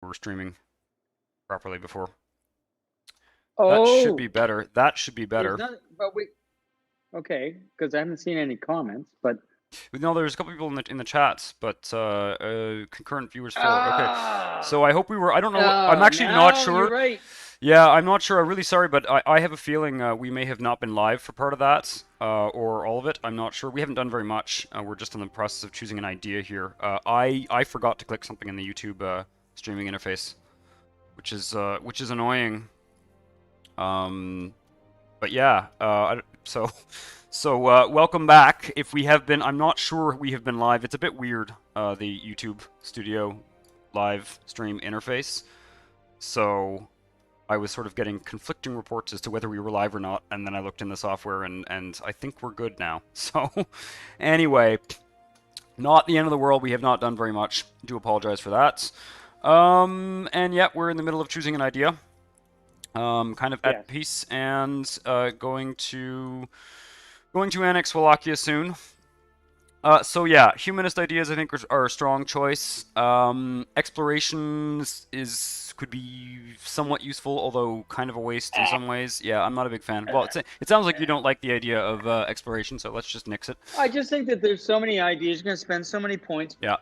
were streaming properly before. That should Oh, be better. That should be there's better. not. But we okay because I haven't seen any comments. But No, there's a couple people in the chats, but concurrent viewers 4. Okay, ah, so I hope we were. I don't know. I'm actually not now you're sure. right. Yeah, I'm not sure. I'm really sorry, but I have a feeling we may have not been live for part of that, or all of it. I'm not sure. We haven't done very much. We're just in the process of choosing an idea here. I forgot to click something in the YouTube streaming interface, which is annoying. But yeah, welcome back. If we have been, I'm not sure we have been live. It's a bit weird, the YouTube Studio live stream interface. So I was sort of getting conflicting reports as to whether we were live or not, and then I looked in the software, and I think we're good now. So anyway, not the end of the world. We have not done very much. Do apologize for that. And yeah, we're in the middle of choosing an idea. Kind of at peace, and going to annex Wallachia soon. So yeah, humanist ideas I think are a strong choice. Exploration could be somewhat useful, although kind of a waste in some ways. Yeah, I'm not a big fan. Well, it sounds like you don't like the idea of exploration, so let's just nix it. I just think that there's so many ideas. You're going to spend so many points. Yeah.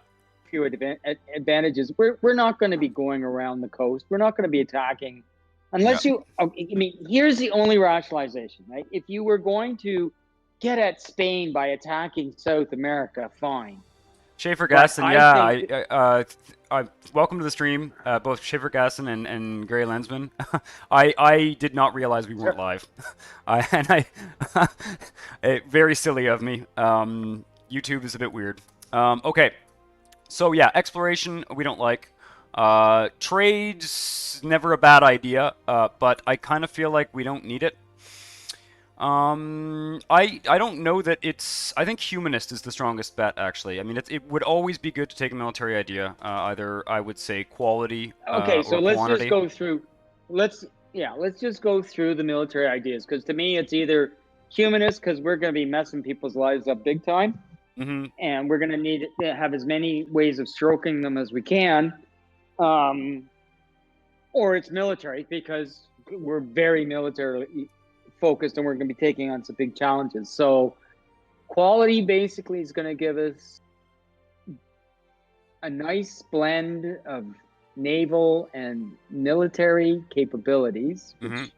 Few advantages. We're not going to be going around the coast. We're not going to be attacking, unless you. I mean, here's the only rationalization, right? If you were going to get at Spain by attacking South America, fine. Schaefer Gasson, yeah, welcome to the stream, both Schaefer Gasson and Gary Lensman. I did not realize we weren't live. Very silly of me. YouTube is a bit weird. Okay, so yeah, exploration we don't like. Trade's never a bad idea, but I kind of feel like we don't need it. I don't know that it's. I think humanist is the strongest bet, actually. I mean, it would always be good to take a military idea. Either I would say quality. Okay, so let's quantity. just go through. Let's just go through the military ideas, because to me it's either humanist, because we're going to be messing people's lives up big time, and we're going to need to have as many ways of stroking them as we can, or it's military, because we're very military focused and we're going to be taking on some big challenges. So quality basically is going to give us a nice blend of naval and military capabilities, and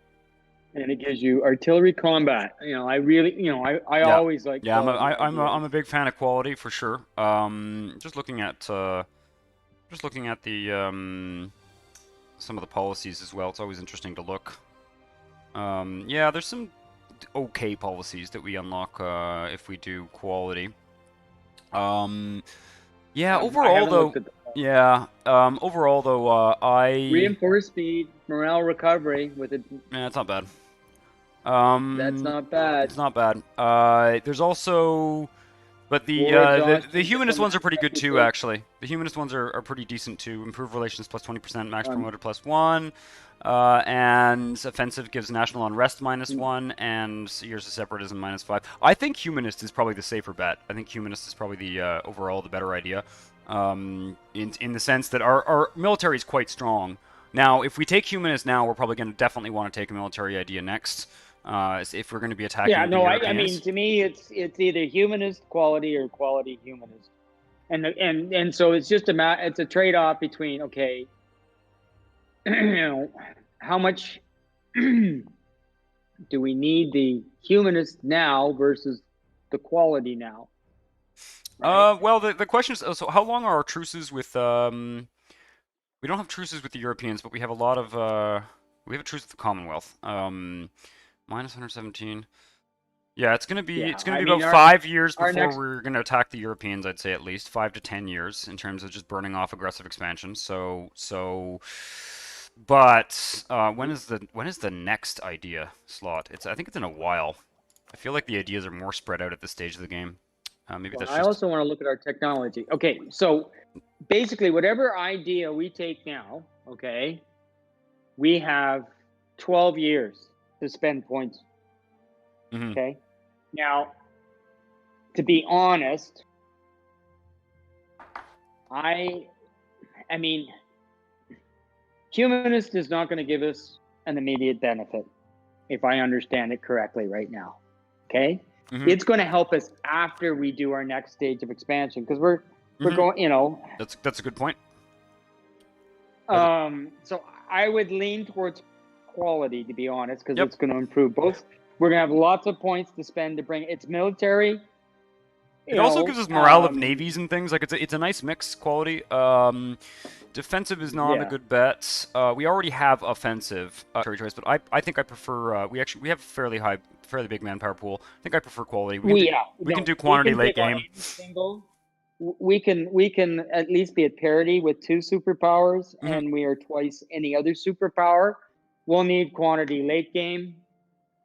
it gives you artillery combat. You know, I really, I always like. Yeah, I'm a big fan of quality for sure. Just looking at the some of the policies as well. It's always interesting to look. Yeah, there's some okay policies that we unlock if we do quality. Yeah, overall though. Yeah, overall though, I reinforced speed, morale recovery with it. Yeah, it's not bad. That's not bad. It's not bad. There's also, but the humanist ones are pretty good too, actually. The humanist ones are pretty decent too. Improve relations plus 20%, max promoter plus 1. And offensive gives national unrest -1, and years of separatism -5. I think humanist is probably the safer bet. I think humanist is probably the overall the better idea, in the sense that our military is quite strong. Now, if we take humanist now, we're probably going to definitely want to take a military idea next, if we're going to be attacking. Yeah, no, I mean, to me, it's either humanist quality or quality humanist, and so it's just it's a trade-off between, okay, how much do we need the humanist now versus the quality now? Right? Well, the question is, so how long are our truces with? We don't have truces with the Europeans, but we have a lot of. We have a truce with the Commonwealth. -117. Yeah, it's gonna be about 5 years before we're gonna attack the Europeans. I'd say at least 5 to 10 years in terms of just burning off aggressive expansion. But when is the next idea slot? I think it's in a while. I feel like the ideas are more spread out at this stage of the game. Maybe that's. I also want to look at our technology. Okay, so basically, whatever idea we take now, okay, we have 12 years to spend points. Okay, now, to be honest, I mean, Humanist is not going to give us an immediate benefit, if I understand it correctly right now. Okay? Mm-hmm. It's going to help us after we do our next stage of expansion, because we're going, you know. That's a good point. So I would lean towards quality, to be honest, because Yep. it's going to improve both. We're going to have lots of points to spend to bring it's military. It also gives us morale of navies and things. Like it's a nice mix quality. Defensive is not a good bet. We already have offensive choice, but I think I prefer. We have a fairly big manpower pool. I think I prefer quality. We can do quantity late game. We can at least be at parity with 2 superpowers, and we are twice any other superpower. We'll need quantity late game.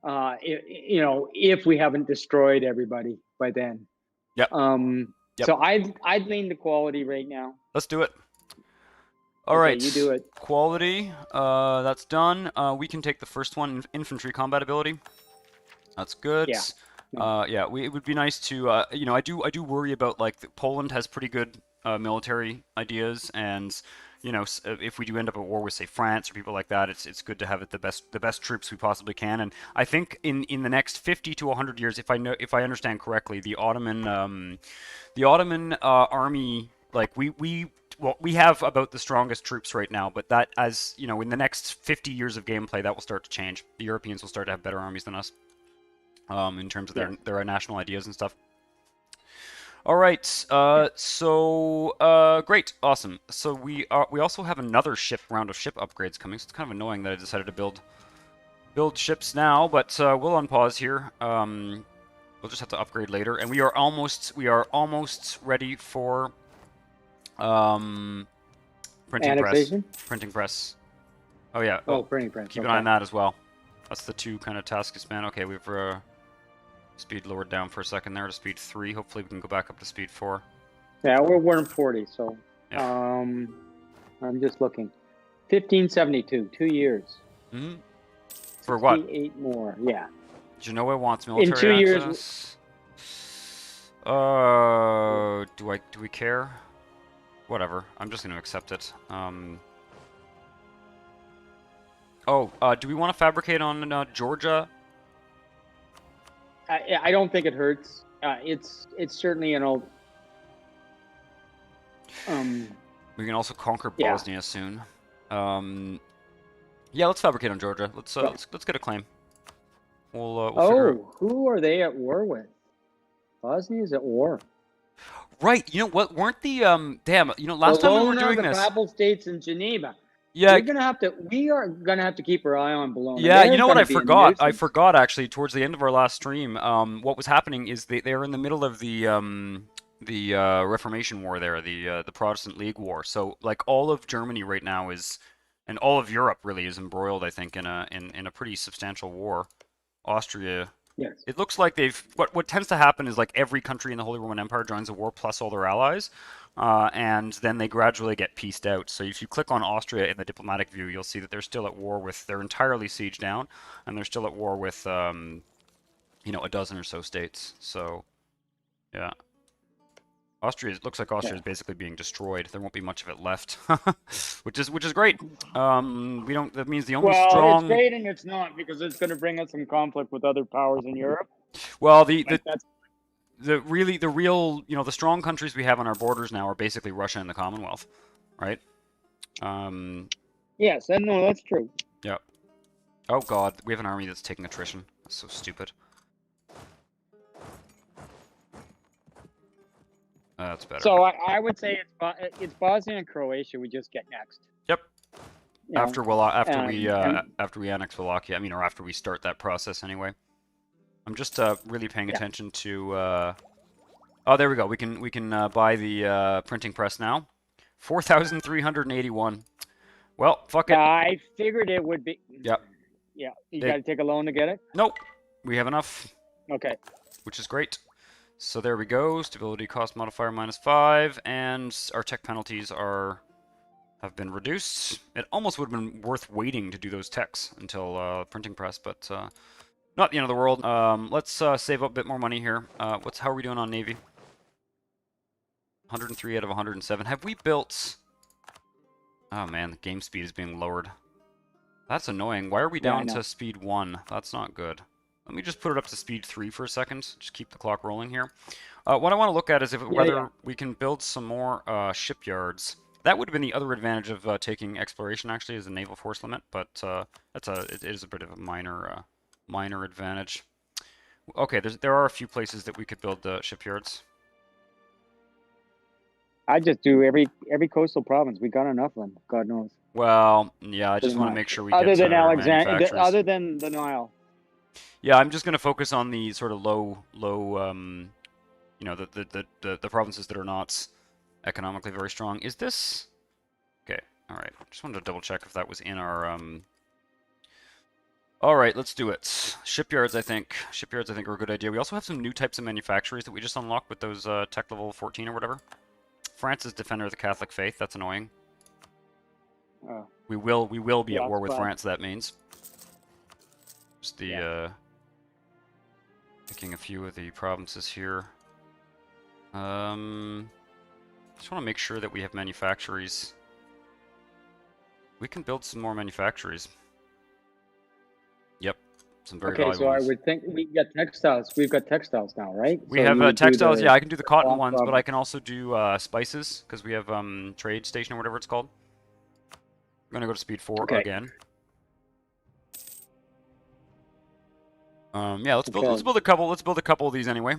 You know, if we haven't destroyed everybody by then. Yep. So I'd lean to quality right now. Let's do it. All right. You do it. Quality. That's done. We can take the first one, infantry combat ability. That's good. Yeah. It would be nice to. You know, I do worry about like Poland has pretty good military ideas, and you know, if we do end up at war with, say, France or people like that, it's good to have the best troops we possibly can. And I think in the next 50 to 100 years, if I understand correctly, the Ottoman army, like we have about the strongest troops right now, but that, as you know, in the next 50 years of gameplay, that will start to change. The Europeans will start to have better armies than us, in terms of their national ideas and stuff. All right, great, awesome. So we also have another round of ship upgrades coming. So it's kind of annoying that I decided to build ships now, but we'll unpause here. We'll just have to upgrade later, and we are almost ready for printing press. Oh yeah. Printing press. Keep an eye on that as well. That's the 2 kind of task span. Okay, we've speed lowered down for a second there to speed 3. Hopefully we can go back up to speed 4. Yeah, we're in 40, so yeah. I'm just looking. 1572, 2 years. Mm-hmm. For what? 8 more, yeah. Genoa wants military in 2 access. Years. Do we care? Whatever. I'm just going to accept it. Do we want to fabricate on Georgia? I don't think it hurts. It's certainly, you know. We can also conquer Bosnia soon. Yeah, let's fabricate on Georgia. Let's get a claim. We'll figure out. Who are they at war with? Bosnia's at war. Right. You know what? Weren't the damn? You know, last time we were doing this. The Papal States in Geneva. Yeah. We are gonna have to keep our eye on Bologna. Yeah, you know what I forgot? I forgot actually towards the end of our last stream. What was happening is they're in the middle of the Reformation War there, the Protestant League War. So like all of Germany right now and all of Europe really is embroiled, I think, in a pretty substantial war. Austria. Yes. It looks like what tends to happen is like every country in the Holy Roman Empire joins a war plus all their allies. And then they gradually get pieced out. So if you click on Austria in the diplomatic view, you'll see that they're still at war they're entirely sieged down, and they're still at war with, you know, a dozen or so states. So, yeah. It looks like Austria is basically being destroyed. There won't be much of it left, which is great. That means the only strong. Well, it's great and it's not, because it's going to bring us some conflict with other powers in Europe. Well, the real, you know, the strong countries we have on our borders now are basically Russia and the Commonwealth, right? Yes, no, that's true. Yeah. Oh God, we have an army that's taking attrition. That's so stupid. That's better. So I would say it's Bosnia and Croatia we just get next. Yep. You after we annex Wallachia, or after we start that process anyway. I'm just really paying attention to. Oh, there we go. We can buy the printing press now. 4,381. Well, fuck it. I figured it would be. Yep. Yeah. You got to take a loan to get it. Nope. We have enough. Okay. Which is great. So there we go. Stability cost modifier -5, and our tech penalties have been reduced. It almost would have been worth waiting to do those techs until printing press, but not the end of the world. Let's save up a bit more money here. How are we doing on Navy? 103 out of 107. Have we built? Oh man, the game speed is being lowered. That's annoying. Why are we Yeah, I down know. to speed 1? That's not good. Let me just put it up to speed 3 for a second. Just keep the clock rolling here. What I want to look at is Yeah, yeah. whether we can build some more shipyards. That would have been the other advantage of taking exploration, actually, is the naval force limit, but it is a bit of a minor advantage. Okay, there are a few places that we could build shipyards. I just do every coastal province. We got enough of them. God knows. Well, yeah, I Pretty just want to much. make sure we Other get than our Alexander, manufacturers. other than the Nile. Yeah, I'm just going to focus on the sort of low, you know, the provinces that are not economically very strong. Is this okay? All right. Just wanted to double check if that was in our. All right, let's do it. Shipyards, I think. Shipyards, I think, are a good idea. We also have some new types of manufacturers that we just unlocked with those tech level 14 or whatever. France is Defender of the Catholic Faith. That's annoying. We will be at Yeah, war it's with fine. France. That means. Just the Yeah. picking a few of the provinces here. Just want to make sure that we have manufactories. We can build some more manufactories. Yep, some very Okay, valuable so I ones. would think we got textiles. We've got textiles now, right? We So have you would do textiles. the Yeah, I can do the cotton cloth ones, but I province. can also do spices because we have trade station or whatever it's called. I'm gonna go to speed 4 Okay. again. Yeah, let's Okay. build a couple. Let's build a couple of these anyway.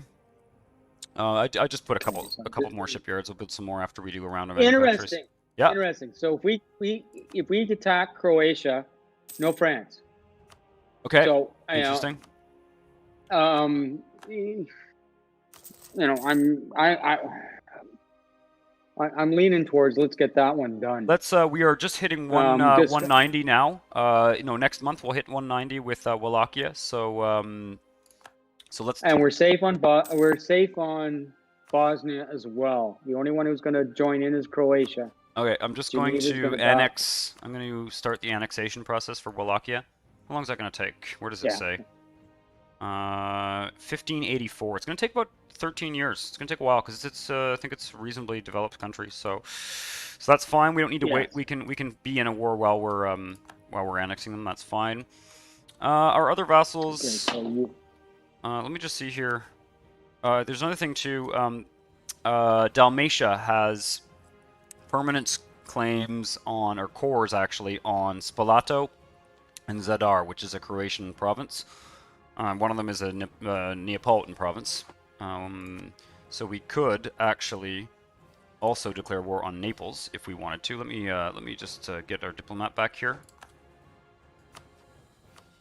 I just put a Okay, couple so a I'm couple just more shipyards. We'll build some more after we do a round of manufacturers. interesting. Yeah, Interesting. So if we attack Croatia, no France. okay, So interesting. you know, I'm leaning towards let's get that one done. Let's we are just hitting Just 190 now. Next month we'll hit 190 with Wallachia. So let's and we're safe on Bosnia as well. The only one who's going to join in is Croatia. Okay, I'm just going Geneva's going to to back. annex. I'm going to start the annexation process for Wallachia. How long is that going to take? Where does it Yeah. say? 1584. It's going to take about 13 years. It's going to take a while because it's I think it's a reasonably developed country. So that's fine. We don't need to wait. Yes. We can be in a war while we're annexing them. That's fine. Our other vassals. Okay, so you. Let me just see here. There's another thing too. Dalmatia has permanent claims on, or cores actually, on Spalato and Zadar, which is a Croatian province. One of them is a Neapolitan province. So we could actually also declare war on Naples if we wanted to. Let me just get our diplomat back here.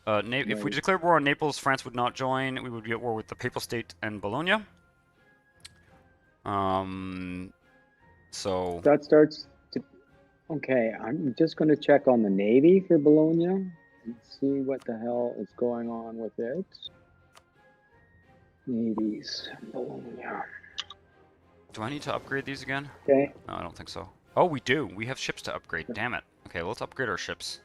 If we declared war on Naples, France would not join. We would be at war with the Papal State and Bologna. So That starts to. Okay, I'm just going to check on the Navy for Bologna and see what the hell is going on with it. Navies, Bologna. do I need to upgrade these again? Okay. No, I don't think so. Oh, we do. We have ships to upgrade. Damn it. Okay, well, let's upgrade our ships.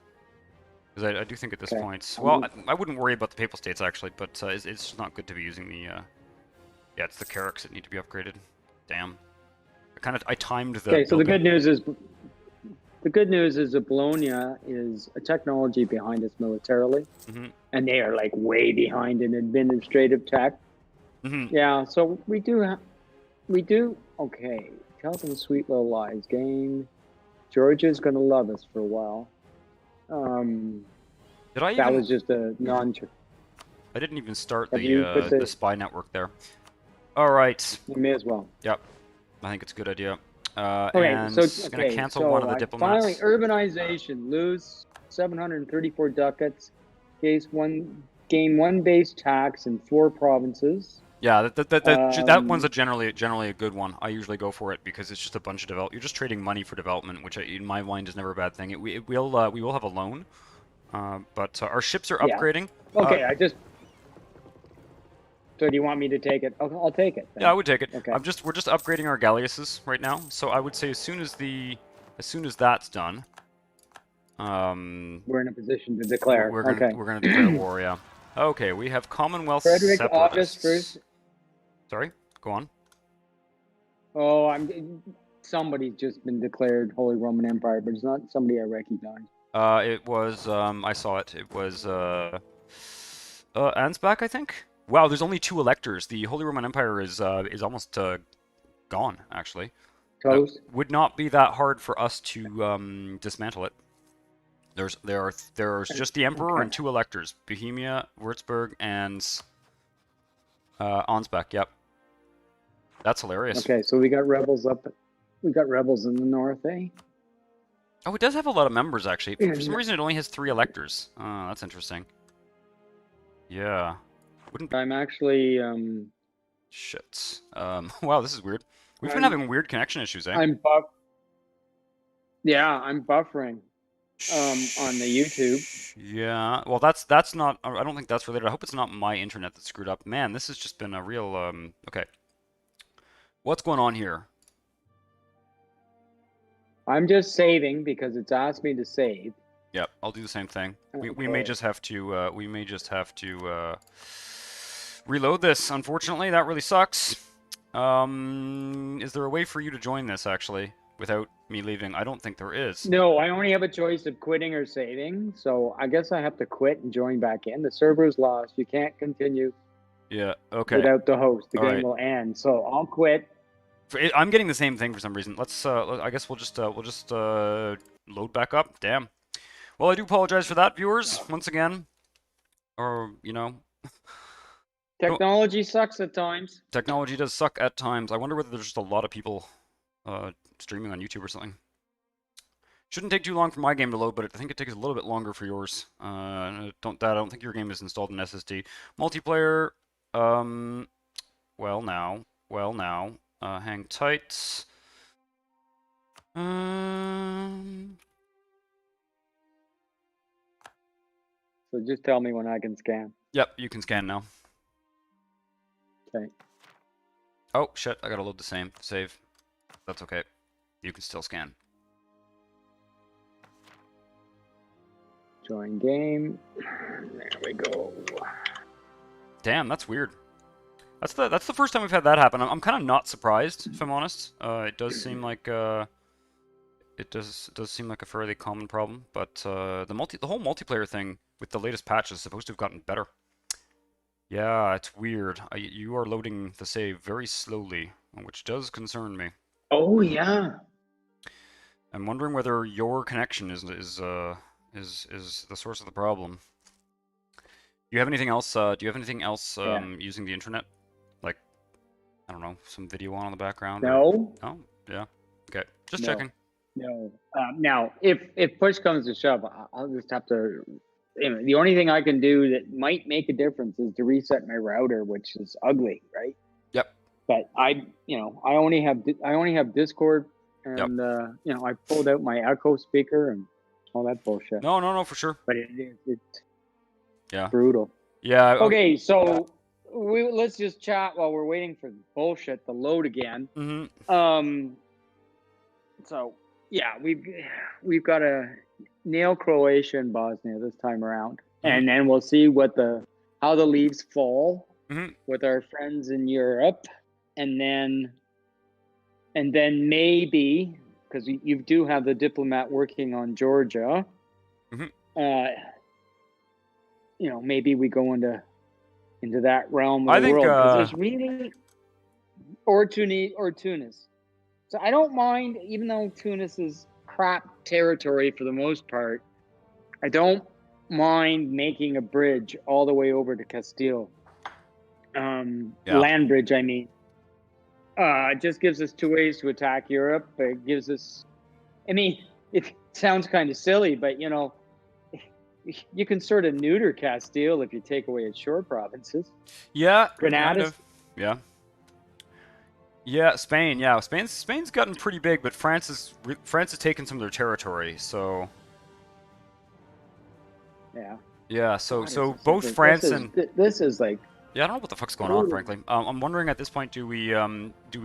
Because I do think at this point... Well, I wouldn't worry about the Papal States, actually, but it's just not good to be using the... Yeah, it's the Carracks that need to be upgraded. Damn. I timed the... Okay, so the good news is... The good news is that Bologna is a technology behind us militarily. And they are, like, way behind in administrative tech. Yeah, so we do... Okay. Tell them sweet little lies. Game. Georgia's going to love us for a while. That was just a non. I didn't even start the spy network there. All right. You may as well. Yep. I think it's a good idea. Okay, and so gonna cancel one of the diplomats. Finally, urbanization. Lose 734 ducats. Gain one base tax in 4 provinces. Yeah, that one's generally a good one. I usually go for it because it's just a bunch of You're just trading money for development, which in my mind is never a bad thing. We will have a loan, but our ships are upgrading. Okay, So do you want me to take it? I'll take it. Then. Yeah, I would take it. Okay. We're just upgrading our galleasses right now. So I would say as soon as that's done, we're in a position to declare. We're gonna declare war. Yeah. Okay, we have Commonwealth Frederick separatists. August 1st. Sorry, go on. Oh, I'm somebody's just been declared Holy Roman Empire, but it's not somebody I recognize. It was, I saw it. It was, Ansbach, I think? Wow, there's only 2 electors. The Holy Roman Empire is almost, gone, actually. Toast? Would not be that hard for us to, dismantle it. There's just the Emperor and 2 electors. Bohemia, Würzburg, and, Ansbach, yep. That's hilarious. Okay, so we got rebels we got rebels in the north, eh? Oh, it does have a lot of members, actually. For some reason, it only has 3 electors. Oh, that's interesting. Yeah. Wouldn't be... I'm actually, Shit. Wow, this is weird. We've been having weird connection issues, eh? I'm buffering, on the YouTube. Yeah, well, that's not... I don't think that's related. I hope it's not my internet that's screwed up. Man, this has just been a real, okay. What's going on here? I'm just saving because it's asked me to save. Yep, I'll do the same thing. Okay. We may just have to reload this. Unfortunately, that really sucks. Is there a way for you to join this actually without me leaving? I don't think there is. No, I only have a choice of quitting or saving, so I guess I have to quit and join back in. The server's lost. You can't continue. Yeah. Okay. Without the host, the All game right. will end. So I'll quit. I'm getting the same thing for some reason. Let's. I guess we'll just load back up. Damn. Well, I do apologize for that, viewers, once again. Or you know. Technology sucks at times. Technology does suck at times. I wonder whether there's just a lot of people streaming on YouTube or something. Shouldn't take too long for my game to load, but I think it takes a little bit longer for yours. I don't think your game is installed in SSD. Multiplayer. Well now. Hang tight. So just tell me when I can scan. Yep, you can scan now. Okay. Oh shit! I gotta load the save. That's okay. You can still scan. Join game. There we go. Damn, that's weird. That's the first time we've had that happen. I'm kind of not surprised, if I'm honest. It does seem like it does seem like a fairly common problem, but the whole multiplayer thing with the latest patch is supposed to have gotten better. Yeah, it's weird. You are loading the save very slowly, which does concern me. Oh yeah. I'm wondering whether your connection is the source of the problem. Do you have anything else? Using the internet? Like, I don't know, some video on the background? No. Or... Oh, yeah. Okay, just No. checking. No. Now, if push comes to shove, I'll just have to. The only thing I can do that might make a difference is to reset my router, which is ugly, right? Yep. But I only have Discord, and yep. I pulled out my Echo speaker and all that bullshit. No, for sure. But it's yeah, brutal. Yeah. Okay, so let's just chat while we're waiting for bullshit to load again. Mm-hmm. So yeah, we've got to nail Croatia and Bosnia this time around, and then we'll see how the leaves fall with our friends in Europe, and then maybe, because you do have the diplomat working on Georgia, maybe we go into that realm of the world, because there's really or Tunis. So I don't mind, even though Tunis is crap territory for the most part, I don't mind making a bridge all the way over to Castile. Land bridge, I mean. It just gives us 2 ways to attack Europe. It gives us, it sounds kind of silly, but you can sort of neuter Castile if you take away its shore provinces. Yeah. Granada's. Kind of. Yeah. Yeah, Spain. Yeah, Spain's gotten pretty big, but France has taken some of their territory. So. Yeah. Yeah. So both France and this is like. Yeah, I don't know what the fuck's going on, frankly. I'm wondering at this point, do we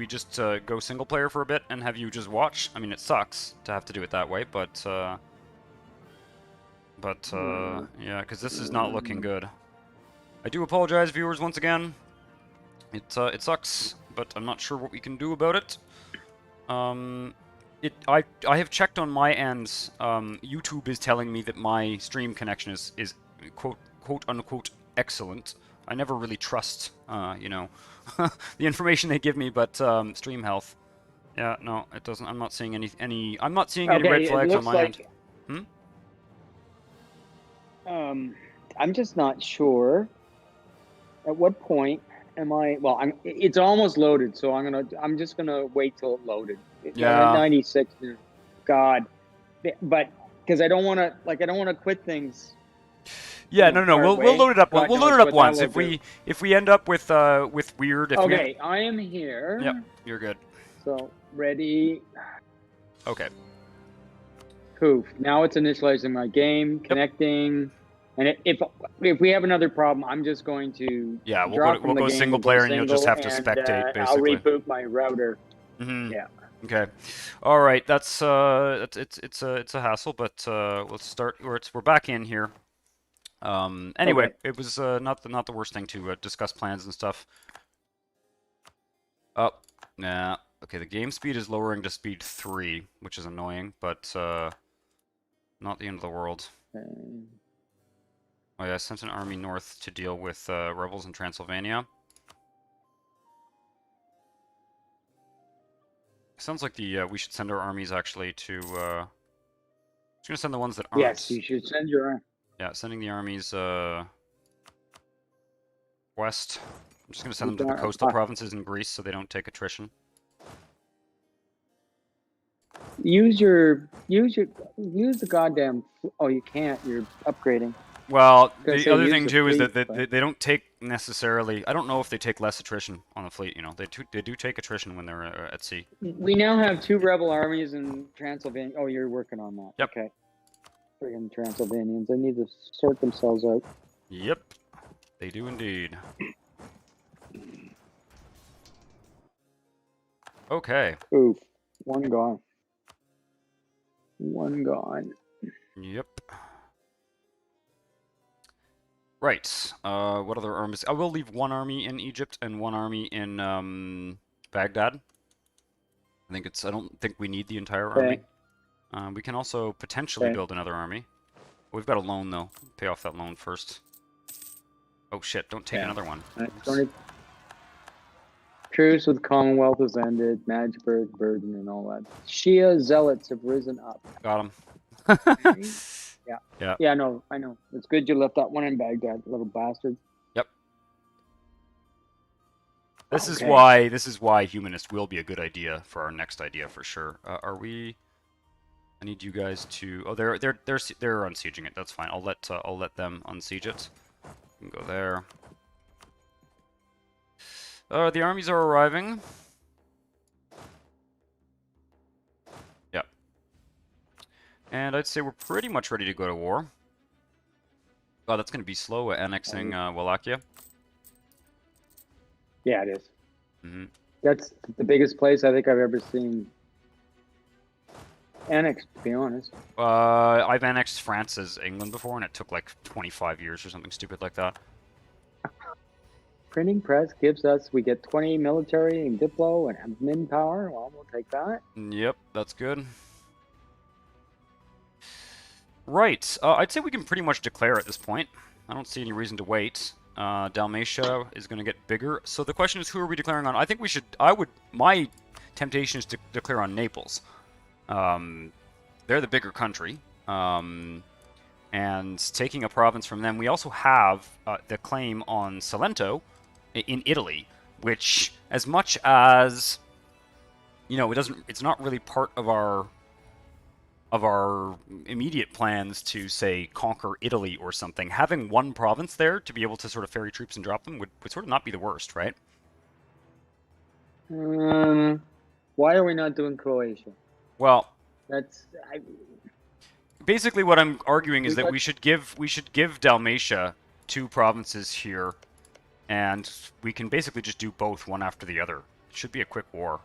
just go single player for a bit and have you just watch? I mean, it sucks to have to do it that way, but yeah, because this is not looking good. I do apologize, viewers, once again. It sucks, but I'm not sure what we can do about it. I have checked on my end. YouTube is telling me that my stream connection is quote unquote excellent. I never really trust the information they give me, but stream health. Yeah, no, it doesn't. I'm not seeing any. I'm not seeing any red Okay, it flags on looks my end. like. Hmm? I'm just not sure. At what point am I? Well, it's almost loaded, so I'm just gonna wait till it loaded. I'm at Yeah. 96 now. God, but because I don't want to quit things. Yeah, no. Part We'll load way. it up. We'll God load knows it up what that once. will do. If we end up with weird. Okay, I am here. Yep, you're good. So ready. Okay. Poof. Now it's initializing my game, connecting, and if we have another problem, I'm just going to drop from we'll the go game, single and go player, and you'll just have to and spectate I'll basically. reboot my router. Mm-hmm. Yeah. Okay. All right. That's it's a hassle, but let's start. We're back in here. Anyway, Okay. it was not the worst thing to discuss plans and stuff. Oh, nah. Okay, the game speed is lowering to speed 3, which is annoying, but not the end of the world. Oh yeah, I sent an army north to deal with rebels in Transylvania. Sounds like we should send our armies actually to. Just gonna send the ones that aren't. Yes, you should send your. Yeah, sending the armies west. I'm just gonna send them to the coastal provinces in Greece so they don't take attrition. Use the goddamn. Oh, you can't. You're upgrading. Well, the other thing too is that they don't take necessarily. I don't know if they take less attrition on the fleet. You know, they do take attrition when they're at sea. We now have 2 rebel armies in Transylvania. Oh, you're working on that. Yep. Okay. Friggin' Transylvanians. They need to sort themselves out. Yep, they do indeed. Okay. Oof. One gone. One gone. Yep. Right. What other armies? I will leave 1 army in Egypt and 1 army in Baghdad. I don't think we need the entire army. We can also potentially build another army. We've got a loan though. Pay off that loan first. Oh shit! Don't take another one. Truce with Commonwealth has ended. Magdeburg, burden, and all that. Shia zealots have risen up. Got them. Yeah. Yeah. Yeah, no, I know. It's good you left that one in Baghdad, little bastard. Yep. This is why humanist will be a good idea for our next idea for sure. Are we? I need you guys to. Oh, they're unsieging it. That's fine. I'll let them unsiege it. You can go there. The armies are arriving. Yep. And I'd say we're pretty much ready to go to war. Oh, that's going to be slow annexing Wallachia. Yeah, it is. Mm-hmm. That's the biggest place I think I've ever seen annexed, to be honest. I've annexed France as England before, and it took like 25 years or something stupid like that. Printing press gives us, we get 20 military and diplo and admin power. Well, we'll take that. Yep, that's good. Right, I'd say we can pretty much declare at this point. I don't see any reason to wait. Dalmatia is going to get bigger. So the question is, who are we declaring on? I think we should. My temptation is to declare on Naples. They're the bigger country. And taking a province from them, we also have the claim on Salento in Italy, which, as much as it's not really part of our immediate plans to say conquer Italy or something. Having 1 province there to be able to sort of ferry troops and drop them would sort of not be the worst, right? Why are we not doing Croatia? Well, that's basically what I'm arguing is that we should give Dalmatia 2 provinces here, and we can basically just do both one after the other. It should be a quick war.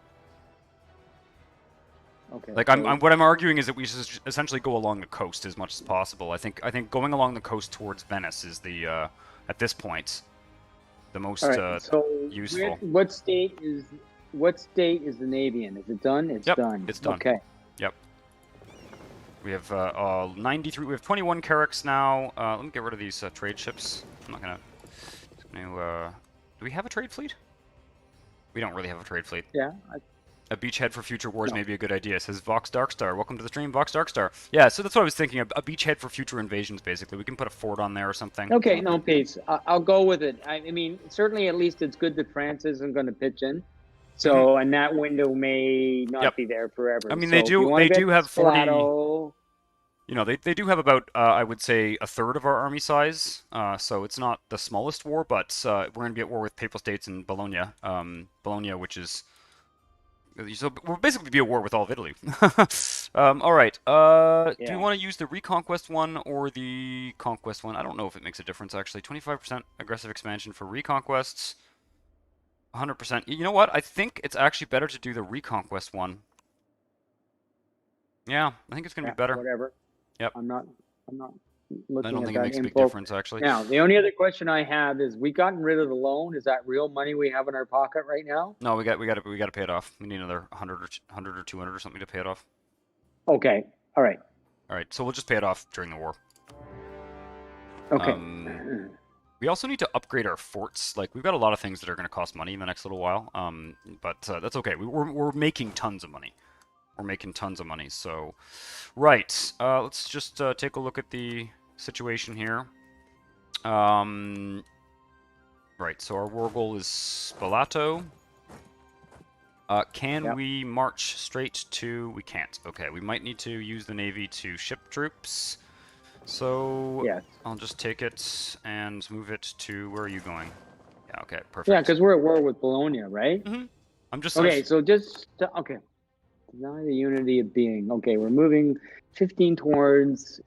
Okay. Like what I'm arguing is that we should essentially go along the coast as much as possible. I think going along the coast towards Venice is the at this point the most useful. What state is what state is the Navy in? Is it done? It's Yep, done. it's done. Okay. Yep. We have 93. We have 21 carracks now. Let me get rid of these trade ships. I'm not gonna. Do we have a trade fleet? We don't really have a trade fleet. Yeah. A beachhead for future wars No. may be a good idea, says Vox Darkstar. Welcome to the stream, Vox Darkstar. Yeah, so that's what I was thinking. A beachhead for future invasions, basically. We can put a fort on there or something. Okay, no, peace. I'll go with it. I mean, certainly at least it's good that France isn't going to pitch in. So, and that window may not be there forever. I mean, so they do have 40. Spalato, You know, they do have about, I would say, a third of our army size. So it's not the smallest war, but we're going to be at war with Papal States and Bologna. Bologna, which is... So we'll basically be at war with all of Italy. All right. Do you want to use the Reconquest one or the Conquest one? I don't know if it makes a difference, actually. 25% aggressive expansion for Reconquests. 100%. You know what? I think it's actually better to do the Reconquest one. Yeah, I think it's going to be better. Whatever. Yep. I'm not looking I don't at think that it makes a big info. difference, actually. Now, the only other question I have is, we gotten rid of the loan? Is that real money we have in our pocket right now? No, we got to pay it off. We need another 100 or 200 or something to pay it off. Okay. All right. All right. So we'll just pay it off during the war. Okay. We also need to upgrade our forts. Like, we've got a lot of things that are going to cost money in the next little while. But that's okay. We're making tons of money. We're making tons of money. So, right. Let's just take a look at the situation here. Right. So our war goal is Spalato. Can we march straight to... We can't. Okay. We might need to use the Navy to ship troops. So I'll just take it and move it to... Where are you going? Yeah, okay, perfect. Yeah, because we're at war with Bologna, right? Mm-hmm. Okay, so just... Okay. Deny the unity of being. Okay, we're moving 15 towards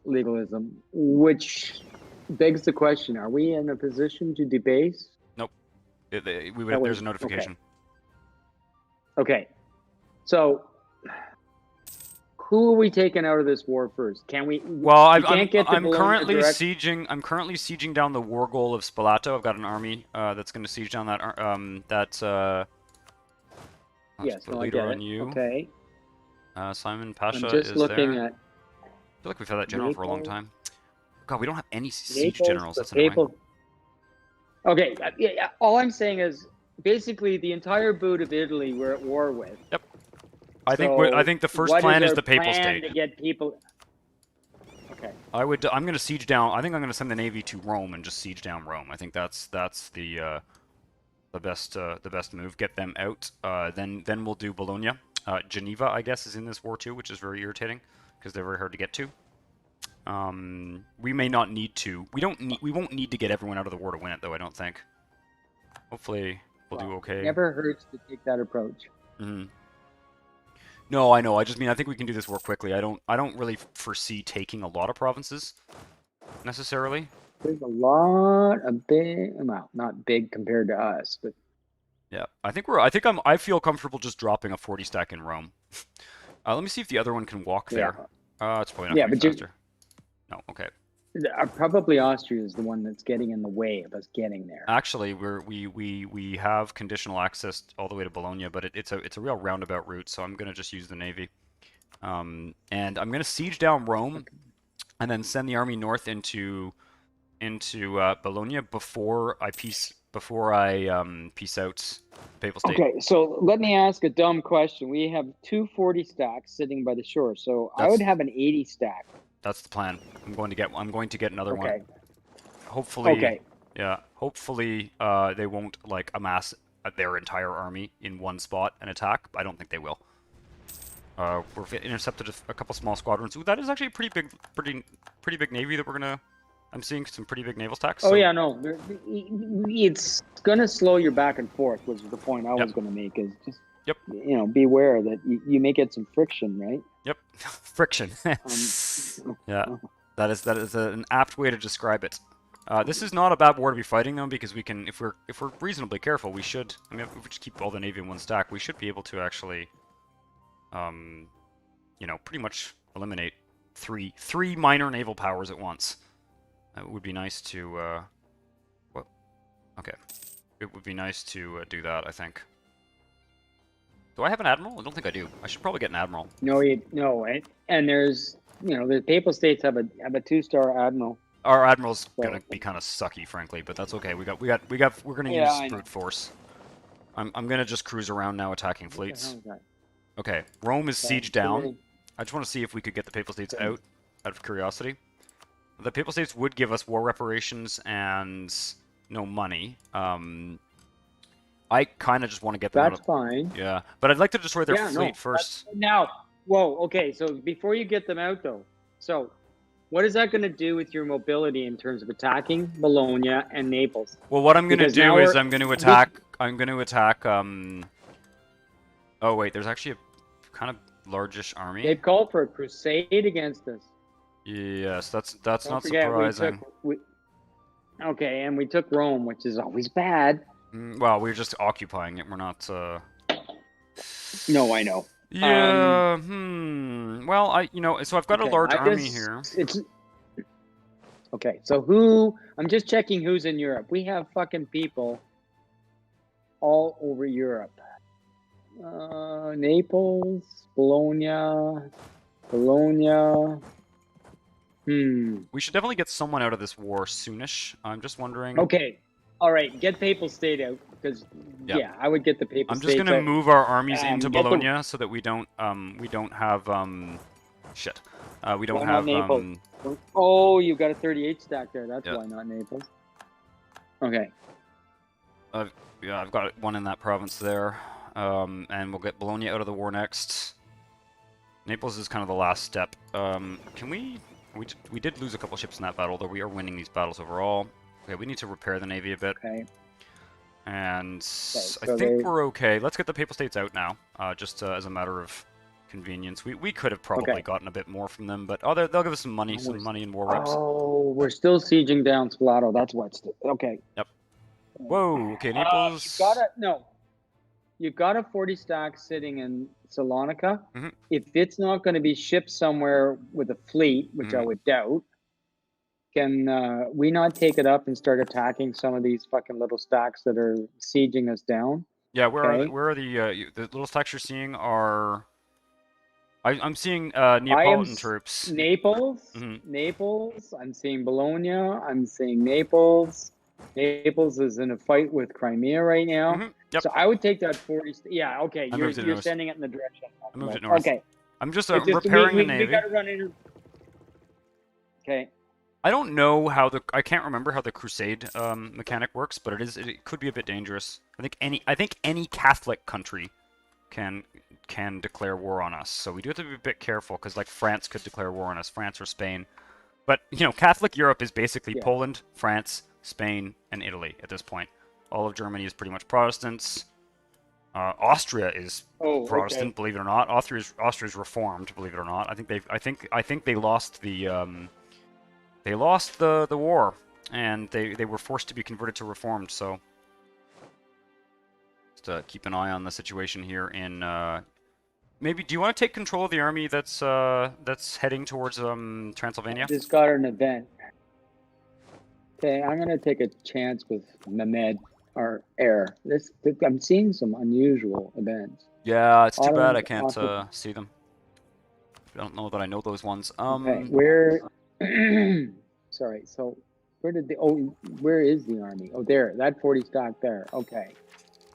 legalism, which begs the question, are we in a position to debase? Nope. There's a notification. Okay. So... Who are we taking out of this war first? Can we? Well, I'm currently sieging. I'm currently sieging down the war goal of Spalato. I've got an army that's going to siege down that. Yes, the leader on you. Okay. Simon Pasha I'm just is looking there. at. I feel like we've had that general Naples. for a long time. God, we don't have any siege Naples, generals. That's annoying. Okay. Yeah. All I'm saying is, basically, the entire boot of Italy we're at war with. Yep. I think the first plan is the Papal State. To get people. Okay. I'm going to siege down. I think I'm going to send the Navy to Rome and just siege down Rome. I think that's the best move. Get them out. Then we'll do Bologna. Geneva, I guess, is in this war too, which is very irritating because they're very hard to get to. We may not need to. We won't need to get everyone out of the war to win it, though. I don't think. Hopefully, we'll do okay. Never hurts to take that approach. Mm-hmm. No, I know. I just mean I think we can do this war quickly. I don't really foresee taking a lot of provinces necessarily. There's a lot of big, well, not big compared to us, but yeah, I feel comfortable just dropping a 40 stack in Rome. Let me see if the other one can walk there. It's probably not going to be faster. No, okay. Probably Austria is the one that's getting in the way of us getting there. Actually, we have conditional access all the way to Bologna, but it's a real roundabout route, so I'm gonna just use the Navy. And I'm gonna siege down Rome, and then send the army north into Bologna before I peace out Papal State. Okay, so let me ask a dumb question. We have 240 stacks sitting by the shore, so I would have an 80 stack. That's the plan. I'm going to get another one. Hopefully. Okay. Yeah. Hopefully, they won't like amass their entire army in one spot and attack. I don't think they will. We've intercepted a couple small squadrons. Ooh, that is actually a pretty big navy that we're gonna. I'm seeing some pretty big naval stacks. Oh yeah, no, it's gonna slow your back and forth. Was the point I was gonna make? Is just beware that you may get some friction, right? Yep, friction. Yeah, that is an apt way to describe it. This is not a bad war to be fighting though, because we can, if we're reasonably careful, we should. I mean, if we just keep all the navy in one stack, we should be able to actually, pretty much eliminate three minor naval powers at once. It would be nice to. What? Okay. it would be nice to do that, I think. Do I have an admiral? I don't think I do. I should probably get an admiral. No, no, and there's the Papal States have a 2-star admiral. Our admiral's So, gonna be kind of sucky, frankly, but that's okay. We're gonna yeah, use I know. brute force. I'm gonna just cruise around now, attacking What the hell fleets. is that? Okay, Rome is siege down. Really? I just want to see if we could get the Papal States Okay. out of curiosity. The Papal States would give us war reparations and no money. I kind of just want to get them out That's of... fine. Yeah, but I'd like to destroy their Yeah, no, fleet first. Now, whoa, okay. So before you get them out, though, so what is that going to do with your mobility in terms of attacking Bologna and Naples? Well, what I'm going to Because now do is we're- I'm going to attack... Oh, wait, there's actually a kind of largish army. They've called for a crusade against us. Yes, that's Don't not forget, surprising. Okay, and we took Rome, which is always bad. Well, we're just occupying it. We're not. No, I know. Yeah. Well, so I've got a Okay, large army here. It's okay. So I'm just checking who's in Europe. We have fucking people all over Europe. Naples, Bologna. We should definitely get someone out of this war soonish. I'm just wondering. Okay. All right. Get Papal State out because Yeah. I would get the Papal I'm State. just gonna move our armies into get the- Bologna so that we don't have shit. We don't Why have not Naples? Oh, you got a 38 stack there. That's Yeah. why not Naples. Okay. Yeah, I've got one in that province there. And we'll get Bologna out of the war next. Naples is kind of the last step. Can we did lose a couple ships in that battle, though we are winning these battles overall. Okay, we need to repair the navy a bit. Okay. And so I think we're okay. Let's get the Papal States out now, just as a matter of convenience. We could have probably gotten a bit more from them, but they'll give us some money and war reps. Oh, we're still sieging down Spalato. That's what's okay. Yep. Whoa. Okay, Naples. You've got a 40 stack sitting in Salonika. Mm-hmm. If it's not going to be shipped somewhere with a fleet, which I would doubt, can we not take it up and start attacking some of these fucking little stacks that are sieging us down? Yeah, where are the little stacks you're seeing are? I'm seeing Neapolitan troops. Naples. Naples. I'm seeing Bologna. I'm seeing Naples. Naples is in a fight with Crimea right now. Yep. So I would take that 40. Yeah, okay. You're north. sending it in the direction. I moved it north. Okay. I'm just repairing the navy. We gotta run in. Okay. I don't know how I can't remember how the crusade mechanic works, but it could be a bit dangerous. I think any Catholic country can declare war on us. So we do have to be a bit careful because like France could declare war on us, France or Spain. But Catholic Europe is basically Poland, France, Spain, and Italy at this point. All of Germany is pretty much Protestants. Austria is Protestant, believe it or not. Austria's Reformed, believe it or not. I think they lost the war, and they were forced to be converted to Reformed. So just keep an eye on the situation here. Maybe do you want to take control of the army that's heading towards Transylvania? Just got an event. Okay, I'm gonna take a chance with Mehmed or Air. I'm seeing some unusual events. Yeah, it's too bad I can't see them. I don't know that I know those ones. Okay, where? Sorry. So, where is the army? Oh, there. That 40 stock there. Okay.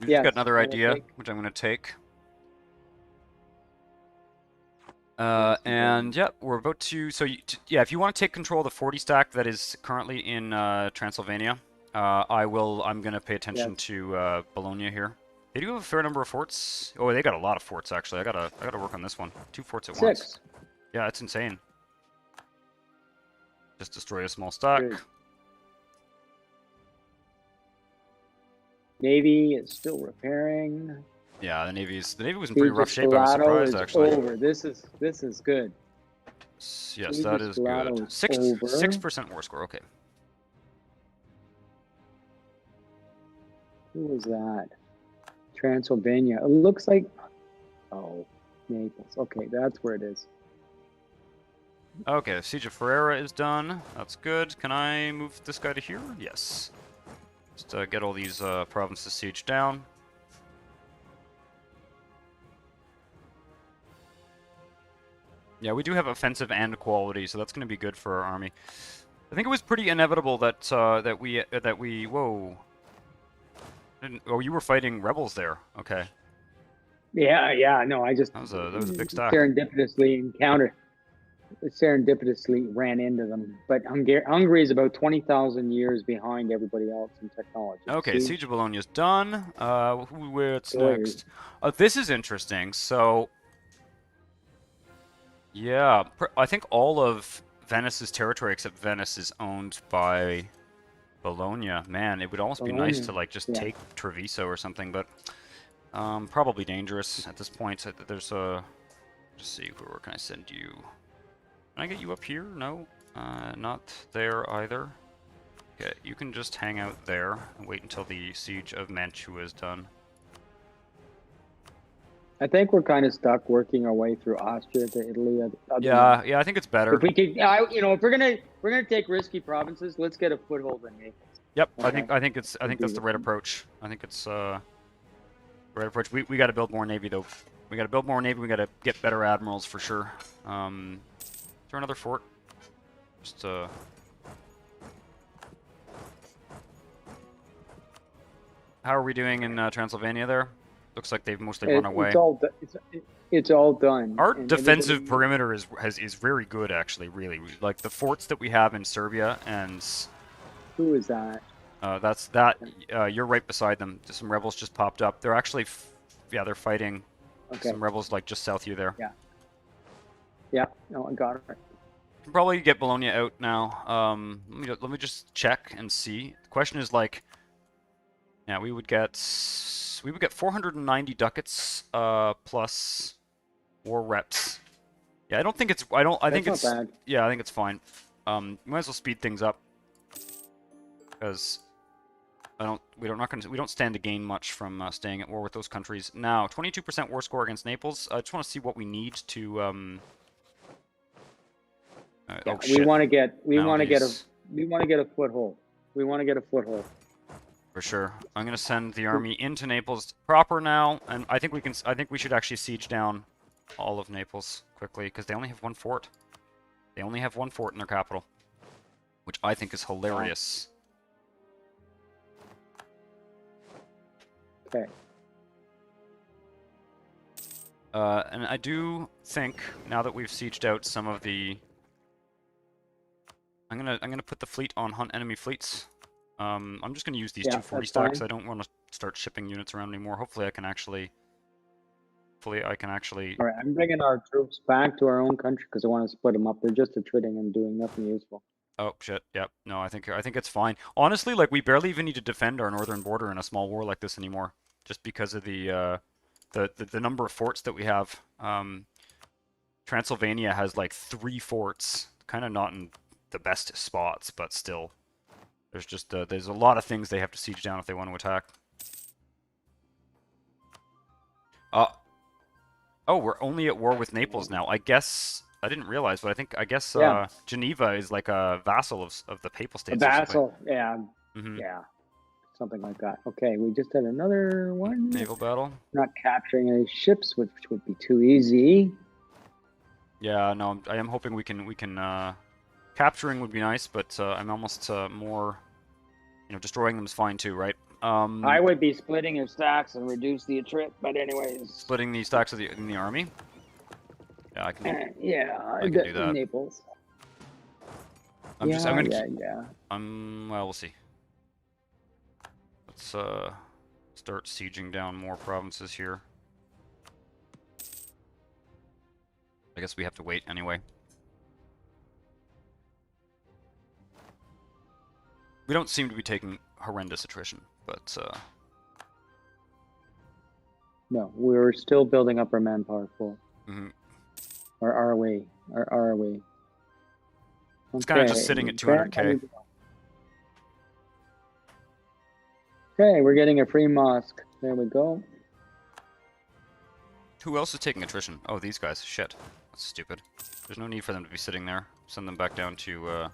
You've got another idea, which I'm going to take. And yeah, we're about to. So if you want to take control of the 40 stack that is currently in Transylvania, I'm going to pay attention to Bologna here. They do have a fair number of forts. Oh, they got a lot of forts actually. I gotta work on this one. 2 forts at once. Yeah, it's insane. Just destroy a small stack. Good. Navy is still repairing. Yeah, the Navy was in pretty rough shape. I was surprised actually. Over. This is good. Yes, that is good. 6% war score. Okay. Who was that? Transylvania. It looks like. Oh, Naples. Okay, that's where it is. Okay, Siege of Ferrara is done. That's good. Can I move this guy to here? Yes. Just get all these provinces sieged down. Yeah, we do have offensive and quality, so that's going to be good for our army. I think it was pretty inevitable that that we whoa. Oh, you were fighting rebels there. Okay. Yeah. No, I just That was a big stack. serendipitously ran into them. But Hungary is about 20,000 years behind everybody else in technology. Okay, See? Siege of Bologna's done. What's Warriors. next? This is interesting. So, yeah, I think all of Venice's territory except Venice is owned by Bologna. Man, it would almost be nice to like just take Treviso or something, but probably dangerous at this point. There's a. Let's see, where can I send you? Can I get you up here? No, not there either. Okay, you can just hang out there and wait until the siege of Mantua is done. I think we're kind of stuck working our way through Austria to Italy. Yeah, I think it's better. If we could, if we're gonna take risky provinces, let's get a foothold in Naples. Yep, okay. I think that's the right approach. I think it's the right approach. We got to build more navy though. We got to build more navy. We got to get better admirals for sure. Is there another fort? Just How are we doing in Transylvania there? Looks like they've mostly run away. It's all done. Our defensive perimeter is very good actually. Really, like the forts that we have in Serbia and. Who is that? That's that. You're right beside them. Some rebels just popped up. They're actually, they're fighting some rebels like just south of you there. Yeah. Yeah. No, I got it. Can probably get Bologna out now. Let me just check and see. The question is like, yeah, we would get 490 ducats plus war reps. Yeah, I don't think it's. I think it's. Not bad. Yeah, I think it's fine. We might as well speed things up because we don't stand to gain much from staying at war with those countries. Now, 22% war score against Naples. I just want to see what we need to. We want to get a foothold. We want to get a foothold. For sure. I'm gonna send the army into Naples proper now, and I think we should actually siege down all of Naples quickly because they only have one fort. They only have one fort in their capital, which I think is hilarious. Okay. And I do think now that we've sieged out some of the, I'm gonna put the fleet on hunt enemy fleets. I'm just gonna use these 240 stacks. I don't want to start shipping units around anymore. Hopefully I can actually. All right, I'm bringing our troops back to our own country because I want to split them up. They're just attriting and doing nothing useful. Oh shit! Yep. No, I think it's fine. Honestly, like we barely even need to defend our northern border in a small war like this anymore, just because of the number of forts that we have. Transylvania has like 3 forts, kind of not in the best spots, but still, there's just there's a lot of things they have to siege down if they want to attack. Oh, we're only at war with Naples now. I guess I didn't realize, but I guess Geneva is like a vassal of the Papal States. A vassal, yeah, yeah, something like that. Okay, we just had another one. Naval Battle. Not capturing any ships, which would be too easy. Yeah, no, I am hoping we can. Capturing would be nice, but I'm almost more. Destroying them is fine too, right? I would be splitting your stacks and reduce the attrit, but anyways. Splitting the stacks in the army? Yeah, I can. I can do that. Naples. I'm gonna keep. Well, we'll see. Let's start sieging down more provinces here. I guess we have to wait anyway. We don't seem to be taking horrendous attrition, but no, we're still building up our manpower pool. Or are we? It's kind of just sitting at 200k. Okay, we're getting a free mosque. There we go. Who else is taking attrition? Oh, these guys. Shit. That's stupid. There's no need for them to be sitting there. Send them back down to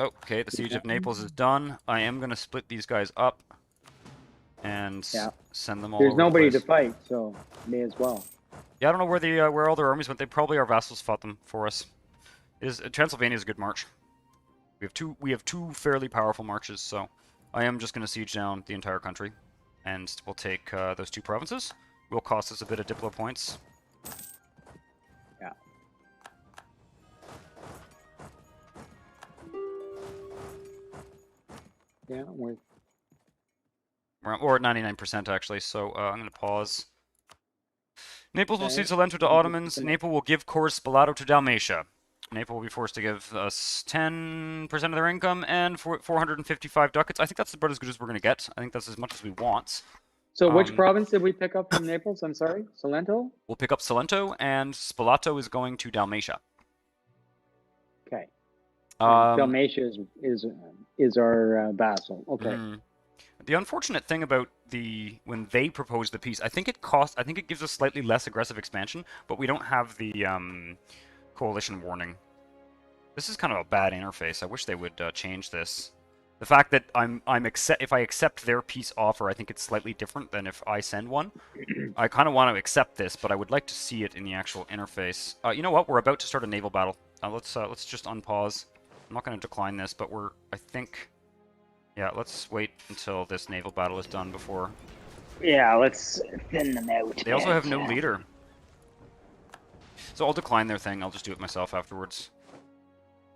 Okay, the siege of Naples is done. I am going to split these guys up and send them all There's over the nobody to place. fight, so may as well. Yeah, I don't know where all their armies went. They probably our vassals fought them for us. Transylvania is a good march. We have two fairly powerful marches, so I am just going to siege down the entire country, and we'll take those two provinces. Will cost us a bit of diplo points. Yeah. Yeah, Or at 99% actually. So I'm going to pause. Naples will cede Okay. Salento to Ottomans. Naples will give Corps Spalato to Dalmatia. Naples will be forced to give us 10% of their income and 455 ducats. I think that's about as good as we're going to get. I think that's as much as we want. So which province did we pick up from Naples? I'm sorry, Salento? We'll pick up Salento, and Spalato is going to Dalmatia. Okay. Dalmatia is our vassal. Okay. The unfortunate thing about when they proposed the peace, I think it gives us slightly less aggressive expansion, but we don't have the coalition warning. This is kind of a bad interface. I wish they would change this. The fact that if I accept their peace offer, I think it's slightly different than if I send one. I kind of want to accept this, but I would like to see it in the actual interface. You know what? We're about to start a naval battle. Let's just unpause. I'm not going to decline this, but yeah, let's wait until this naval battle is done before. Yeah, let's thin them out. They also have no leader. So I'll decline their thing. I'll just do it myself afterwards.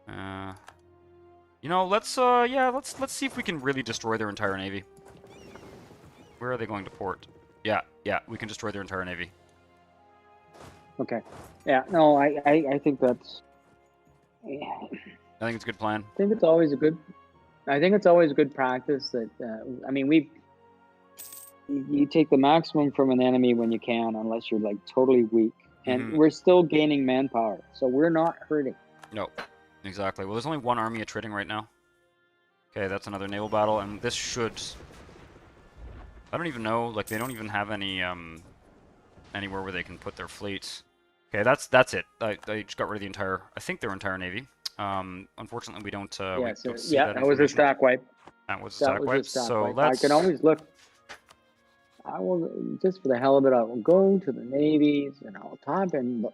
You know, let's see if we can really destroy their entire navy. Where are they going to port? Yeah, we can destroy their entire navy. Okay. Yeah, no, I think that's... Yeah. I think it's a good plan. I think it's always a good practice that, I mean, you take the maximum from an enemy when you can, unless you're like totally weak. And we're still gaining manpower, so we're not hurting. No, exactly. Well, there's only one army attriting right now. Okay, that's another naval battle, and this should... I don't even know, like, they don't even have any, anywhere where they can put their fleets. Okay, that's it. They just got rid of the entire, I think their entire navy. Unfortunately, we don't see that was a stack wipe. That was a stack wipe, so I can always look. I will, just for the hell of it, I will go to the navies, and I'll type in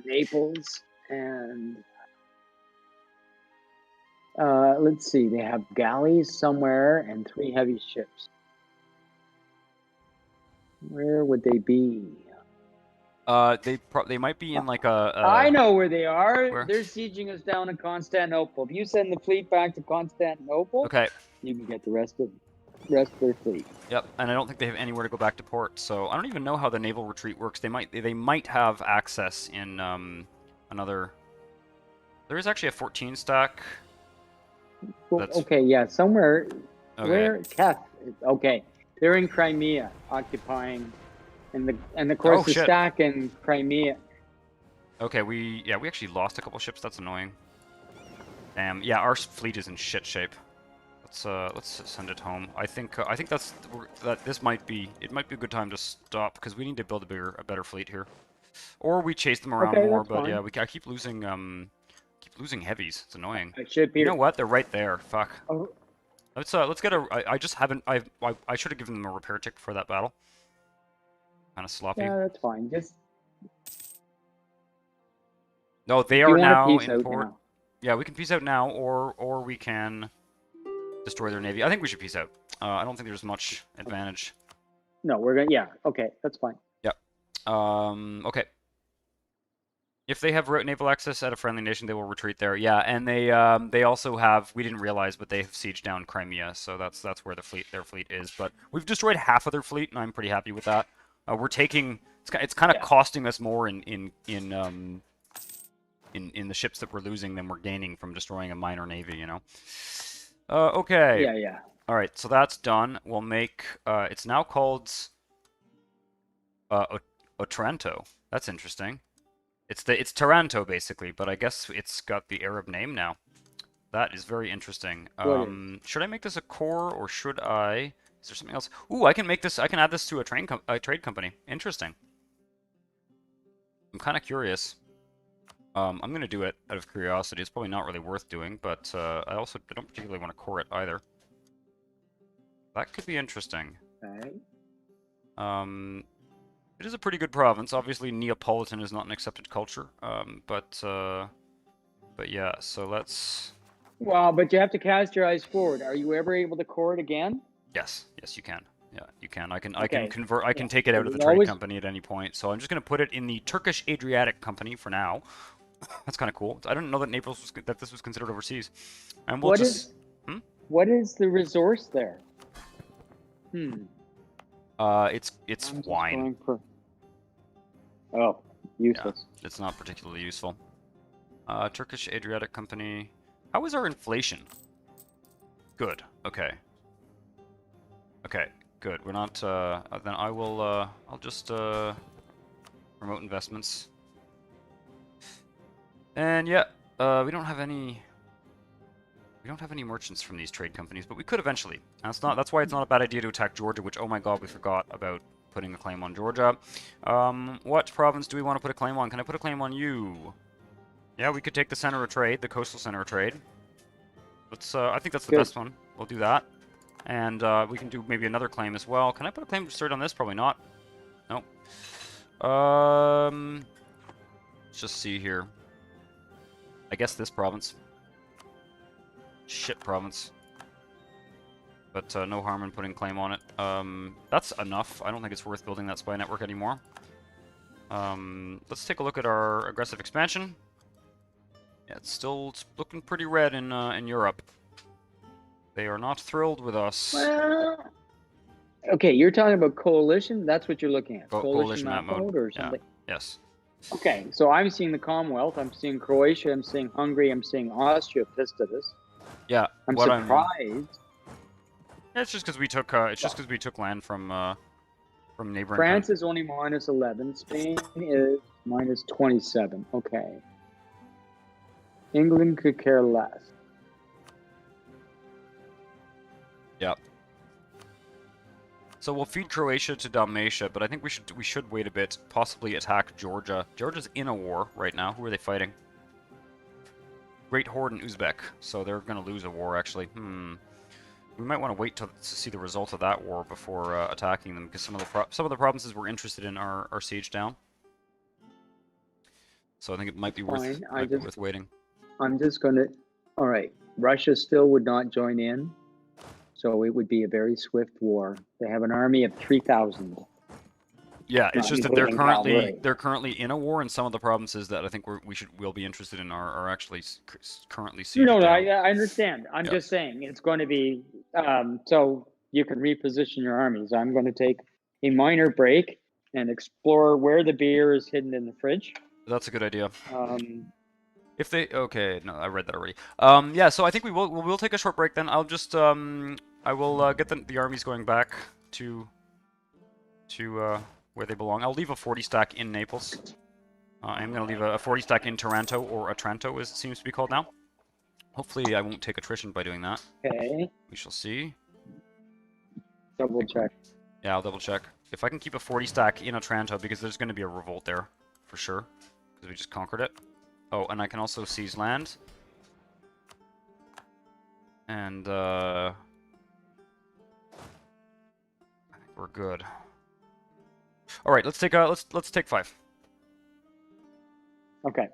Naples, and let's see, they have galleys somewhere and 3 heavy ships. Where would they be? They might be in like a... I know where they are. Where? They're sieging us down in Constantinople. If you send the fleet back to Constantinople, okay, you can get the rest of their fleet. Yep, and I don't think they have anywhere to go back to port, so I don't even know how the naval retreat works. They might have access in another... There is actually a 14 stack. Well, okay, yeah, somewhere... Okay. Where? Kef. Okay, they're in Crimea, occupying... And of course the stack in Crimea. Okay, we actually lost a couple ships. That's annoying. Damn. Yeah, our fleet is in shit shape. Let's send it home. I think this might be a good time to stop because we need to build a better fleet here, or we chase them around more. But fine. yeah, I keep losing heavies. It's annoying. You know what? They're right there. Fuck. Oh. Let's get a. I just haven't. I should have given them a repair tick for that battle. Kind of sloppy. Yeah, that's fine. Just no, they are now in port. Now. Yeah, we can peace out now, or we can destroy their navy. I think we should peace out. I don't think there's much advantage. No, we're gonna. Yeah, okay, that's fine. Yep. Okay. If they have naval access at a friendly nation, they will retreat there. Yeah, and they also have. We didn't realize, but they have sieged down Crimea, so that's where their fleet is. But we've destroyed half of their fleet, and I'm pretty happy with that. We're taking. It's kind of costing us more in the ships that we're losing than we're gaining from destroying a minor navy. You know. Okay. Yeah. All right, so that's done. We'll make. It's now called. Otranto. That's interesting. It's Taranto basically, but I guess it's got the Arab name now. That is very interesting. Should I make this a core or should I? Is there something else? Ooh, I can make this. I can add this to a trade company. Interesting. I'm kind of curious. I'm gonna do it out of curiosity. It's probably not really worth doing, but I don't particularly want to core it either. That could be interesting. Okay. It is a pretty good province. Obviously, Neapolitan is not an accepted culture. But yeah. So let's. Well, but you have to cast your eyes forward. Are you ever able to core it again? Yes, you can. Yeah, you can. I can Okay. convert. I can Yeah. take it So out of the we trade always- company at any point. So I'm just gonna put it in the Turkish Adriatic Company for now. That's kind of cool. I didn't know that that this was considered overseas. And we'll What just. is what is the resource there? It's I'm just wine. going for. Oh, useless. Yeah, it's not particularly useful. Turkish Adriatic Company. How is our inflation? Good. Okay. Okay. Good. We're not. Then I will. I'll just promote investments. And yeah, we don't have any. We don't have any merchants from these trade companies, but we could eventually. That's why it's not a bad idea to attack Georgia. Which, oh my God, we forgot about putting a claim on Georgia. What province do we want to put a claim on? Can I put a claim on you? Yeah, we could take the center of trade, the coastal center of trade. Let's. I think that's the best one. We'll do that, and we can do maybe another claim as well. Can I put a claim straight on this? Probably not. Nope. Let's just see here. I guess this province. Shit province. But no harm in putting claim on it. That's enough. I don't think it's worth building that spy network anymore. Let's take a look at our aggressive expansion. Yeah, it's looking pretty red in Europe. They are not thrilled with us. Well, okay, you're talking about coalition. That's what you're looking at. Coalition map mode or something. Yeah. Yes. Okay, so I'm seeing the Commonwealth. I'm seeing Croatia. I'm seeing Hungary. I'm seeing Austria pissed at us. Yeah. I'm surprised. Yeah, it's just because we took. It's just because we took land from neighboring. France is only minus 11. Spain is minus 27. Okay. England could care less. Yep. So we'll feed Croatia to Dalmatia, but I think we should wait a bit, possibly attack Georgia. Georgia's in a war right now. Who are they fighting? Great Horde and Uzbek, so they're going to lose a war actually. We might want to wait to see the result of that war before attacking them, because some of the provinces we're interested in are sieged down. So I think it might be worth waiting. I'm just going to. All right, Russia still would not join in. So it would be a very swift war. They have an army of 3,000. Yeah, it's just that they're currently in a war, and some of the provinces that I think we'll be interested in are actually currently sieged down. I understand. I'm just saying it's going to be so you can reposition your armies. I'm going to take a minor break and explore where the beer is hidden in the fridge. That's a good idea. If they no, I read that already. Yeah, so I think we'll take a short break then. I'll just I will get the armies going back to where they belong. I'll leave a 40 stack in Naples. I'm going to leave a 40 stack in Taranto, or Otranto as it seems to be called now. Hopefully I won't take attrition by doing that. Okay. We shall see. Double check. Yeah, I'll double check. If I can keep a 40 stack in Otranto, because there's going to be a revolt there, for sure. Because we just conquered it. Oh, and I can also seize land. And, I think we're good. Alright, let's take 5. Okay.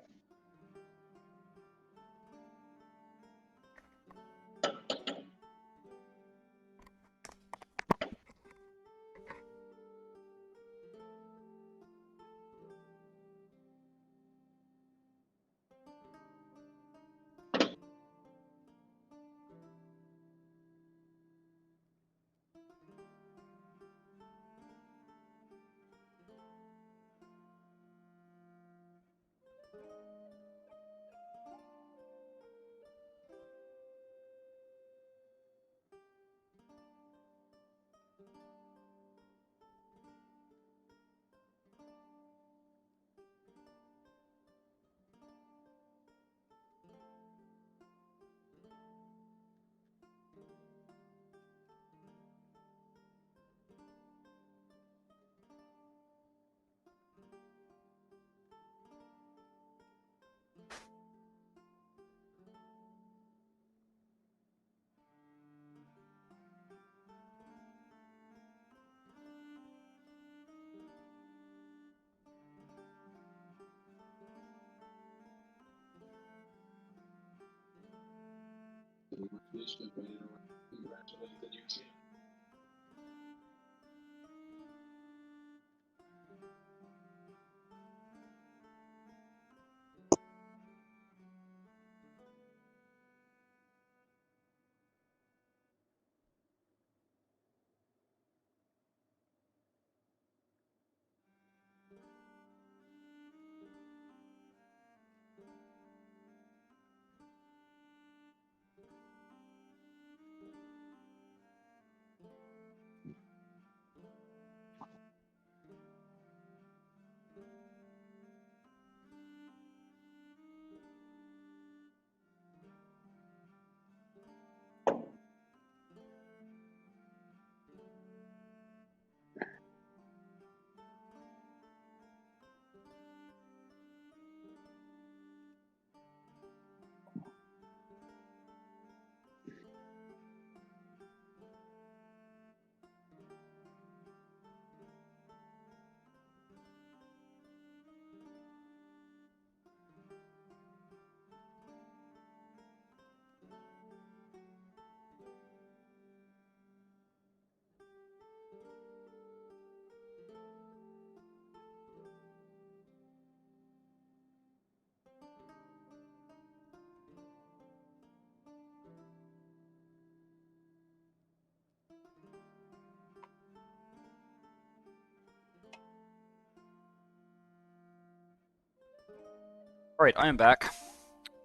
All right, I am back.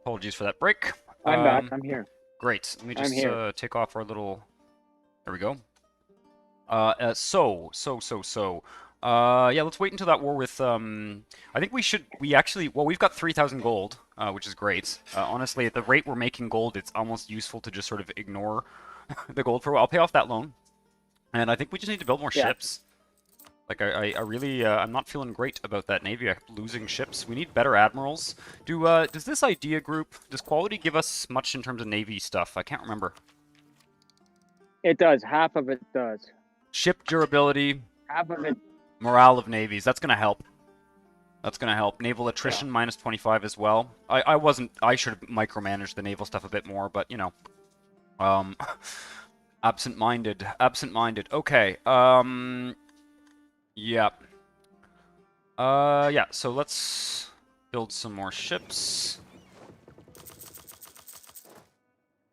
Apologies for that break. I'm back. I'm here. Great. Let me I'm just here. take off our little. There we go. Yeah, let's wait until that war with. I think we should. We actually. Well, we've got 3,000 gold, which is great. Honestly, at the rate we're making gold, it's almost useful to just sort of ignore the gold for a while. I'll pay off that loan, and I think we just need to build more Yeah. ships. Like I really, I'm not feeling great about that navy. Losing ships. We need better admirals. Does this idea group, does quality give us much in terms of navy stuff? I can't remember. It does. Half of it does. Ship durability, Half of it. morale of navies. That's gonna help. That's gonna help. Naval attrition minus 25 as well. I wasn't. I should have micromanaged the naval stuff a bit more, but you know, um, absent-minded. Absent-minded. Okay. Yeah. Yeah, so let's build some more ships.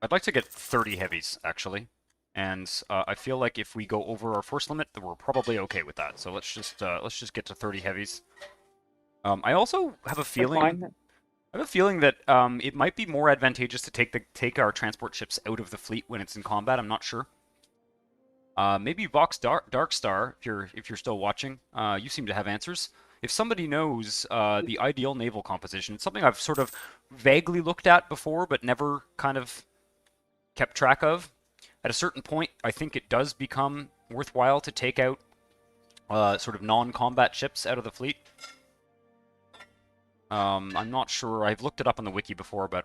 I'd like to get 30 heavies, actually. And I feel like if we go over our force limit, then we're probably okay with that. So let's just get to 30 heavies. I also have a feeling that it might be more advantageous to take our transport ships out of the fleet when it's in combat. I'm not sure. Maybe Vox Darkstar, if you're still watching, you seem to have answers. If somebody knows the ideal naval composition, it's something I've sort of vaguely looked at before, but never kind of kept track of. At a certain point, I think it does become worthwhile to take out sort of non-combat ships out of the fleet. I'm not sure. I've looked it up on the wiki before, but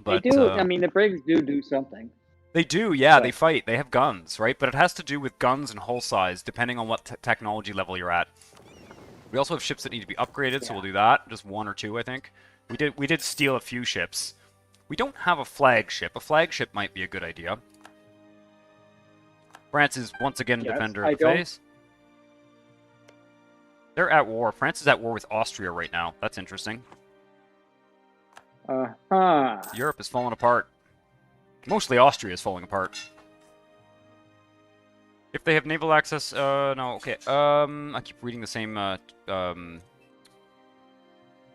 They do. I mean, the brigs do something. They do, yeah. They fight. They have guns, right? But it has to do with guns and hull size, depending on what technology level you're at. We also have ships that need to be upgraded, so we'll do that. Just one or two, I think. We did steal a few ships. We don't have a flagship. A flagship might be a good idea. France is once again defender of the face. They're at war. France is at war with Austria right now. That's interesting. Europe is falling apart. Mostly Austria is falling apart. If they have naval access, no, okay. I keep reading the same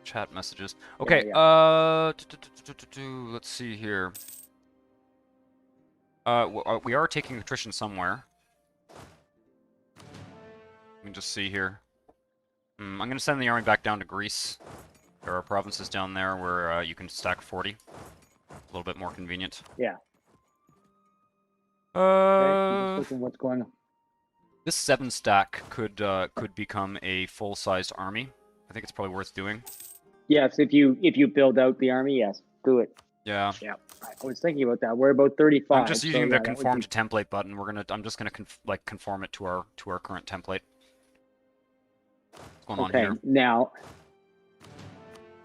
chat messages. Okay, let's see here. We are taking attrition somewhere. Let me just see here. I'm going to send the army back down to Greece. There are provinces down there where you can stack 40. A little bit more convenient. Yeah. Okay, just looking what's going on. This 7 stack could become a full-sized army. I think it's probably worth doing. Yes, if you build out the army, yes, do it. Yeah. Yeah. I was thinking about that. We're about 35. I'm just using the conform to template button. I'm just gonna conform it to our current template. What's going on here? Now.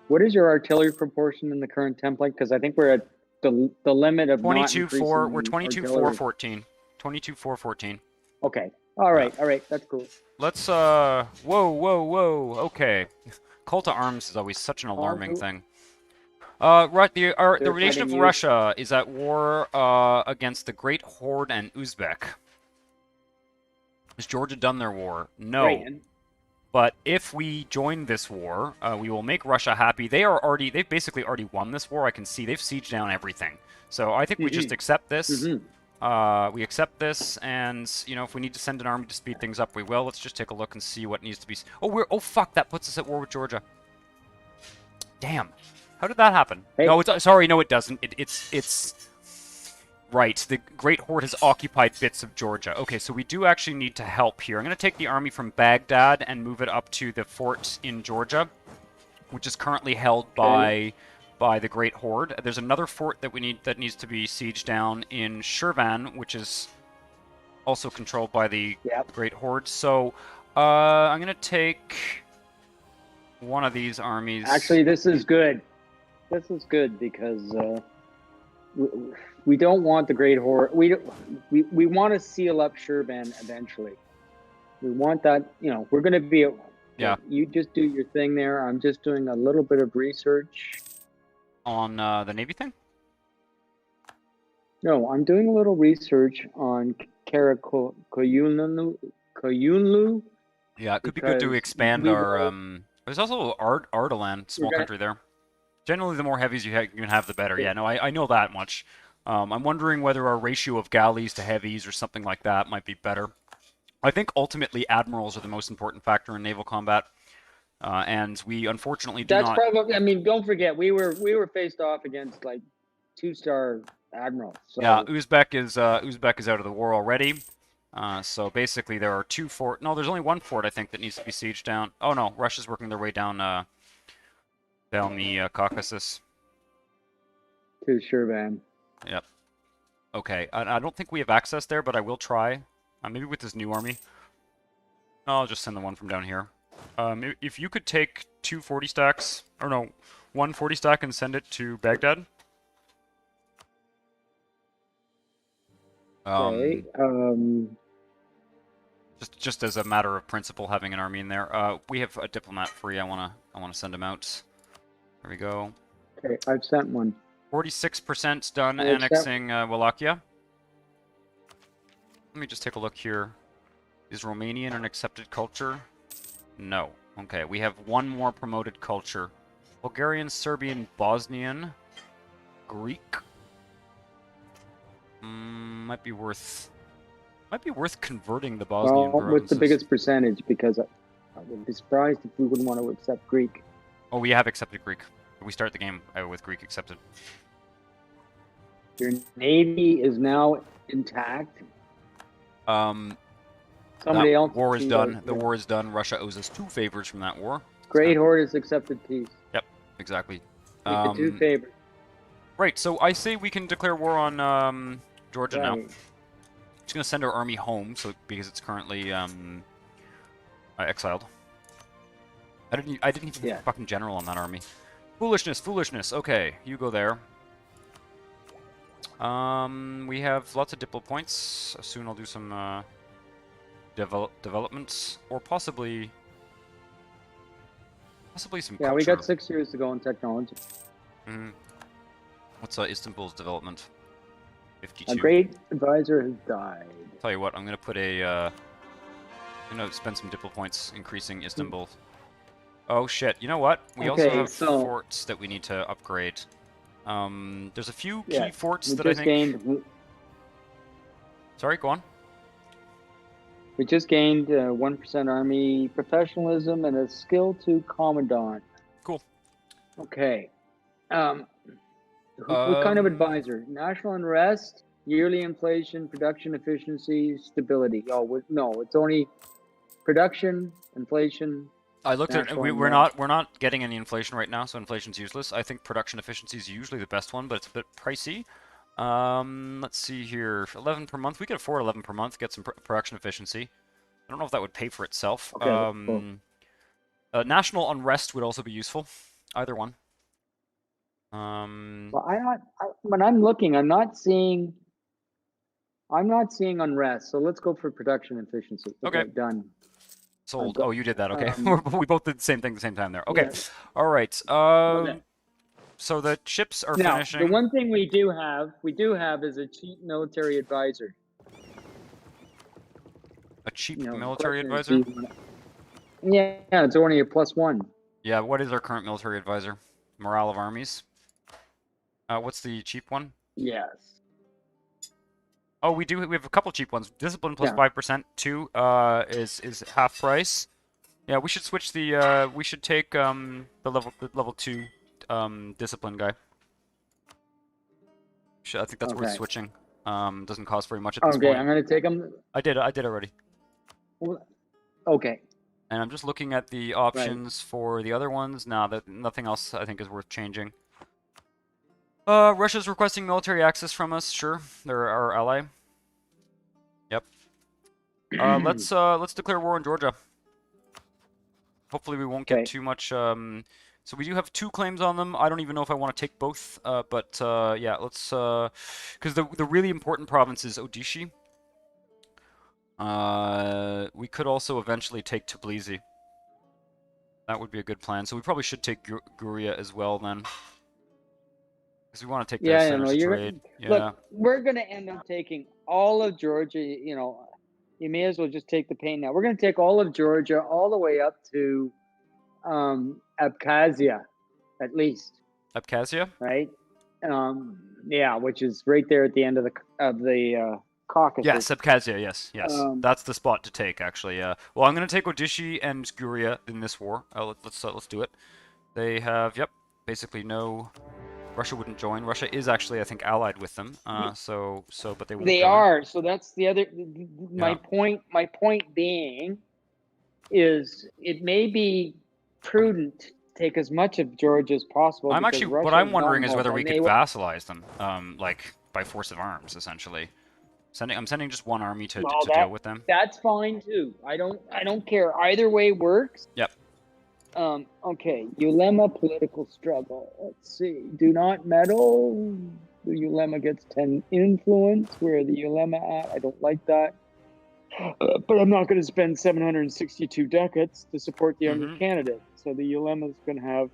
What is your artillery proportion in the current template? Because I think we're at the limit of not 22 increasing 4. We're the 22 4 artillery. 14. 22 4 14. Okay. All right. All right. That's cool. Let's whoa, whoa. Okay. Call to arms is always such an alarming thing. Right, the nation of Russia is at war against the Great Horde and Uzbek. Has Georgia done their war? No. Right. But if we join this war, we will make Russia happy. They've basically already won this war. I can see they've sieged down everything. So I think we just accept this. We accept this, and you know, if we need to send an army to speed things up, we will. Let's just take a look and see what needs to be. Oh fuck! That puts us at war with Georgia. Damn. How did that happen? Hey. No, sorry, no, it doesn't. It's right. The Great Horde has occupied bits of Georgia. Okay, so we do actually need to help here. I'm going to take the army from Baghdad and move it up to the fort in Georgia, which is currently held by the Great Horde. There's another fort that needs to be sieged down in Shirvan, which is also controlled by the Great Horde. So I'm going to take one of these armies. Actually, this is good. This is good because we don't want the Great Horde. We want to seal up Shirvan eventually. We want that. You know, we're going to be. You just do your thing there. I'm just doing a little bit of research on the Navy thing. No, I'm doing a little research on Koyunlu. Yeah, it could be good to expand our. There's also Ardalan, small country there. Generally, the more heavies you can have, the better. Yeah, no, I know that much. I'm wondering whether our ratio of galleys to heavies or something like that might be better. I think ultimately admirals are the most important factor in naval combat, and we unfortunately do not. That's probably. I mean, don't forget we were faced off against like 2-star admirals. So. Yeah, Uzbek is out of the war already. So basically, there are 2 forts. No, there's only 1 fort I think that needs to be sieged down. Oh no, Russia's working their way down the Caucasus. To Shirvan. Yep. Okay, I don't think we have access there, but I will try. Maybe with this new army. No, I'll just send the one from down here. If you could take 2 40 stacks, or no, 1 40 stack and send it to Baghdad. Okay. Just as a matter of principle, having an army in there. We have a diplomat free. I wanna send him out. There we go. Okay, I've sent one. 46% done annexing Wallachia. Let me just take a look here. Is Romanian an accepted culture? No. Okay, we have 1 more promoted culture. Bulgarian, Serbian, Bosnian, Greek. Might be worth converting the Bosnian provinces. What's the biggest percentage? Because I would be surprised if we wouldn't want to accept Greek. Oh, we have accepted Greek. We start the game with Greek accepted. Your navy is now intact. Somebody else. War is done. The war is done. Russia owes us 2 favors from that war. Great Horde has accepted peace. Yep, exactly. 2 favors. Right. So I say we can declare war on Georgia now. Just gonna send our army home, because it's currently exiled. I didn't even fucking general on that army. Foolishness. Okay, you go there. We have lots of diplo points. Soon I'll do some developments, or possibly some. Yeah, culture. We got 6 years to go in technology. What's Istanbul's development? 52. A great advisor has died. Tell you what, I'm gonna put I'm gonna spend some diplo points increasing Istanbul. Oh shit! You know what? We also have forts that we need to upgrade. There's a few key forts that I think. Sorry, go on. We just gained 1% army professionalism and a skill to commandant. Cool. Okay. What kind of advisor? National unrest, yearly inflation, production efficiency, stability. Oh no, it's only production, inflation. I looked at we're not getting any inflation right now, so inflation's useless. I think production efficiency is usually the best one, but it's a bit pricey. Let's see here, 11 per month. We could afford 11 per month. Get some production efficiency. I don't know if that would pay for itself. Okay, cool. National unrest would also be useful. Either one. Well, when I'm looking, I'm not seeing unrest. So let's go for production efficiency. Okay. Done. Sold. Got, Oh, you did that. Okay. um, We both did the same thing at the same time there. Okay. yeah. All right. Okay. So the ships are Now, finishing. the one thing we do have is a cheap military advisor. A cheap You know, military question is, advisor? yeah, it's only a +1. Yeah, what is our current military advisor? Morale of armies. What's the cheap one? Yes. Oh, we have a couple cheap ones. Discipline plus Yeah. 5%. 2 is half price. Yeah, we should switch the we should take the level 2 discipline guy. I think that's worth Okay. switching. Doesn't cost very much at this Okay, point. I'm gonna take them. I did already. Okay. And I'm just looking at the options for the other ones. Now that nothing else I think is worth changing. Russia's requesting military access from us. Sure, they're our ally. Yep. Let's declare war on Georgia. Hopefully we won't get too much. So we do have 2 claims on them. I don't even know if I want to take both. But yeah, let's because the really important province is Odishi. We could also eventually take Tbilisi. That would be a good plan. So we probably should take Guria as well then. Because we want to take their centers of trade. Yeah. Look, we're going to end up taking all of Georgia. You know, you may as well just take the pain now. We're going to take all of Georgia all the way up to Abkhazia, at least. Abkhazia? Right? Yeah, which is right there at the end of the Caucasus. Yes, Abkhazia, yes. That's the spot to take, actually. Well, I'm going to take Odishi and Guria in this war. Let's do it. They have, basically no... Russia wouldn't join. Russia is actually, I think, allied with them. But they won't. They join. are. So that's the other. My point. My point being, is it may be prudent to take as much of Georgia as possible. I'm actually. Russia What I'm wondering is whether we could may... vassalize them, like by force of arms, essentially. I'm sending just one army to deal with them. That's fine too. I don't care. Either way works. Yep. Okay, Ulema political struggle. Let's see. Do not meddle. The Ulema gets 10 influence. Where are the Ulema at? I don't like that. But I'm not going to spend 762 ducats to support the army candidate. So the Ulema is going to have...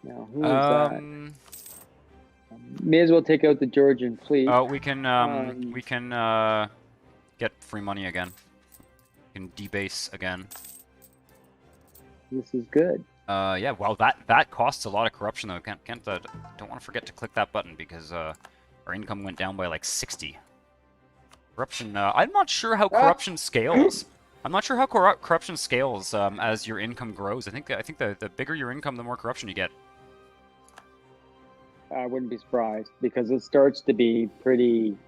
Now, who is that? May as well take out the Georgian fleet. Oh, we can get free money again. Can debase again. This is good. Yeah. Well, that costs a lot of corruption though. Don't want to forget to click that button because our income went down by like 60. Corruption. I'm not sure how corruption scales. I'm not sure how corruption scales as your income grows. I think the bigger your income, the more corruption you get. I wouldn't be surprised because it starts to be pretty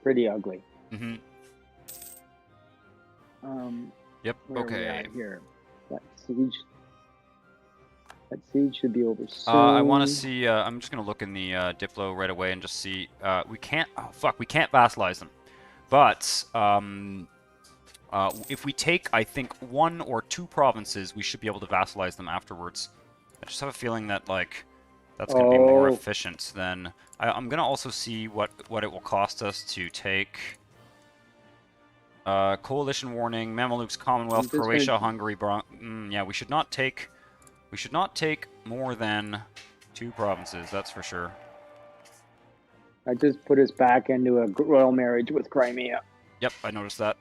ugly. Mm-hmm. Yep. Where Okay. are we at here? That siege should be over soon. I want to see. I'm just gonna look in the Diplo right away and just see. We can't. Oh fuck! We can't vassalize them. But if we take, I think, 1 or 2 provinces, we should be able to vassalize them afterwards. I just have a feeling that like that's gonna be more efficient than. I'm gonna also see what it will cost us to take. Coalition warning, Mamelukes, Commonwealth, Croatia, Hungary, yeah, we should not take more than 2 provinces, that's for sure. I just put us back into a royal marriage with Crimea. Yep, I noticed that.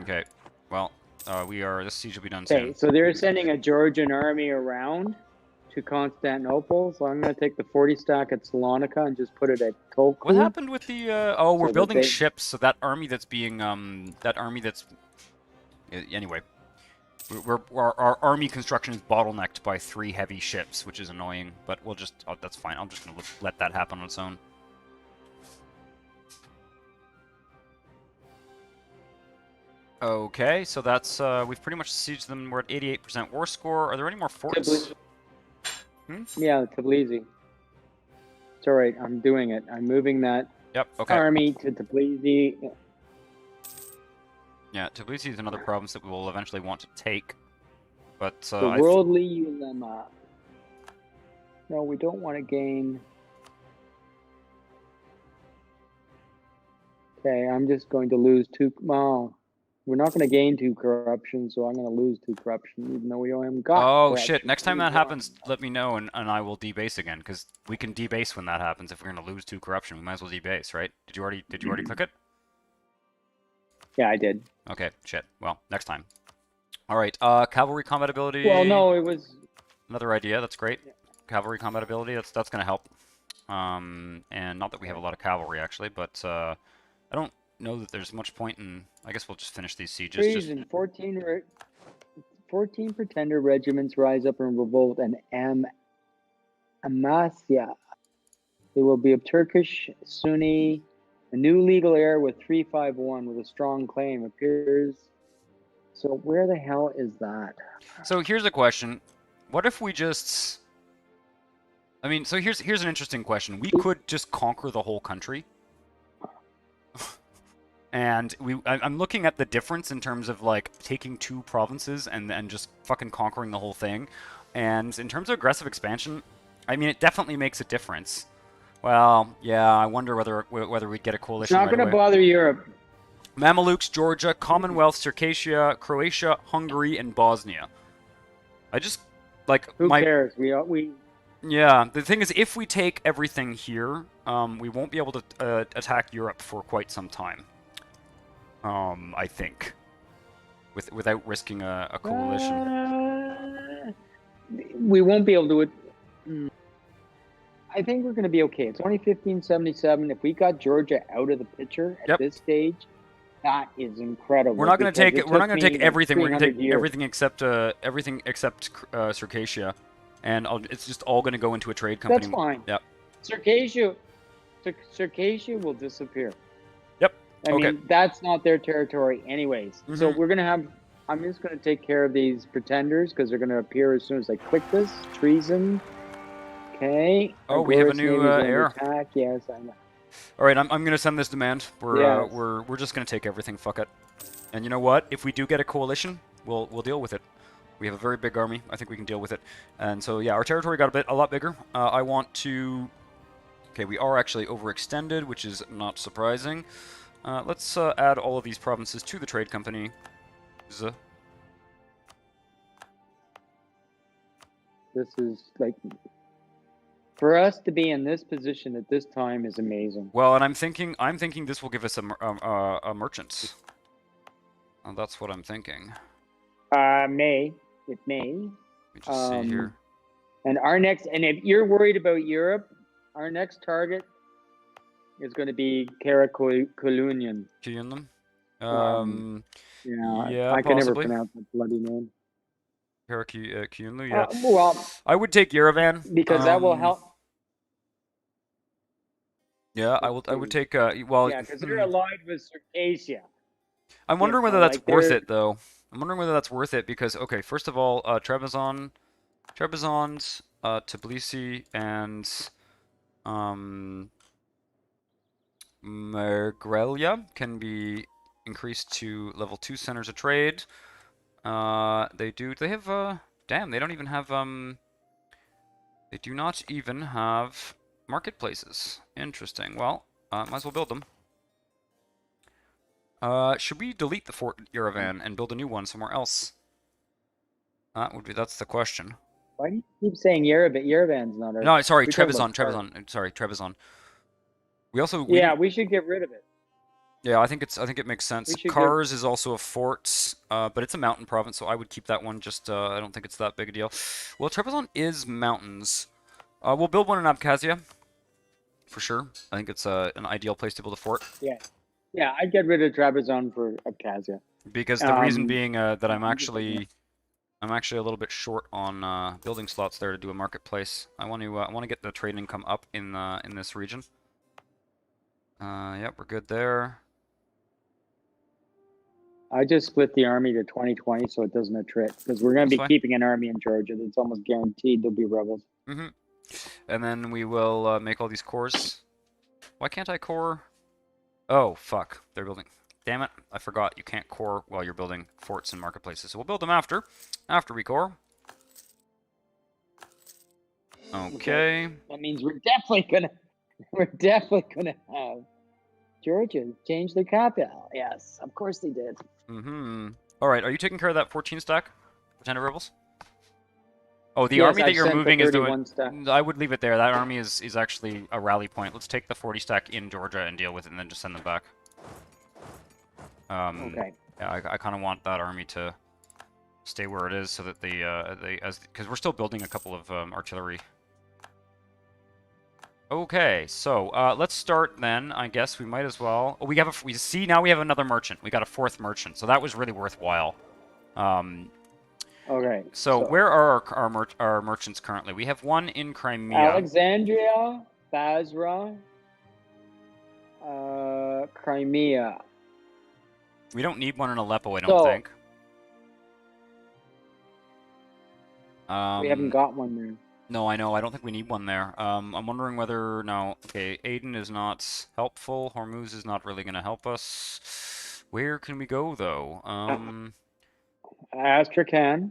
Okay, well, this siege will be done soon. Okay, so they're sending a Georgian army around to Constantinople, so I'm going to take the 40 stack at Salonika and just put it at Tolkien. What happened with the, we're building ships, so that army that's being, anyway. Our army construction is bottlenecked by 3 heavy ships, which is annoying, but we'll just, that's fine, I'm just going to let that happen on its own. Okay, so that's, we've pretty much sieged them, we're at 88% war score. Are there any more forts? Yeah, Tbilisi. It's alright, I'm doing it. I'm moving that army to Tbilisi. Yeah, Tbilisi is another province that we will eventually want to take. But The worldly dilemma. No, we don't want to gain. Okay, I'm just going to lose 2. Well, we're not going to gain 2 corruption, so I'm going to lose 2 corruption, even though we haven't got oh corruption. shit! Next time that happens, let me know, and I will debase again, because we can debase when that happens. If we're gonna lose 2 corruption, we might as well debase, right? Did you already click it? Yeah, I did. Okay, shit. Well, next time. All right. Cavalry combat ability. Well, no, it was another idea. That's great. Yeah. Cavalry combat ability. That's gonna help. And not that we have a lot of cavalry actually, but I don't know that there's much point in. I guess we'll just finish these sieges. Treason. 14 pretender regiments rise up in revolt, and Amasya. It will be of Turkish Sunni. A new legal heir with 351 with a strong claim appears. So where the hell is that? So here's a question: what if we just? I mean, so here's an interesting question. We could just conquer the whole country. And I'm looking at the difference in terms of like taking 2 provinces and just fucking conquering the whole thing. And in terms of aggressive expansion, I mean, it definitely makes a difference. Well, yeah, I wonder whether we'd get a It's coalition not right going to away. bother Europe. Mamelukes, Georgia, Commonwealth, Circassia, Croatia, Hungary, and Bosnia. I just like Who cares? We Yeah, the thing is, if we take everything here, we won't be able to attack Europe for quite some time. I think, without risking a coalition. We won't be able to. I think we're going to be okay. It's only 1577. If we got Georgia out of the picture at this stage, that is incredible. We're not going to take it. We're not going to take everything. We're going to take years. everything except Circassia, and it's just all going to go into a trade company. That's fine. Yep. Circassia will disappear. Yep. I mean, that's not their territory anyways. So we're going to have... I'm just going to take care of these pretenders because they're going to appear as soon as I click this. Treason. Okay. Oh, we have a new heir. Attack. Yes, I know. All right, I'm going to send this demand. We're just going to take everything. Fuck it. And you know what? If we do get a coalition, we'll deal with it. We have a very big army. I think we can deal with it. And so yeah, our territory got a lot bigger. I want to... Okay, we are actually overextended, which is not surprising. Let's add all of these provinces to the trade company. This is like... For us to be in this position at this time is amazing. Well, and I'm thinking this will give us a merchant. That's what I'm thinking. It may. Let me just see here. And if you're worried about Europe, our next target is going to be Karakulunian. Yeah, I can never pronounce that bloody name. Karakulunian, yeah. Well, I would take Yerevan because that will help. Yeah, I would take. Well, yeah, because they're allied with Circassia. I'm wondering whether that's worth it, though. I'm wondering whether that's worth it because, okay, first of all, Trebizond, Tbilisi, and Mergrelia can be increased to level 2 centers of trade. They have, damn, they don't even have, they do not even have marketplaces. Interesting. Well, might as well build them. Should we delete the Fort Yerevan and build a new one somewhere else? That's the question. Why do you keep saying Yerevan's not our... No, sorry, Trebizond. Sorry, Trebizond. We should get rid of it. Yeah, I think it makes sense. Kars is also a fort, but it's a mountain province, so I would keep that one. Just I don't think it's that big a deal. Well, Trebizond is mountains. We'll build one in Abkhazia, for sure. I think it's an ideal place to build a fort. Yeah, I'd get rid of Trebizond for Abkhazia. Because the reason being that I'm actually a little bit short on building slots there to do a marketplace. I want to get the trade income up in this region. Yep, we're good there. I just split the army to 20-20 so it doesn't attrit, because we're going to be keeping an army in Georgia. It's almost guaranteed there'll be rebels. And then we will make all these cores. Why can't I core? Oh, fuck. They're building. damn it, I forgot you can't core while you're building forts and marketplaces. So we'll build them after we core. Okay. That means we're definitely gonna have Georgia change their capital. Yes, of course they did. Mm-hmm. All right, are you taking care of that 14 stack? Pretender rebels? Oh, the Yes, army that I've you're sent the moving is the 31 stack. I would leave it there. That army is actually a rally point. Let's take the 40 stack in Georgia and deal with it, and then just send them back. Okay. Yeah, I kind of want that army to stay where it is, so that because we're still building a couple of artillery. Okay, so let's start then. I guess we might as well. Oh, we see now we have another merchant. We got a fourth merchant, so that was really worthwhile. Okay. So where are our merchants currently? We have one in Crimea. Alexandria, Basra, Crimea. We don't need one in Aleppo, I don't think. We haven't got one there. No, I know. I don't think we need one there. I'm wondering whether... No. Okay, Aden is not helpful. Hormuz is not really going to help us. Where can we go, though? Astrakhan.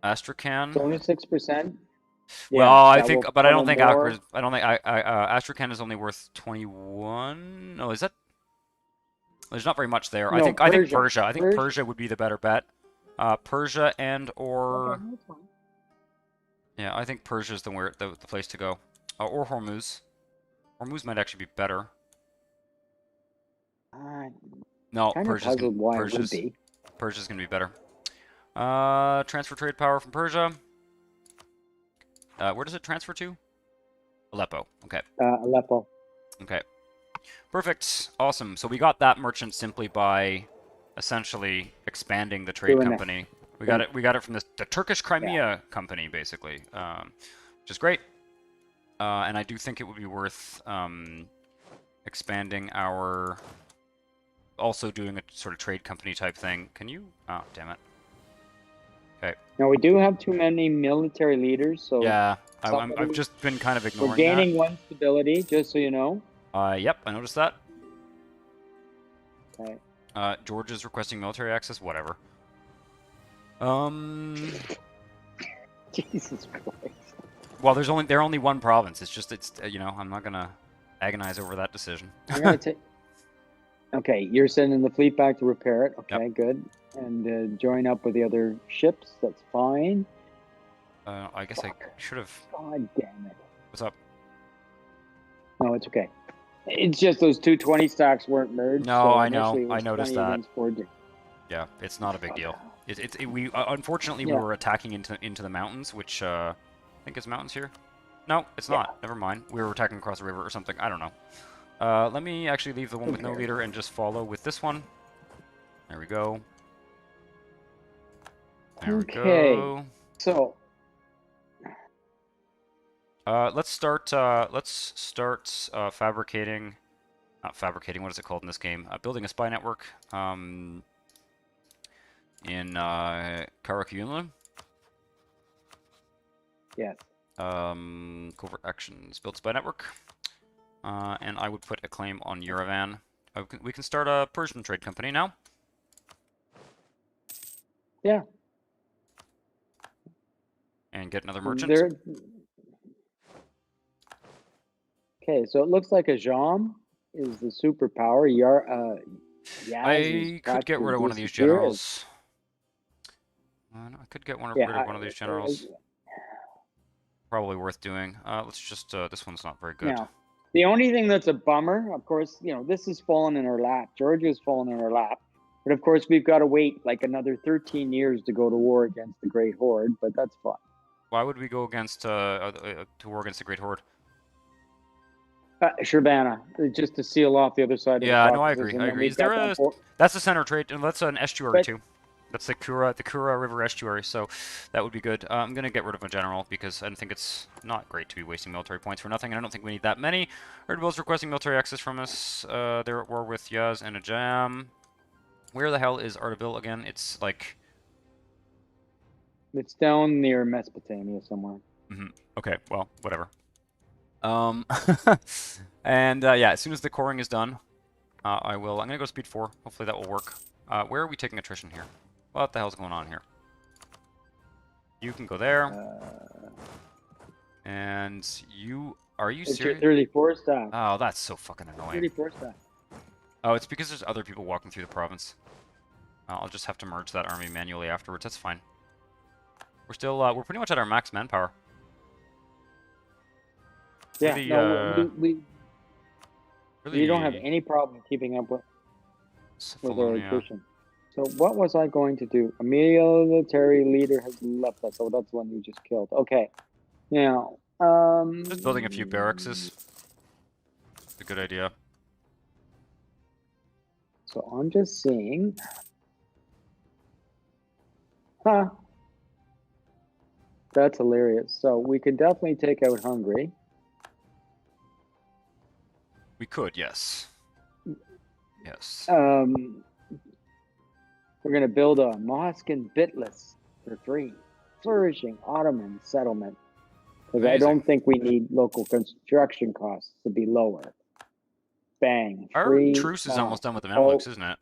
Astrakhan? 26%. Well, I think... But I don't think... Astrakhan is only worth 21? No, is that... There's not very much there. No, I think Persia. I think Persia would be the better bet. Persia and or... Okay, that's fine. Yeah, I think Persia is the place to go. Or Hormuz. Hormuz might actually be better. No, Persia's going to be better. Transfer trade power from Persia. Where does it transfer to? Aleppo. Okay. Aleppo. Okay. Perfect. Awesome. So we got that merchant simply by essentially expanding the trade company. We got it from the Turkish Crimea company, basically, which is great. And I do think it would be worth expanding our... Also doing a sort of trade company type thing. Can you... Oh, damn it. Okay. Now, we do have too many military leaders, so... Yeah, I've just been kind of ignoring that. We're gaining one stability, just so you know. Yep, I noticed that. Okay. Georgia's requesting military access, whatever. Jesus Christ. Well, they're only one province. It's you know, I'm not gonna agonize over that decision. I'm gonna take. Okay, you're sending the fleet back to repair it. Okay, yep. Good. And join up with the other ships. That's fine. I guess I should have. God damn it. What's up? No, it's okay. It's just those 220 stacks weren't merged. No, so I know. I noticed that. Yeah, it's not a big deal. We unfortunately we were attacking into the mountains, which I think is mountains here. No, it's not. Never mind. We were attacking across the river or something. I don't know. Let me actually leave the one with no leader and just follow with this one. There we go. There we go. So let's start fabricating. Not fabricating. What is it called in this game? Building a spy network. In Karakuyunlu. Yes. Covert actions. Build spy network. And I would put a claim on Yerevan. We can start a Persian trade company now. Yeah. And get another merchant. Okay, so it looks like Ajam is the superpower. I could get rid of one of these generals. I could get rid of one of these generals. Probably worth doing. Let's just, this one's not very good. Yeah. The only thing that's a bummer, of course, you know, this has fallen in our lap. Georgia's fallen in our lap. But of course, we've got to wait like another 13 years to go to war against the Great Horde, but that's fine. Why would we go against, to war against the Great Horde? Sherbana, just to seal off the other side of the Caucasus. Yeah, no, I agree. Is there that's the center trade, and that's an estuary too. That's the Kura River estuary, so that would be good. I'm going to get rid of a general because I think it's not great to be wasting military points for nothing, and I don't think we need that many. Erdbil's requesting military access from us. They're at war with Yaz and Ajam. Where the hell is Ardabil again? It's like... It's down near Mesopotamia somewhere. Mm-hmm. Okay, well, whatever. And yeah, as soon as the coring is done, I'm gonna go speed 4. Hopefully that will work. Where are we taking attrition here? What the hell's going on here? You can go there. And are you It's your serious? 34 staff. Oh, that's so fucking annoying. 34 staff. Oh, it's because there's other people walking through the province. I'll just have to merge that army manually afterwards. That's fine. We're still, we're pretty much at our max manpower. Yeah, Really, no, we really don't have any problem keeping up with our Cephalonia. attrition. So what was I going to do? A military leader has left us. So that's the one you just killed. Okay. Now, Just building a few barracks is a good idea. So I'm just seeing. Huh. That's hilarious. So we could definitely take out Hungary. We could, yes. Yes. We're going to build a mosque and bitless for free. Flourishing Ottoman settlement. Because I don't think we need local construction costs to be lower. Bang. Our Free truce is almost mosque. done with the Mamelukes, isn't it?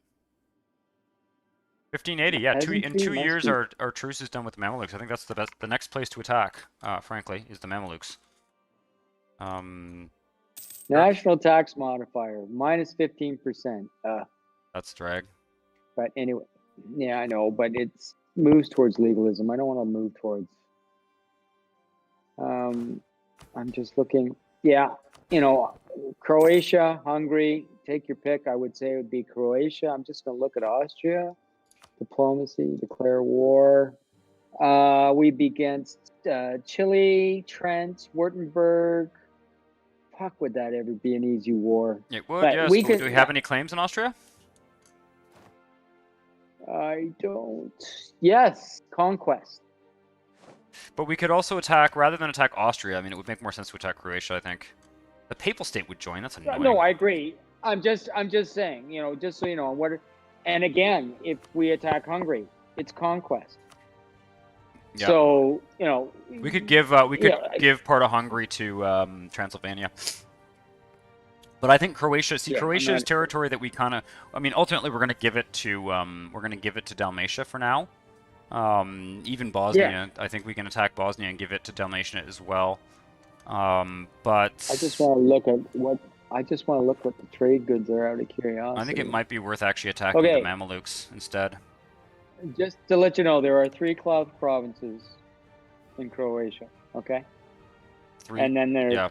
1580, yeah. In 2 years, our truce is done with the Mamelukes. I think that's the next place to attack, frankly, is the Mamelukes. National tax modifier, minus 15%. That's drag. But anyway, yeah, I know, but it moves towards legalism. I don't want to move towards. I'm just looking. Yeah, Croatia, Hungary, take your pick. I would say it would be Croatia. I'm just going to look at Austria. Diplomacy, declare war. We'd be against Chile, Trent, Württemberg. Fuck, would that ever be an easy war? It would, But yes. Do we have any claims in Austria? I don't. Yes, conquest. But we could also attack, rather than attack Austria, I mean, it would make more sense to attack Croatia, I think. The Papal State would join, that's annoying. No, I agree. I'm just saying, just so you know, and again, if we attack Hungary, it's conquest. Yeah. So, we could give give part of Hungary to Transylvania. But I think Croatia, Croatia is territory that we kind of, I mean, ultimately we're going to give it to Dalmatia for now. Even Bosnia, I think we can attack Bosnia and give it to Dalmatia as well. But I just want to look at what the trade goods are out of curiosity. I think it might be worth actually attacking the Mamelukes instead. Just to let you know, there are 3 cloth provinces in Croatia. Okay. 3. And then there's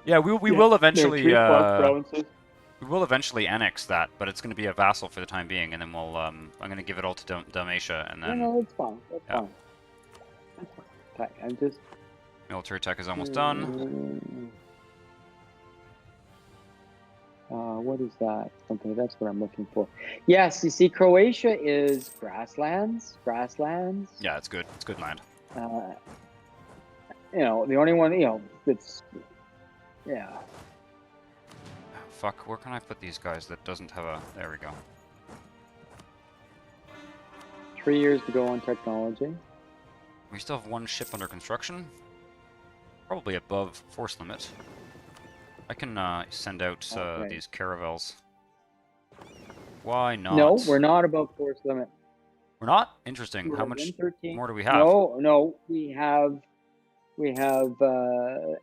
we will eventually we will eventually annex that, but it's going to be a vassal for the time being, and then we'll I'm going to give it all to Dalmatia, and then. No, that's fine. That's fine. Okay, I'm just. Military tech is almost done. What is that? Okay, that's what I'm looking for. Yes, you see, Croatia is grasslands. Yeah, it's good. It's good land. The only one, that's. Yeah. Fuck, where can I put these guys that doesn't have a... There we go. 3 years to go on technology. We still have 1 ship under construction. Probably above force limit. I can send out these caravels. Why not? No, we're not above force limit. We're not? Interesting. How much more do we have? No, we have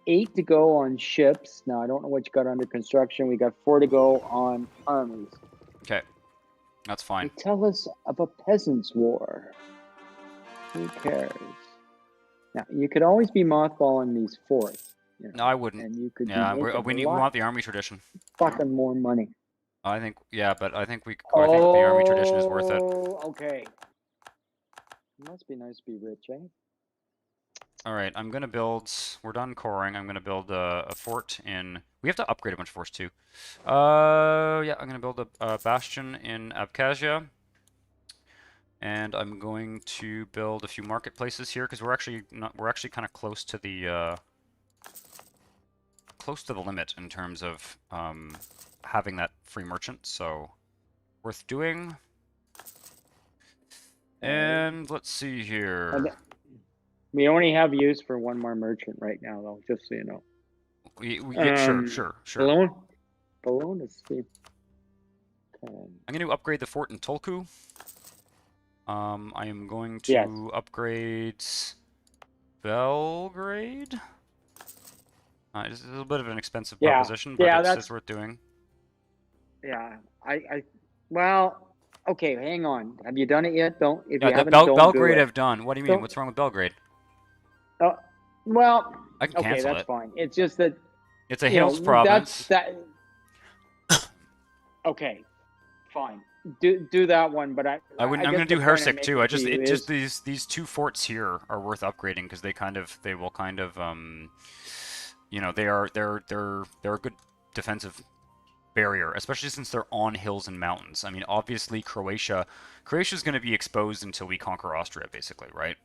8 to go on ships. Now, I don't know what you got under construction. We got 4 to go on armies. Okay. That's fine. They tell us of a peasants' war. Who cares? Now, you could always be mothballing these forts. No, I wouldn't. And you could we want the army tradition. Fucking more money. I think, but I think I think the army tradition is worth it. Okay. It must be nice to be rich, eh? Alright, I'm going to build... We're done coring. I'm going to build a fort in... We have to upgrade a bunch of forts, too. I'm going to build a bastion in Abkhazia. And I'm going to build a few marketplaces here, because we're actually kind of close to the limit in terms of having that free merchant, so worth doing. And let's see here. We only have use for 1 more merchant right now, though, just so you know. We get sure. Bologna is cheap. I'm going to upgrade the fort in Tolku. I am going to Yes. upgrade Belgrade. It's a little bit of an expensive proposition, but it's worth doing. Yeah, well, okay, hang on. Have you done it yet? If you haven't, Belgrade do it. I've done. What do you mean? What's wrong with Belgrade? Well, I can cancel that's fine. It's just that it's a hills province. Okay, fine. Do that one, but I'm going to do Hersik too. Just these two forts here are worth upgrading because they will kind of they're a good defensive barrier, especially since they're on hills and mountains. I mean, obviously Croatia's going to be exposed until we conquer Austria, basically, right?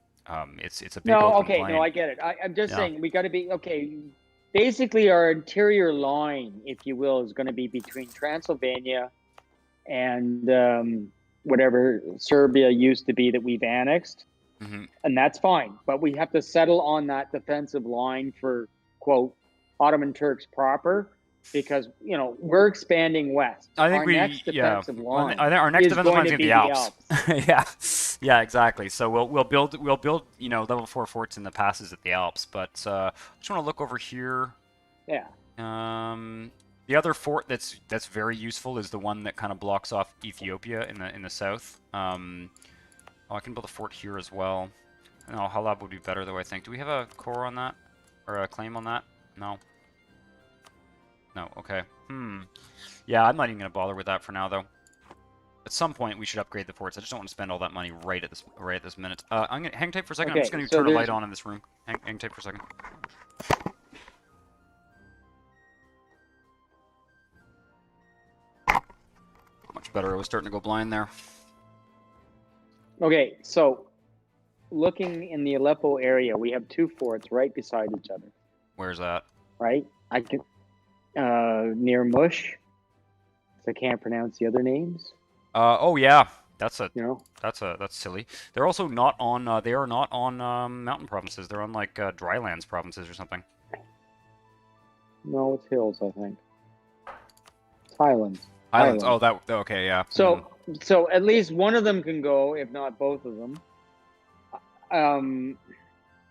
It's a big open plain. No, I get it. I'm just saying we got to be okay. Basically, our interior line, if you will, is going to be between Transylvania and whatever Serbia used to be that we've annexed, and that's fine. But we have to settle on that defensive line for quote Ottoman Turks proper, because we're expanding west. I think our next defensive line. I think our next defensive line is going to be the Alps. yeah, exactly. So we'll build level 4 forts in the passes at the Alps. But I just want to look over here. Yeah. The other fort that's very useful is the one that kind of blocks off Ethiopia in the south. I can build a fort here as well. No, Halab would be better though, I think. Do we have a core on that? Or a claim on that? No. No, okay. Yeah, I'm not even going to bother with that for now though. At some point we should upgrade the forts. I just don't want to spend all that money right at this minute. I'm going to hang tight for a second. Okay, I'm just going to turn a light on in this room. Hang tight for a second. Much better. I was starting to go blind there. Okay, so looking in the Aleppo area, we have two forts right beside each other. Where's that? Right? I can near Mush. I can't pronounce the other names. Oh yeah, that's silly. They're also not on. They are not on mountain provinces. They're on like drylands provinces or something. No, it's hills. I think. It's highlands. Highlands. Oh, okay, yeah. So at least one of them can go, if not both of them. I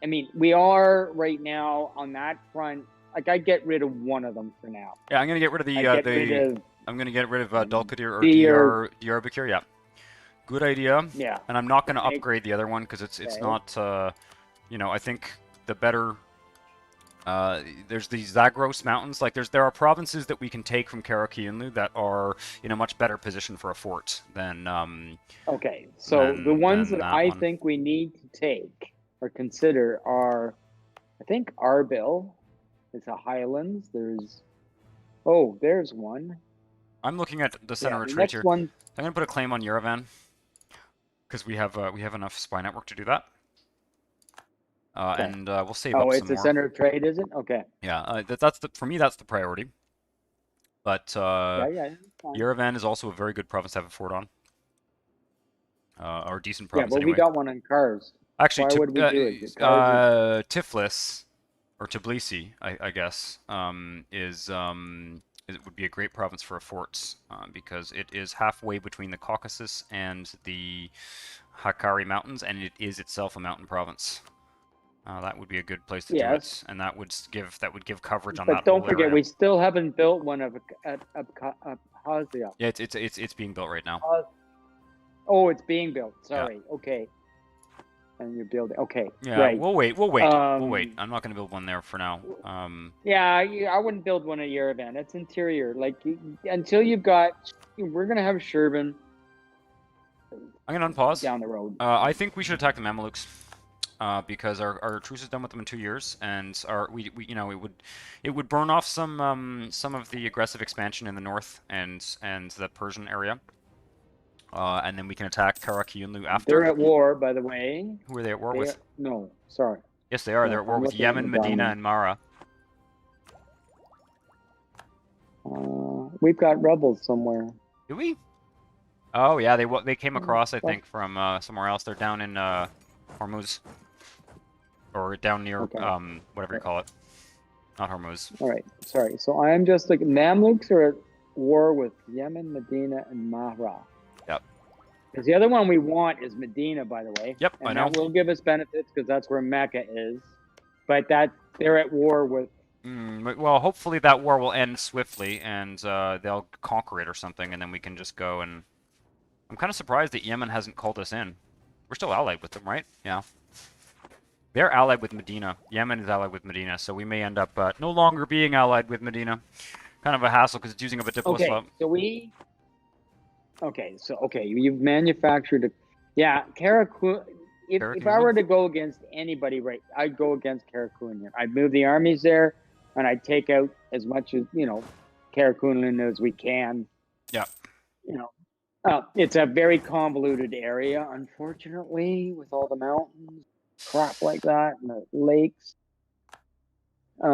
mean, we are right now on that front. Like, I get rid of one of them for now. Yeah, I'm gonna get rid of I'm gonna get rid of Dulkadir or Diyarbakir. Yeah, good idea. Yeah. And I'm not gonna upgrade the other one because it's not. I think the better. There's the Zagros Mountains. Like there are provinces that we can take from Karakiunlu that are in a much better position for a fort than. Okay, so the ones that I think we need to take or consider are, I think Arbil. It's a highlands. There's one. I'm looking at the center of trade here. I'm gonna put a claim on Yerevan because we have enough spy network to do that. And we'll save up some more. Oh, it's a center of trade, is it? Okay. Yeah, for me that's the priority. But Yerevan is also a very good province to have a fort on. Or a decent province. Yeah, but we got one on cars. Actually, why would we do it? Tiflis or Tbilisi, I guess, it would be a great province for a fort because it is halfway between the Caucasus and the Hakkari Mountains, and it is itself a mountain province. That would be a good place to do it, and that would give coverage on that. But don't forget, area. We still haven't built one of Abkhazia. Yeah, it's being built right now. Oh, it's being built. Sorry. Yeah. Okay. And you're building. Okay. Yeah. Right. We'll wait. We'll wait. I'm not going to build one there for now. Yeah, I wouldn't build one at Yerevan. It's interior. Like until you've got, we're going to have Sherbin. I'm going to unpause. Down the road. I think we should attack the Mamelukes. Because our truce is done with them in 2 years, and it would burn off some of the aggressive expansion in the north and the Persian area, and then we can attack Karakiunlu after. They're at war, by the way. Who are they at war with? No, sorry. Yes, they are. They're at war with Yemen, Medina, and Mara. We've got rebels somewhere. Do we? Oh yeah, they came across I think from somewhere else. They're down in Hormuz. Or down near, whatever you call it. Not Hormuz. All right, sorry. So I am just like Mamluks are war with Yemen, Medina, and Mahra. Yep. Because the other one we want is Medina, by the way. Yep, and I know. that will give us benefits because that's where Mecca is. But they're at war with. Well, hopefully that war will end swiftly, and they'll conquer it or something, and then we can just go and... I'm kind of surprised that Yemen hasn't called us in. We're still allied with them, right? Yeah. They're allied with Medina. Yemen is allied with Medina, so we may end up no longer being allied with Medina. Kind of a hassle because it's using up a diplo slot. Okay, you've manufactured a... Yeah, Karakun... If I were to go against anybody, right, I'd go against Karakunian. I'd move the armies there, and I'd take out as much as, Karakunian as we can. Yeah. It's a very convoluted area, unfortunately, with all the mountains, crap like that, and the lakes. Yeah,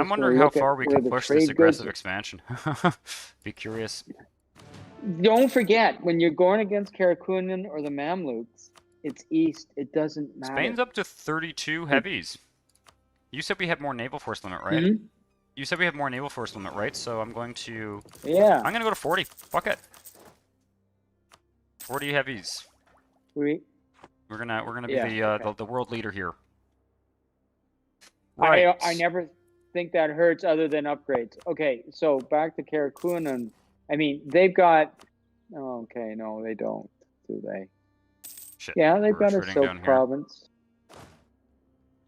I'm wondering how far we can push this aggressive expansion. Be curious. Don't forget, when you're going against Karakunian or the Mamluks, it's east. It doesn't matter. Spain's up to 32 heavies. You said we had more naval force limit, right? Mm-hmm. You said we have more naval force limit, right? So I'm going to... Yeah. I'm going to go to 40. Fuck it. 40 heavies. Sweet. We're gonna be the world leader here. Right. I never think that hurts other than upgrades. Okay, so back to Karakunian. I mean, they've got... Okay, no, they don't, do they? Shit, yeah, they've got a Silk province.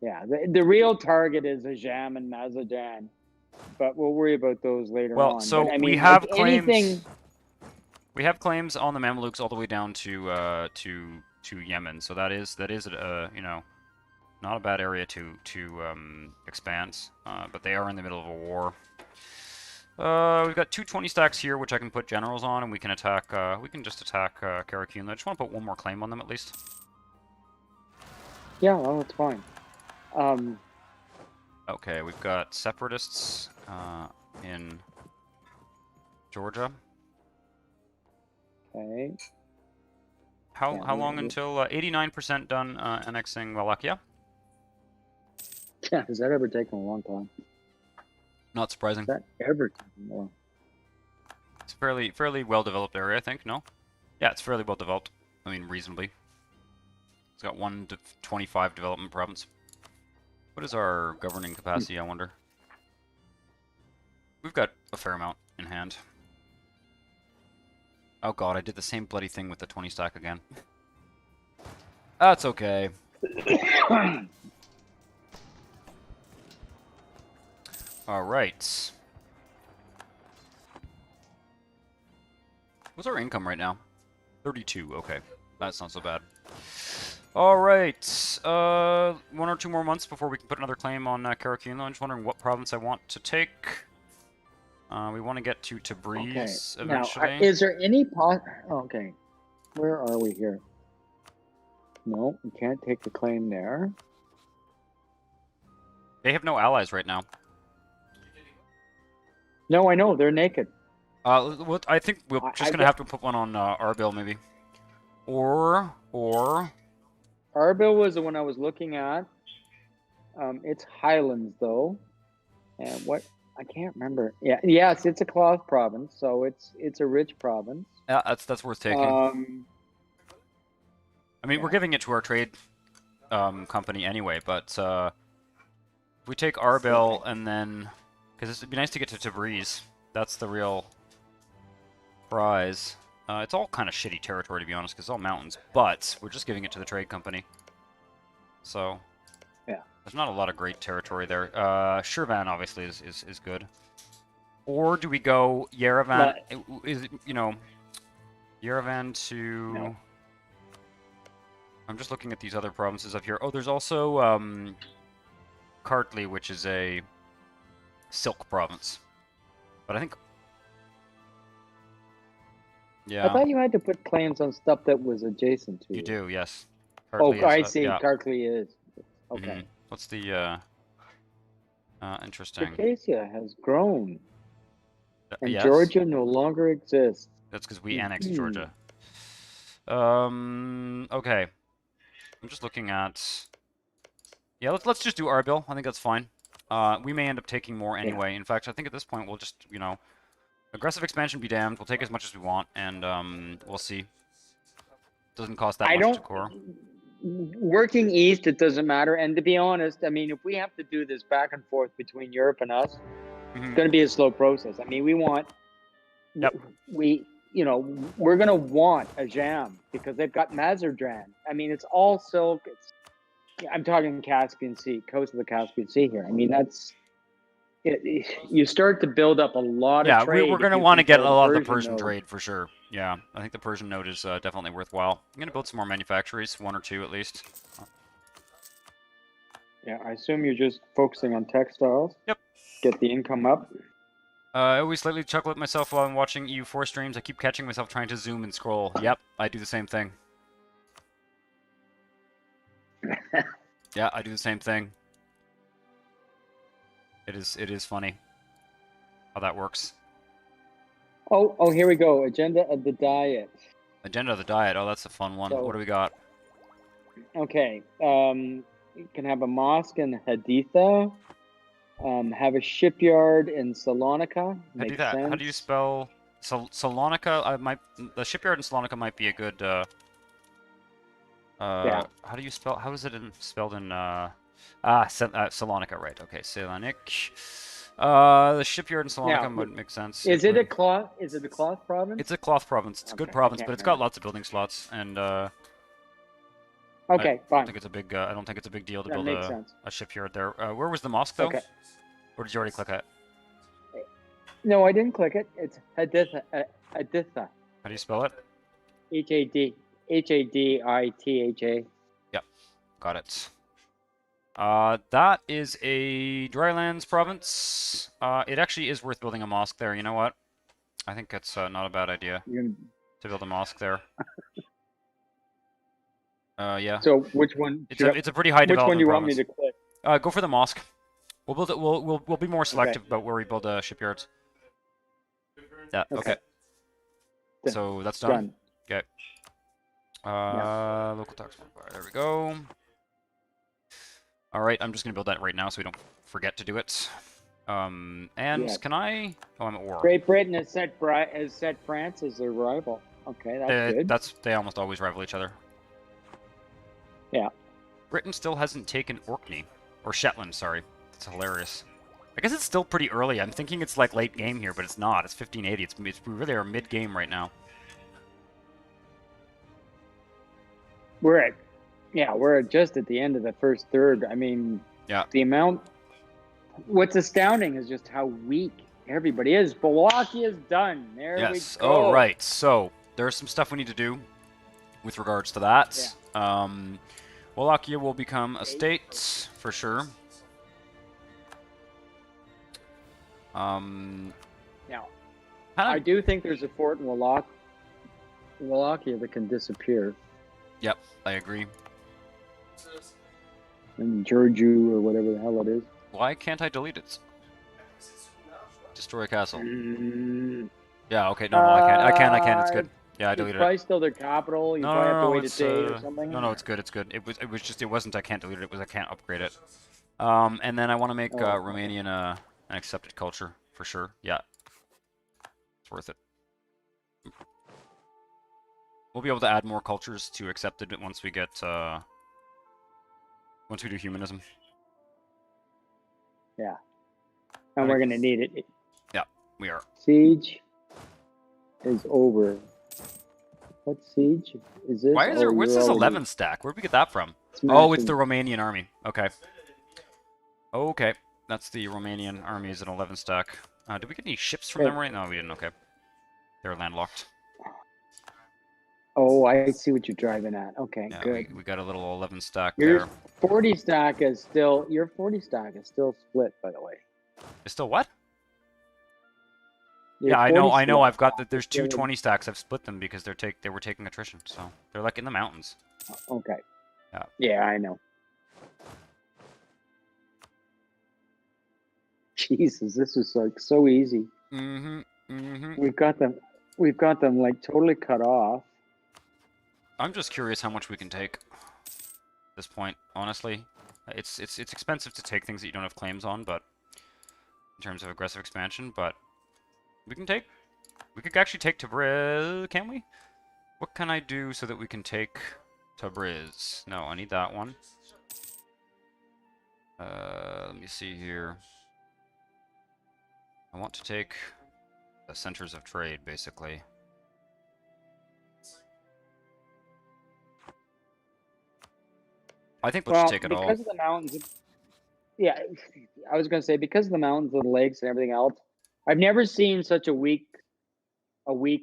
Yeah, the real target is Ajam and Mazadan, but we'll worry about those later on. Well, so but, I mean, we have claims. Anything... We have claims on the Mamluks all the way down to Yemen, so that is not a bad area to expand. But they are in the middle of a war. We've got 220 stacks here, which I can put generals on, and we can attack. We can just attack Karakunian. I just want to put one more claim on them at least. Yeah, well, that's fine. Okay, we've got separatists in Georgia. Okay. How long until 89% done annexing Wallachia? Yeah, has that ever taken a long time? Not surprising. Has that ever taken a long? It's a fairly well developed area, I think. No, yeah, it's fairly well developed. I mean, reasonably. It's got 1 to 25 development province. What is our governing capacity? I wonder. We've got a fair amount in hand. Oh god, I did the same bloody thing with the 20 stack again. That's okay. Alright. What's our income right now? 32, okay. That's not so bad. Alright. 1 or 2 more months before we can put another claim on Karakunian. I'm just wondering what province I want to take. We want to get to Tabriz eventually. Now, is there any okay, where are we here? No, we can't take the claim there. They have no allies right now. No, I know, they're naked. I think we're just going to have to put one on Arbil, maybe. Or... Arbil was the one I was looking at. It's Highlands, though. And what... I can't remember. Yeah, yes, it's a cloth province, so it's a rich province. Yeah, that's worth taking. I mean, we're giving it to our trade company anyway, but if we take Arbil and then, because it'd be nice to get to Tabriz. That's the real prize. It's all kind of shitty territory, to be honest, because it's all mountains. But we're just giving it to the trade company. So. Yeah. There's not a lot of great territory there. Shirvan obviously is good. Or do we go Yerevan? Is it, Yerevan to? No. I'm just looking at these other provinces up here. Oh, there's also Kartli, which is a silk province. But I think. Yeah. I thought you had to put claims on stuff that was adjacent to you. You do, yes. Kartli I see. Yeah. Kartli is. Okay. Mm-hmm. What's the interesting? Circassia has grown, and yes. Georgia no longer exists. That's because we annexed Georgia. Okay. I'm just looking at. Yeah, let's just do Arbil. I think that's fine. We may end up taking more anyway. Yeah. In fact, I think at this point we'll just Aggressive expansion be damned. We'll take as much as we want, and we'll see. Doesn't cost that I much to don't. core. Working east, it doesn't matter. And to be honest, I mean, if we have to do this back and forth between Europe and us, it's going to be a slow process. I mean, we want. Yep. We're going to want a jam because they've got Mazardran. I mean, it's all silk. I'm talking Caspian Sea, coast of the Caspian Sea here. I mean, that's it, you start to build up a lot of trade. Yeah, we're going to want to get a lot of the Persian trade for sure. Yeah, I think the Persian node is definitely worthwhile. I'm going to build some more manufactories, 1 or 2 at least. Yeah, I assume you're just focusing on textiles. Yep. Get the income up. I always slightly chuckle at myself while I'm watching EU4 streams. I keep catching myself trying to zoom and scroll. Yep, I do the same thing. Yeah, I do the same thing. It is funny how that works. Oh, here we go. Agenda of the diet. Agenda of the diet. Oh, that's a fun one. So, what do we got? Okay. You can have a mosque in Haditha. Have a shipyard in Salonika. Makes sense. How do you spell Salonika? The shipyard in Salonika might be a good. Yeah. How do you spell? How is it spelled in? Salonika, right? Okay, Salonik. The shipyard in Salonika would make sense. Is it a cloth? Is it a cloth province? It's a cloth province. It's a good province, but it's got lots of building slots, and okay, fine. I don't think it's a big. I don't think it's a big deal to build a shipyard there. Where was the mosque though? Okay. Or did you already click it? No, I didn't click it. It's Haditha. Haditha. How do you spell it? Haditha. Yep, got it. That is a drylands province. It actually is worth building a mosque there. You know what? I think it's not a bad idea to build a mosque there. Yeah. So which one? It's a pretty high development province. Which one do you want me to click? Go for the mosque. We'll build it. We'll be more selective about where we build shipyards. Yeah. Okay. So that's done. Okay. Local tax. There we go. All right. I'm just gonna build that right now so we don't forget to do it. Can I? Oh, I'm at war. Great Britain has set France as their rival. Okay, that's good. They almost always rival each other. Yeah. Britain still hasn't taken Orkney or Shetland. Sorry. It's hilarious. I guess it's still pretty early. I'm thinking it's like late game here, but it's not. It's 1580. We really are mid-game right now. We're just at the end of the first third. I mean, yeah. The amount. What's astounding is just how weak everybody is. Wallachia is done. There we go. Oh, right. So there's some stuff we need to do with regards to that. Yeah. Wallachia will become a state for sure. Now, I do think there's a fort in Wallachia that can disappear. Yep, I agree. In Georgiou or whatever the hell it is. Why can't I delete it? Destroy a castle. Yeah, okay, no, I can, it's good. Yeah, I deleted it. It's probably still their capital. You probably have to wait a day or something. No, it's good, it's good. It wasn't I can't delete it, it was I can't upgrade it. And then I want to make Romanian an accepted culture, for sure. Yeah. It's worth it. We'll be able to add more cultures to accepted once we get, once we do humanism. Yeah. And we're going to need it. Yeah, we are. Siege is over. What siege is this? Why is there? What's this 11 stack? Where'd we get that from? It's the Romanian army. Okay. Okay, that's the Romanian army is an 11 stack. Did we get any ships from them right now? No, we didn't. Okay. They're landlocked. Oh, I see what you're driving at. Okay, yeah, good. We got a little 11 stack your there. 40 stack is still split, by the way. It's still what? Yeah, I know. I've got that. There's two 20 stacks. I've split them because they were taking attrition. So they're like in the mountains. Okay. Yeah. Yeah, I know. Jesus, this is like so easy. We've got them like totally cut off. I'm just curious how much we can take at this point, honestly. It's expensive to take things that you don't have claims on, but in terms of aggressive expansion, but we can take We could actually take Tabriz, can we? What can I do so that we can take Tabriz? No, I need that one. Let me see here. I want to take the centers of trade, basically. I think let's just take it all. Because of the mountains, yeah, I was going to say because of the mountains and the lakes and everything else, I've never seen such a weak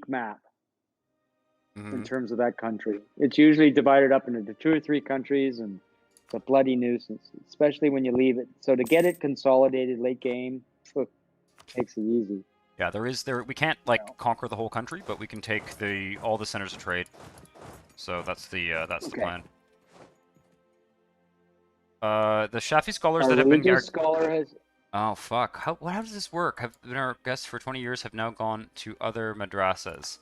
map in terms of that country. It's usually divided up into 2 or 3 countries, and it's a bloody nuisance, especially when you leave it. So to get it consolidated late game makes it easy. Yeah, we can't like conquer the whole country, but we can take all the centers of trade. So that's the plan. The Shafi scholars that have been scholar has. Oh fuck! How does this work? Have been our guests for 20 years have now gone to other madrasas.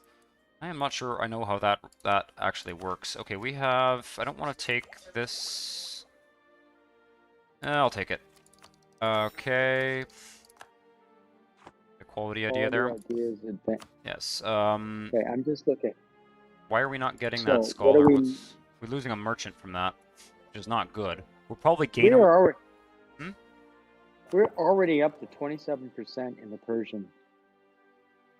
I am not sure I know how that actually works. Okay, we have. I don't want to take this. I'll take it. Okay. Quality idea there. Yes. Okay, I'm just looking. Why are we not getting that scholar? We're losing a merchant from that, which is not good. We'll probably gain. We're already up to 27% in the Persian.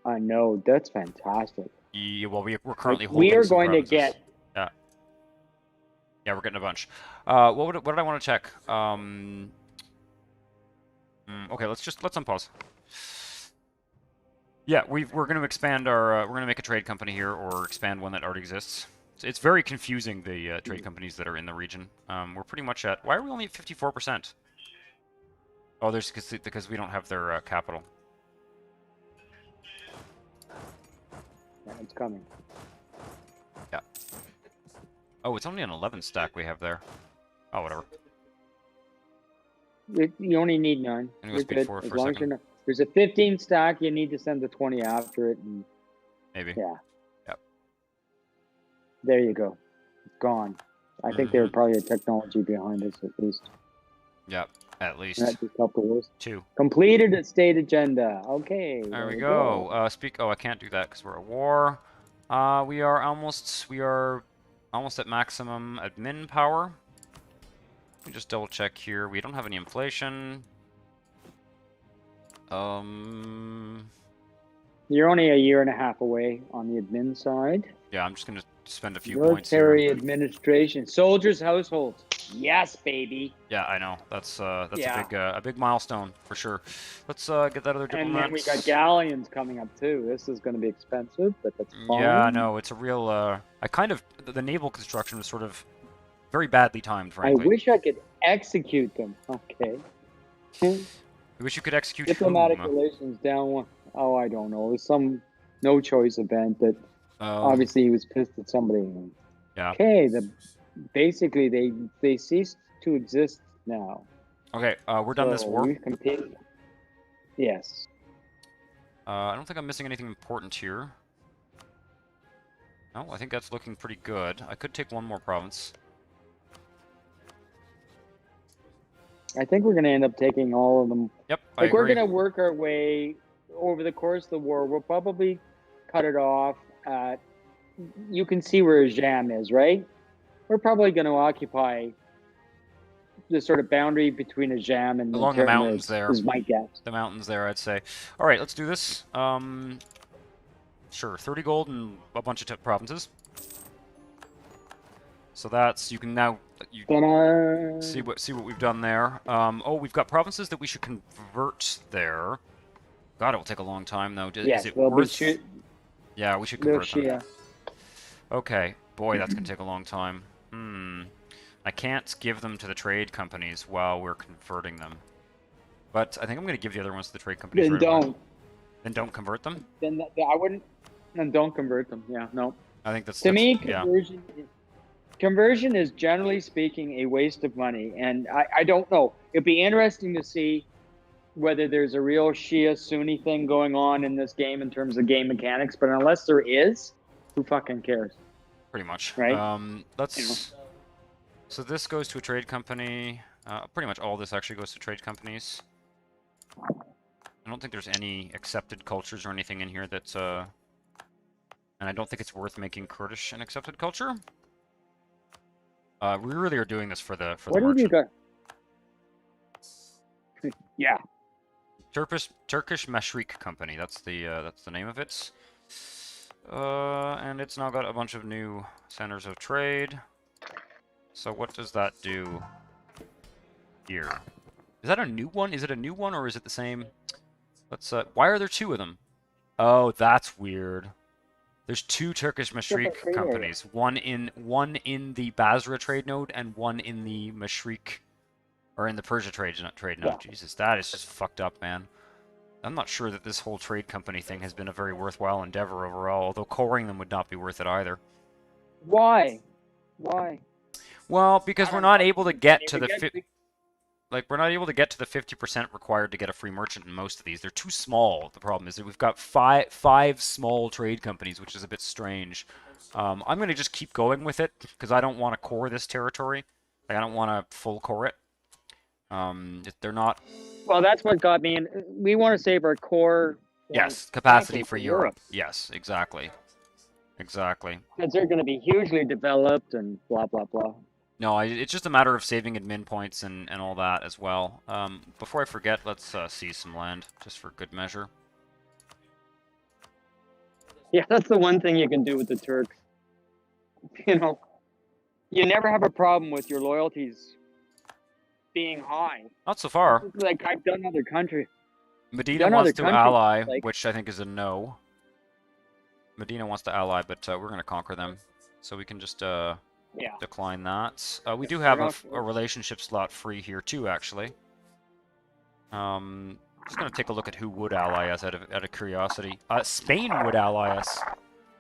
I know, that's fantastic. Yeah, well, we're currently holding. We are going to get. Yeah. Yeah, we're getting a bunch. What did I want to check? Okay, let's unpause. Yeah, we're going to expand our. We're going to make a trade company here, or expand one that already exists. It's very confusing, the trade companies that are in the region. We're pretty much at. Why are we only at 54%? Oh, there's because we don't have their capital. Yeah, it's coming. Yeah. Oh, it's only an 11 stack we have there. Oh, whatever. You only need 9. You're good. As long as you're not. There's a 15 stack. You need to send the 20 after it, and maybe. Yeah. Yep. There you go. It's gone. I think there was probably a technology behind this at least. Yep. At least. That just helped the worst. 2. Completed a state agenda. Okay. There we go. Oh, I can't do that because we're at war. We are almost at maximum admin power. Let me just double check here. We don't have any inflation. You're only a year and a half away on the admin side. Yeah, I'm just gonna spend a few points here. Military administration, soldiers' households. Yes, baby. Yeah, I know. That's a big milestone for sure. Let's get that other diplomat. And then we got galleons coming up too. This is going to be expensive, but that's fine. Yeah, no, it's a real. The naval construction was sort of very badly timed, frankly. I wish I could execute them. Okay. I wish you could execute diplomatic relations down one. Oh, I don't know. It was some no choice event that obviously he was pissed at somebody. Yeah. Okay. Basically they ceased to exist now. Okay, we're done this war. We've competed. Yes. I don't think I'm missing anything important here. No, I think that's looking pretty good. I could take one more province. I think we're going to end up taking all of them. Yep, like we're going to work our way over the course of the war. We'll probably cut it off at. You can see where Jam is, right? We're probably going to occupy the sort of boundary between Ajam and along the mountains there. Is my guess. The mountains there, I'd say. All right, let's do this. Sure, 30 gold and a bunch of provinces. So that's you can now see what we've done there. Oh, we've got provinces that we should convert there. God, it will take a long time though. Is it worth? Yeah, we should convert them. Okay, boy, that's gonna take a long time. I can't give them to the trade companies while we're converting them. But I think I'm going to give the other ones to the trade companies. Then don't. Then don't convert them? Then I wouldn't. Then don't convert them. Yeah, no. I think that's... To me, conversion is generally speaking a waste of money. And I don't know. It'd be interesting to see whether there's a real Shia-Sunni thing going on in this game in terms of game mechanics. But unless there is, who fucking cares? Pretty much. Right? Let's... So this goes to a trade company. Pretty much all this actually goes to trade companies. And don't think there's any accepted cultures or anything in here that's and I don't think it's worth making Kurdish an accepted culture. We really are doing this for the What have you merchant. got? Yeah. Turkish Mashrik Company. That's the name of it. And it's now got a bunch of new centers of trade. So what does that do here? Is that a new one? Is it a new one or is it the same? Let's why are there two of them? Oh, that's weird. There's two Turkish Different Mashrik trade area. companies. One in the Basra trade node and one in the Mashrik or in the Persia trade node. Yeah. Jesus, that is just fucked up, man. I'm not sure that this whole trade company thing has been a very worthwhile endeavor overall, although coring them would not be worth it either. Why? Why? Well, because I we're don't not know. able to get to We the we're not able to get to the 50% required to get a free merchant in most of these. They're too small. The problem is that we've got five small trade companies, which is a bit strange. I'm going to just keep going with it because I don't want to core this territory. Like, I don't want to full core it. They're not. Well, that's what got me in. We want to save our core. Yes, points, capacity frankly, for Europe. Yes, exactly. Exactly. because they're going to be hugely developed and blah blah blah. No, it's just a matter of saving admin points and all that as well. Before I forget, let's seize some land, just for good measure. Yeah, that's the one thing you can do with the Turks. You know, you never have a problem with your loyalties being high. Not so far. Like I've done other countries. Medina Done wants other to countries, ally, like- which I think is a no. Medina wants to ally, but we're going to conquer them. So we can just Yeah. decline that. We do have not- a relationship slot free here too, actually. Just going to take a look at who would ally us out of curiosity. Spain would ally us.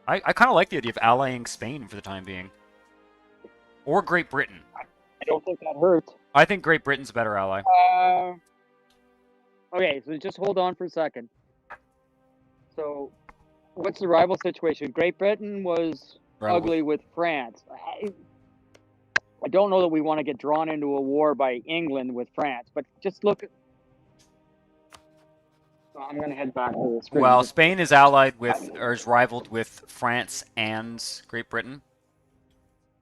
I kind of like the idea of allying Spain for the time being. Or Great Britain. I don't think that hurts. I think Great Britain's a better ally. Okay, so just hold on for a second. So, what's the rival situation? Great Britain was ugly with France. I don't know that we want to get drawn into a war by England with France, but just look at. So I'm going to head back to the screen. Well, Spain is allied with, or is rivaled with France and Great Britain,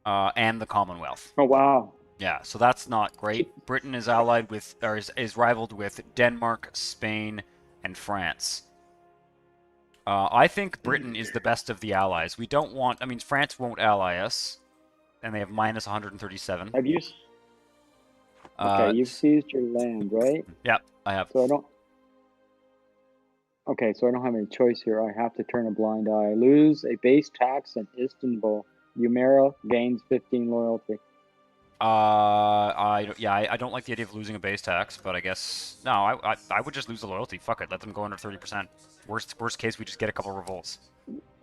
and the Commonwealth. Oh wow. Yeah, so that's not great. Britain is allied with, or is rivaled with Denmark, Spain, and France. I think Britain is the best of the allies. We don't want, I mean, France won't ally us, and they have minus 137. Have you? Okay, you've seized your land, right? Yeah, I have. So I don't. Okay, so I don't have any choice here. I have to turn a blind eye. Lose a base tax in Istanbul. Umera gains 15 loyalty. I don't like the idea of losing a base tax, but I guess no, I would just lose the loyalty. Fuck it, let them go under 30%. Worst case, we just get a couple revolts.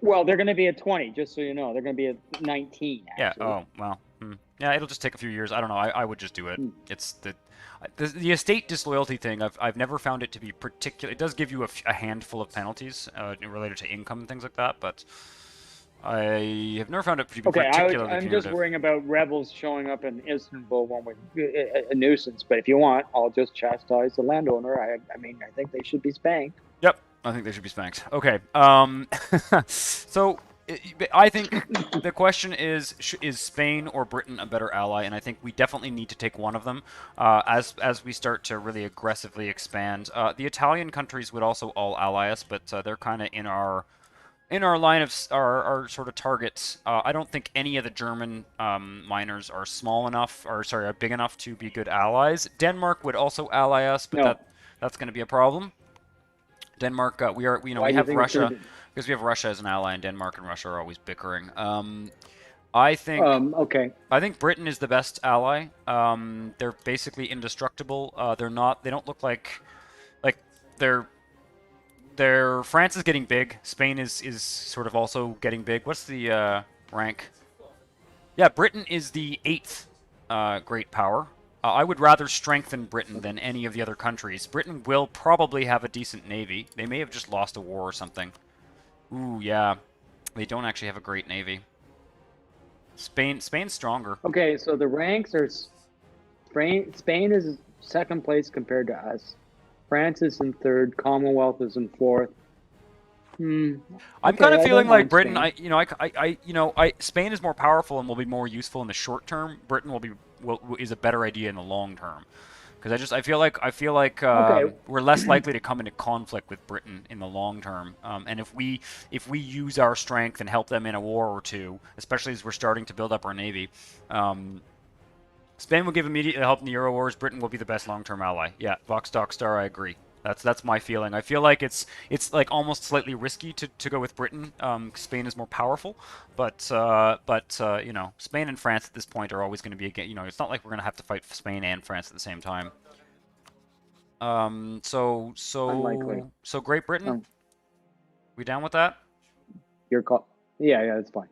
Well, they're going to be at 20, just so you know. They're going to be at 19. Actually. Yeah. Oh well. Yeah, it'll just take a few years. I don't know. I would just do it. It's the estate disloyalty thing. I've never found it to be particular. It does give you a handful of penalties related to income and things like that, but I have never found it to be particularly I'm just worrying about rebels showing up in Istanbul when we're a nuisance. But if you want, I'll just chastise the landowner. I mean, I think they should be spanked. Yep, I think they should be spanked. Okay. So I think the question is Spain or Britain a better ally? And I think we definitely need to take one of them as we start to really aggressively expand. The Italian countries would also all ally us, but they're kind of in our line of our sort of targets. I don't think any of the German miners are small enough, or sorry, are big enough to be good allies. Denmark would also ally us, but that's going to be a problem. Denmark, we have Russia because we have Russia as an ally, and Denmark and Russia are always bickering. I think I think Britain is the best ally. They're basically indestructible. They don't look like France is getting big. Spain is sort of also getting big. What's the rank? Yeah, Britain is the 8th great power. I would rather strengthen Britain than any of the other countries. Britain will probably have a decent navy. They may have just lost a war or something. Ooh, yeah. They don't actually have a great navy. Spain's stronger. Okay, so the ranks are Spain is second place compared to us. France is in third. Commonwealth is in fourth. I'm Okay, kind of I feeling don't like mind Britain. Spain. Spain is more powerful and will be more useful in the short term. Britain is a better idea in the long term, because I feel like Okay, we're less likely to come into conflict with Britain in the long term. And if we use our strength and help them in a war or two, especially as we're starting to build up our navy, Spain will give immediate help in the Euro Wars. Britain will be the best long-term ally. Yeah, Vox Doc Star, I agree. That's my feeling. I feel like it's like almost slightly risky to go with Britain. Spain is more powerful, but Spain and France at this point are always going to be again. It's not like we're going to have to fight Spain and France at the same time. Unlikely. So Great Britain. Um, We down with that? Your call. Yeah, that's fine.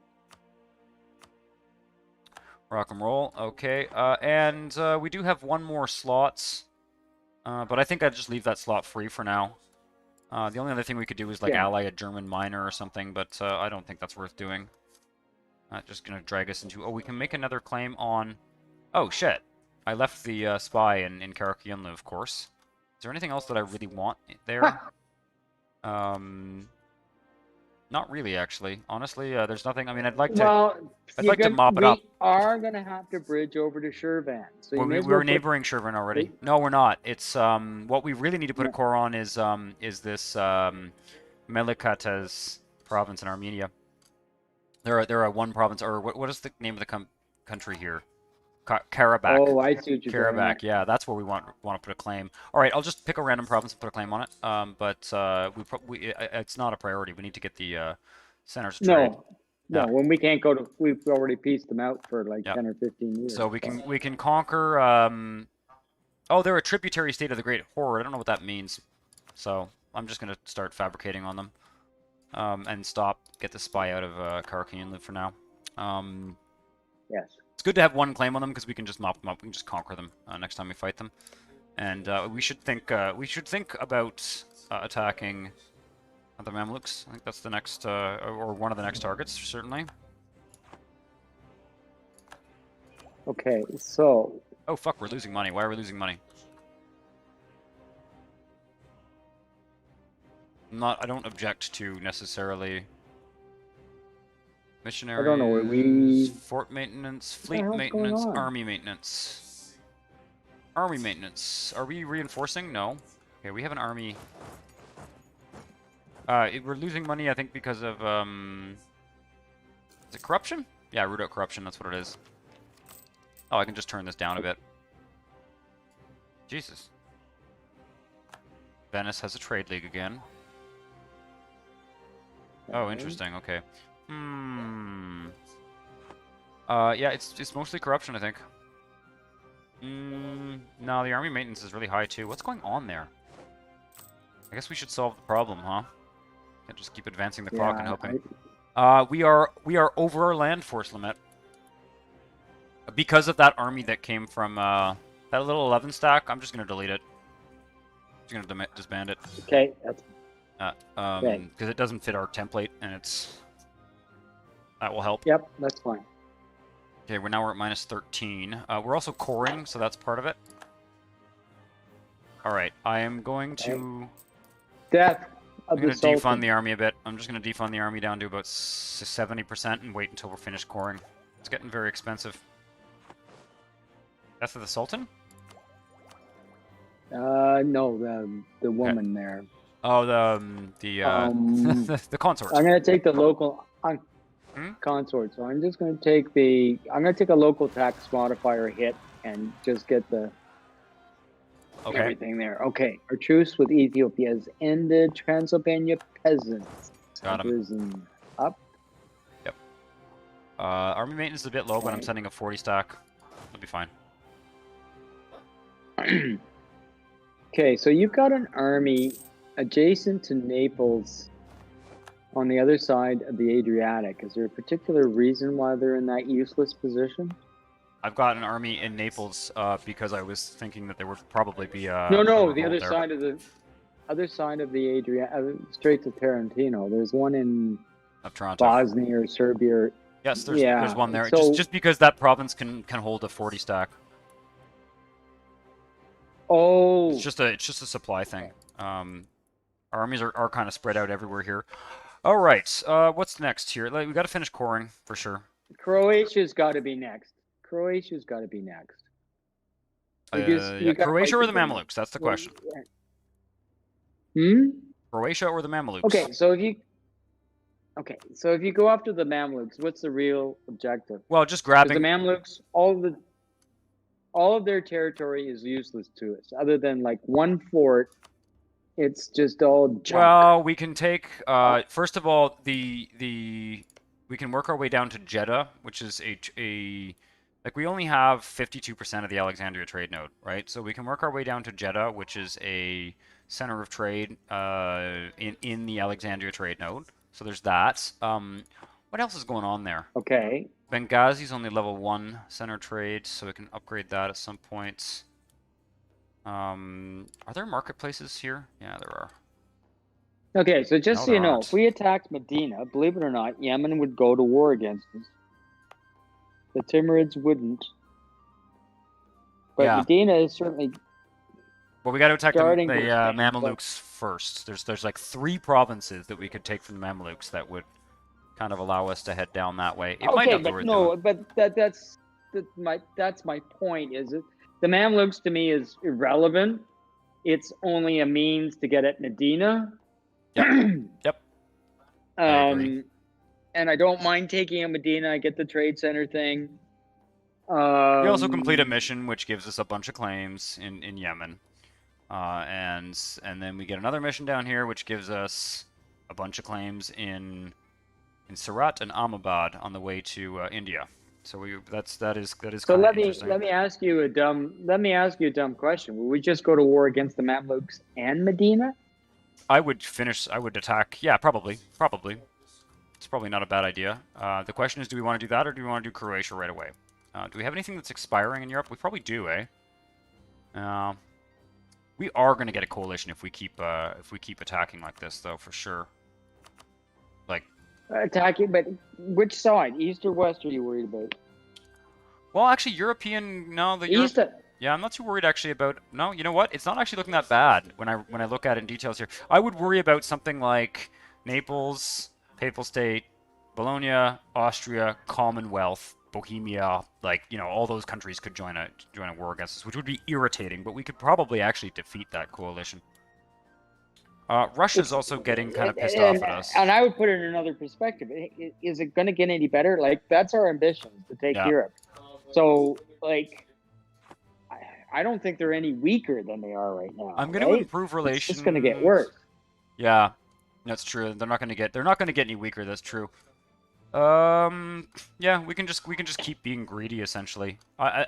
Rock and roll. Okay. And we do have one more slots. But I think I'd just leave that slot free for now. The only other thing we could do is like ally a German miner or something, but I don't think that's worth doing. Just gonna drag us into... Oh, we can make another claim on... Oh, shit. I left the spy in Karakiunlu, of course. Is there anything else that I really want there? Not really, actually. Honestly, there's nothing... I mean, I'd like to mop it up. We are going to have to bridge over to Shirvan. So Well, we were neighboring Shirvan already. No, we're not. It's what we really need to put a core on is this Melikatez province in Armenia. There are one province, or what is the name of the country here? Karabakh. Oh, I see what you're saying. Karabakh, yeah, that's where we want to put a claim. All right, I'll just pick a random province and put a claim on it. But it's not a priority. We need to get the centers of trade. No, when we can't go to, we've already pieced them out for like 10 or 15 years. So we can conquer. Oh, they're a tributary state of the Great Horde. I don't know what that means. So I'm just gonna start fabricating on them, and get the spy out of Karakiunlu for now. Yes. It's good to have one claim on them because we can just mop them up. We can just conquer them next time we fight them, and we should think about attacking the Mamluks. I think that's the next or one of the next targets, certainly. Okay, so... Oh, fuck, we're losing money. Why are we losing money? I don't object to necessarily... Missionaries... I don't know where we... Fort maintenance, fleet maintenance, army maintenance. Army maintenance. Are we reinforcing? No. Okay, we have an army... we're losing money, I think, because of, is it corruption? Yeah, root out corruption, that's what it is. Oh, I can just turn this down a bit. Jesus. Venice has a trade league again. Oh, interesting, okay. Yeah, it's mostly corruption, I think. No, the army maintenance is really high, too. What's going on there? I guess we should solve the problem, huh? Can't just keep advancing the clock and hoping. We are over our land force limit. Because of that army that came from that little 11 stack, I'm just gonna delete it. Just gonna disband it. Okay, that's... because it doesn't fit our template, and that will help. Yep, that's fine. Okay, we're at minus 13. We're also coring, so that's part of it. All right, I am going to... I'm going to defund the army a bit. I'm just going to defund the army down to about 70% and wait until we're finished coring. It's getting very expensive. Death of the Sultan? No, the woman there. Oh, the consort. I'm going to take the local consort. So I'm just going to take a local tax modifier hit and just get the everything there. Okay, our truce with Ethiopia has ended. Transylvania peasants have risen up. Yep. Army maintenance is a bit low, but I'm sending a 40 stack. It'll be fine. Okay, so you've got an army adjacent to Naples on the other side of the Adriatic. Is there a particular reason why they're in that useless position? I've got an army in Naples because I was thinking that there would probably be a... No, the other side of the Adriatic, straight to Tarantino. There's one in Toronto. Bosnia or Serbia. Yes, there's one there. So, just because that province can hold a 40 stack. Oh, It's just a supply thing. Our armies are kind of spread out everywhere here. All right, what's next here? Like, we got to finish coring for sure. Croatia's got to be next. Croatia's got to be next. Because Yeah, we got to Croatia fight or the the Germans. Mamelukes? That's the question. Hmm. Croatia or the Mamelukes? Okay, so if you go after the Mamluks, what's the real objective? Well, just Because the grabbing. Mamluks, all of their territory is useless to us, other than like one fort. It's just all junk. Well, we can take. First of all, we can work our way down to Jeddah, which is like we only have 52% of the Alexandria trade node, right? So we can work our way down to Jeddah, which is a center of trade in the Alexandria trade node. So there's that. What else is going on there? Okay. Benghazi's only level 1 center trade, so we can upgrade that at some point. Are there marketplaces here? Yeah, there are. Okay, so just No, so you there know, aren't. if we attacked Medina, believe it or not, Yemen would go to war against us. The Timurids wouldn't. But Yeah. Medina is certainly Well, we got to attack the starting to expand, Mamelukes first. There's like 3 provinces that we could take from the Mamelukes that would kind of allow us to head down that way. It might okay, not be but worth no, doing. but that's my point. Is it the Mamluks to me is irrelevant. It's only a means to get at Medina. Yep. I agree. And I don't mind taking a Medina. I get the trade center thing. We also complete a mission which gives us a bunch of claims in Yemen, and then we get another mission down here which gives us a bunch of claims in Surat and Ahmedabad on the way to India. So that is So kind of interesting. let me ask you a dumb question. Will we just go to war against the Mamluks and Medina? I would attack. Yeah, probably. It's probably not a bad idea. The question is, do we want to do that or do we want to do Croatia right away? Do we have anything that's expiring in Europe? We probably do, eh? We are going to get a coalition if we keep attacking like this, though, for sure. Like, Attacking, but which side, east or west, are you worried about? well, actually, European. No, the East. Yeah, I'm not too worried actually about. No, you know what? It's not actually looking that bad when I look at it in details here. I would worry about something like Naples, Papal State, Bologna, Austria, Commonwealth, Bohemia. Like, you know, all those countries could join a war against us, which would be irritating. But we could probably actually defeat that coalition. Russia's also getting kind of pissed off at us. And I would put it in another perspective. Is it going to get any better? Like, that's our ambition, to take Europe. So, like, I don't think they're any weaker than they are right now. I'm going to improve relations. It's just going to get worse. Yeah, that's true. They're not going to get any weaker. That's true. Yeah, we can just keep being greedy essentially.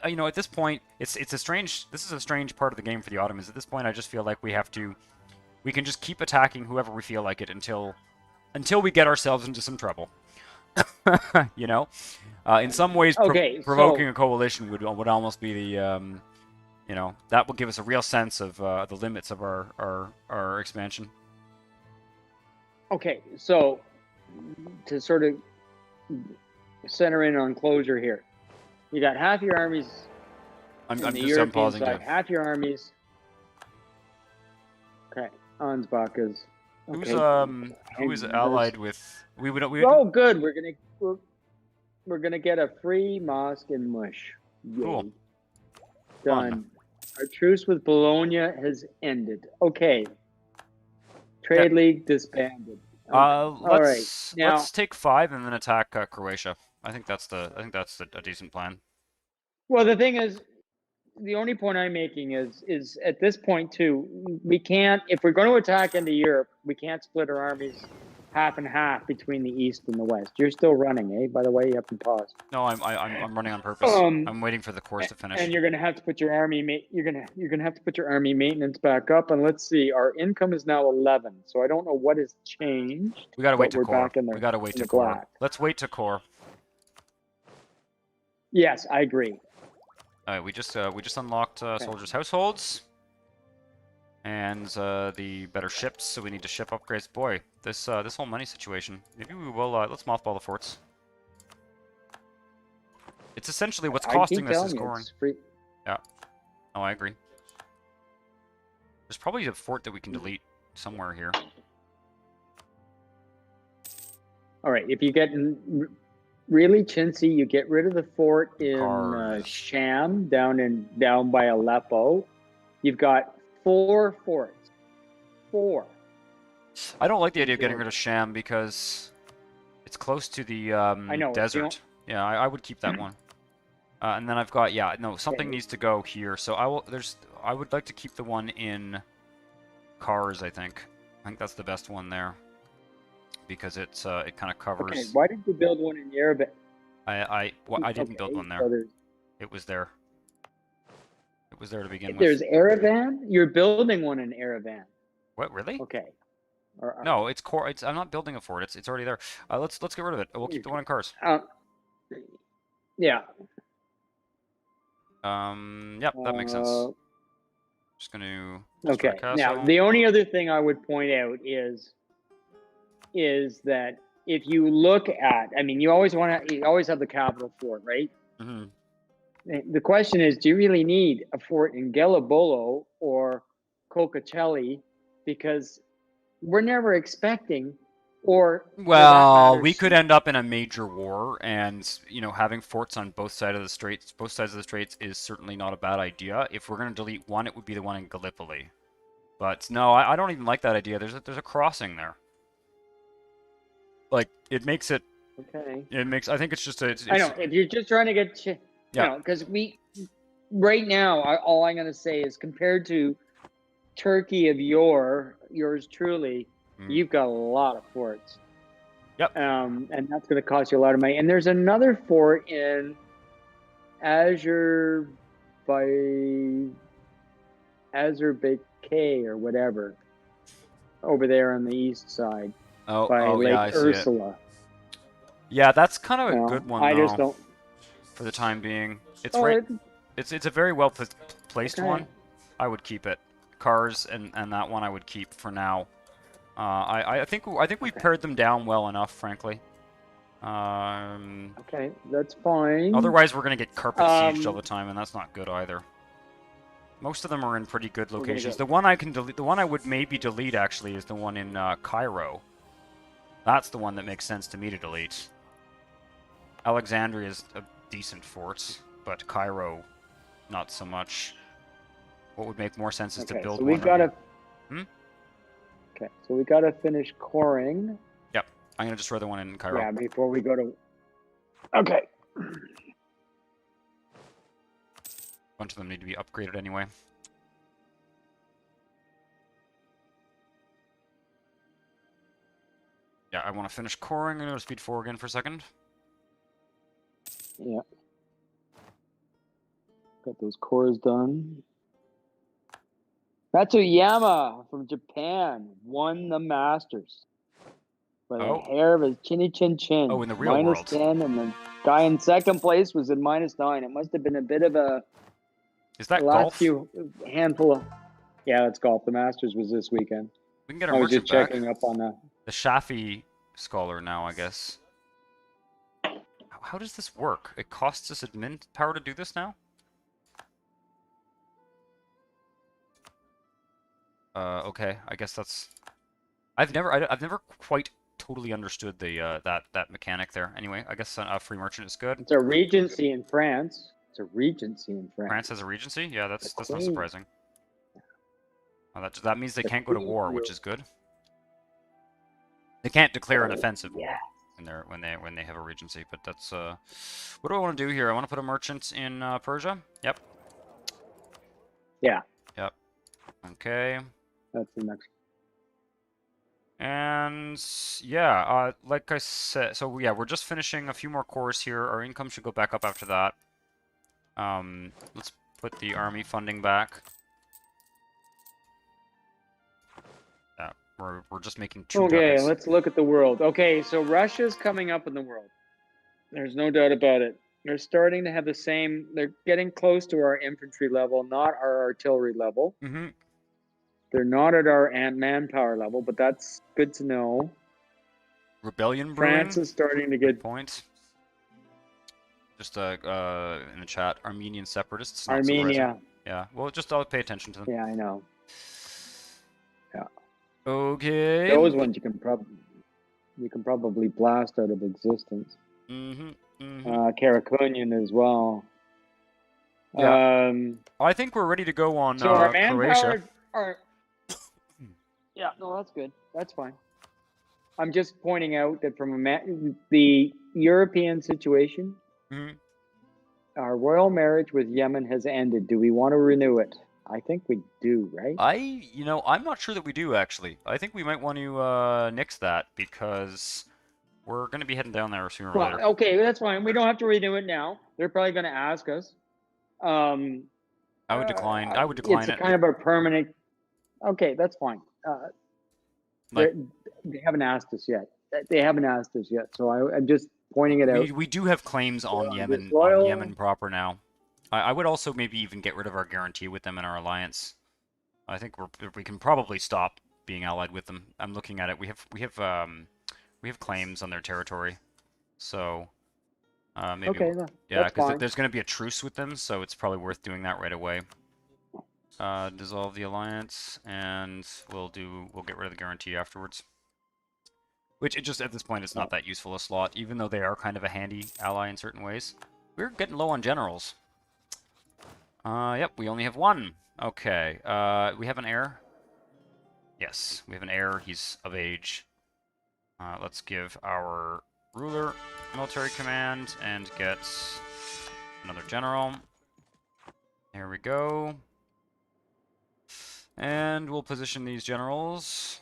You know, at this point, this is a strange part of the game for the Ottomans. At this point, I just feel like we can just keep attacking whoever we feel like it until we get ourselves into some trouble. You know, in some ways, provoking a coalition would almost be the you know, that will give us a real sense of the limits of our expansion. Okay, so to sort of center in on closure here, you got half your armies I'm on the just European unpausing side, half your armies. Okay, Ansbach is. Okay. Who is allied with? Oh, good. We're gonna get a free mosque in Mush. Yay. Cool. Done. Fun. Our truce with Bologna has ended. Okay. Trade League disbanded. Okay. Let's take 5 and then attack Croatia. I think that's a decent plan. Well, the thing is, the only point I'm making is at this point too, we can't, if we're going to attack into Europe, we can't split our armies half and half between the east and the west. You're still running, eh? By the way, you have to pause. No, I'm running on purpose. I'm waiting for the course to finish. And you're going to have to put your army you're going to have to put your army maintenance back up. And let's see, our income is now 11. So I don't know what has changed. We got to wait to core. We got to wait to core. Let's wait to core. Yes, I agree. All right, we just unlocked soldiers' households and the better ships. So we need to ship upgrades. Boy, this whole money situation. Maybe we will. Let's mothball the forts. It's essentially what's costing us is scoring. Yeah. Oh, I agree. There's probably a fort that we can delete somewhere here. All right, if you get really chintzy, you get rid of the fort in Cars. Sham down by Aleppo. You've got 4 forts. 4. I don't like the idea of getting rid of Sham because it's close to the I know, desert. Yeah, I would keep that one. And then I've got something Okay. needs to go here. So I would like to keep the one in Cars. I think that's the best one there because it kind of covers. Okay, why did you build one in Yerevan? I didn't build one there. So It was there. It was there to begin with. there's Yerevan? You're building one in Yerevan. What, really? Okay. No, it's core. I'm not building a fort. It's already there. Let's get rid of it. We'll keep the one in Cars. Yeah. Yep, that makes sense. Just gonna. Okay. Now, the only other thing I would point out is that if you look at, I mean, you always have the capital fort, right? Mm-hmm. The question is, do you really need a fort in Gelibolo or Cocacelli? Because we're never expecting, well, we could end up in a major war, and having forts on both sides of the straits is certainly not a bad idea. If we're going to delete one, it would be the one in Gallipoli. But no, I don't even like that idea. There's a crossing there. Like, it makes it. Okay. I think it's just a. I know, if you're just trying to get, because right now, all I'm going to say is compared to Turkey of yours truly, you've got a lot of forts. Yep. And that's going to cost you a lot of money. And there's another fort in Azerbaijan or whatever, over there on the east side. By Lake Ursula. Yeah, that's kind of a good one, I though, just don't. For the time being. It's right. It's a very well placed one. I would keep it. Cars and that one I would keep for now. I think we've pared them down well enough, frankly. Okay, that's fine. Otherwise, we're gonna get carpet sieged all the time, and that's not good either. Most of them are in pretty good locations. The one I can delete, the one I would maybe delete actually, is the one in Cairo. That's the one that makes sense to me to delete. Alexandria is a decent fort, but Cairo, not so much. What would make more sense is to build one. Okay, so we gotta finish coring. Yep, I'm gonna destroy the one in Cairo. Yeah, before we go to. Okay. A bunch of them need to be upgraded anyway. Yeah, I want to finish coring. I'm gonna speed 4 again for a second. Yeah. Got those cores done. Matsuyama from Japan won the Masters by the hair of his chinny chin chin. Oh, in the real world. -10, and the guy in second place was at -9. It must have been a bit of a. Is that golf? Handful of. Yeah, that's golf. The Masters was this weekend. We can get our merchant back. I was just checking up on that. The Shafi scholar now, I guess. How does this work? It costs us admin power to do this now? Okay, I guess that's. I've never quite totally understood the that mechanic there. Anyway, I guess a free merchant is good. It's a regency in France. France has a regency? Yeah, that's not surprising. Oh, that means they can't go to war, which is good. They can't declare an offensive war when they have a regency, but that's what do I want to do here? I want to put a merchant in Persia. Yep. Yeah. Yep. Okay. That's the next. And yeah, like I said, so yeah, we're just finishing a few more cores here. Our income should go back up after that. Let's put the army funding back. Yeah, we're just making 2 Okay, ducats. let's look at the world. Okay, so Russia's coming up in the world. There's no doubt about it. They're starting to have the same. They're getting close to our infantry level, not our artillery level. Mm-hmm. They're not at our manpower level, but that's good to know. Rebellion brewing. France is starting to get point. Just in the chat, Armenian separatists. Armenia. Yeah, well, just I'll pay attention to them. Yeah, I know. Okay. Those ones you can probably blast out of existence. Karakunian as well. Yeah. I think we're ready to go on So our Croatia. manpower, yeah, no, that's good. That's fine. I'm just pointing out that from the European situation, our royal marriage with Yemen has ended. Do we want to renew it? I think we do, right? I'm not sure that we do, actually. I think we might want to nix that, because we're going to be heading down there sooner or later. Okay, that's fine. We don't have to renew it now. They're probably going to ask us. I would decline. I would decline it. It's kind of a permanent. Okay, that's fine. They haven't asked us yet. So I'm just pointing it out. We do have claims on Yemen, proper now. I would also maybe even get rid of our guarantee with them in our alliance. I think we can probably stop being allied with them. I'm looking at it. We have claims on their territory, so maybe okay, yeah, because there's going to be a truce with them, so it's probably worth doing that right away. Dissolve the alliance, and we'll get rid of the guarantee afterwards. Which, just at this point, it's not that useful a slot, even though they are kind of a handy ally in certain ways. We're getting low on generals. Yep, we only have one. Okay, we have an heir? Yes, we have an heir. He's of age. Let's give our ruler military command and get another general. There we go. And we'll position these generals.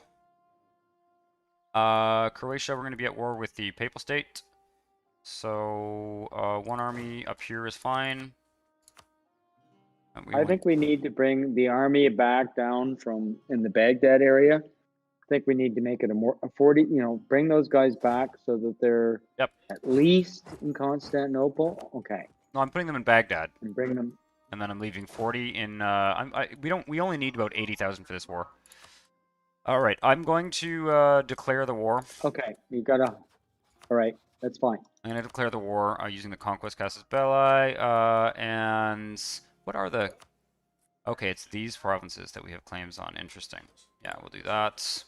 Croatia, we're going to be at war with the Papal State. So, one army up here is fine. I think we need to bring the army back down from in the Baghdad area. I think we need to make it a 40, bring those guys back so that they're at least in Constantinople. Okay. No, I'm putting them in Baghdad. And bring them. And then I'm leaving 40 in, we only need about 80,000 for this war. Alright, I'm going to, declare the war. Okay, alright, that's fine. I'm going to declare the war, using the Conquest Casus Belli, and what are the... Okay, it's these provinces that we have claims on. Interesting. Yeah, we'll do that.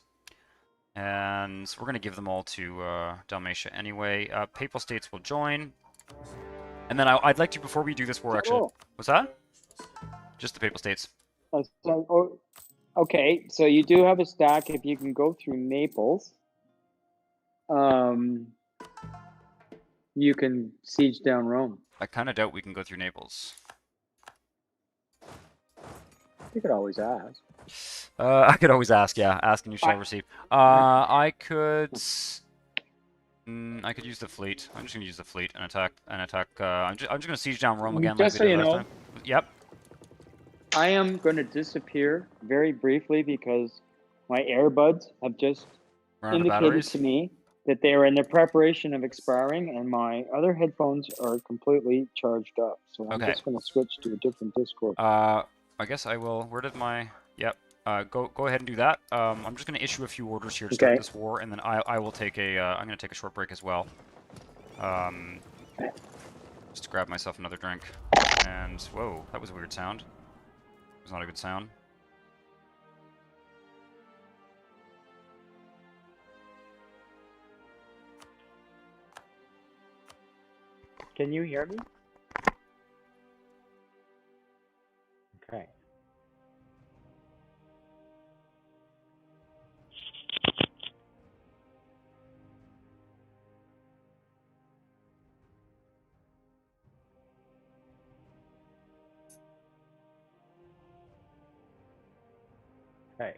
And we're going to give them all to Dalmatia anyway. Papal States will join. And then I'd like to, before we do this war, actually... What's that? Just the Papal States. Okay, so you do have a stack. If you can go through Naples, you can siege down Rome. I kind of doubt we can go through Naples. You could always ask. I could always ask, yeah. Ask and you shall receive. I could use the fleet. I'm just gonna use the fleet and attack. I'm just gonna siege down Rome again. Just like so you know. Yep. I am going to disappear very briefly because my earbuds have just indicated to me that they are in the preparation of expiring, and my other headphones are completely charged up. So I'm just going to switch to a different Discord. I guess I will. Where did my... Yep. Go ahead and do that. I'm just going to issue a few orders here to start this war, and then I will take a... I'm going to take a short break as well. Just to grab myself another drink. And... Whoa, that was a weird sound. It was not a good sound. Can you hear me? Okay. Okay.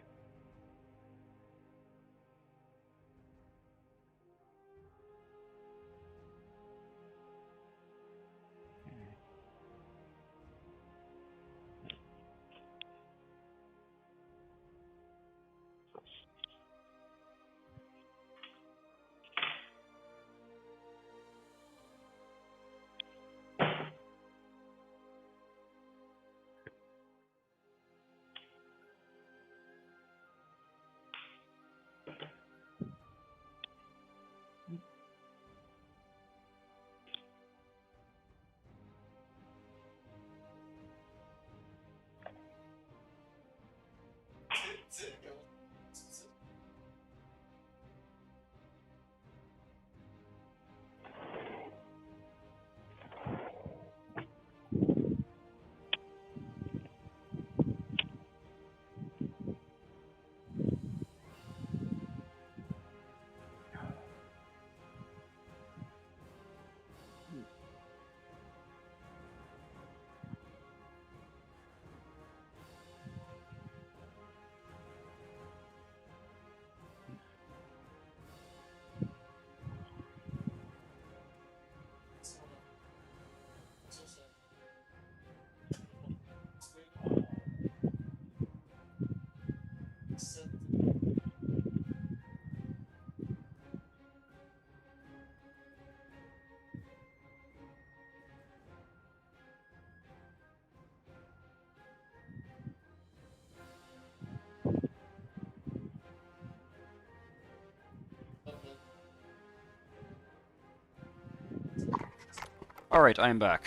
All right, I am back.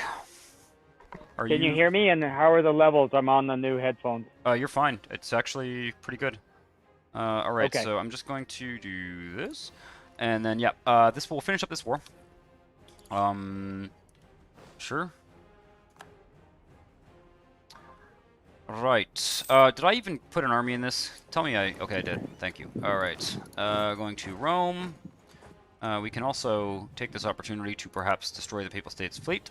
Can you hear me? And how are the levels? I'm on the new headphones. You're fine. It's actually pretty good. All right, Okay. so I'm just going to do this, and then this will finish up this war. Sure. Right. Did I even put an army in this? Tell me okay, I did. Thank you. All right. Going to Rome. We can also take this opportunity to perhaps destroy the Papal States' fleet.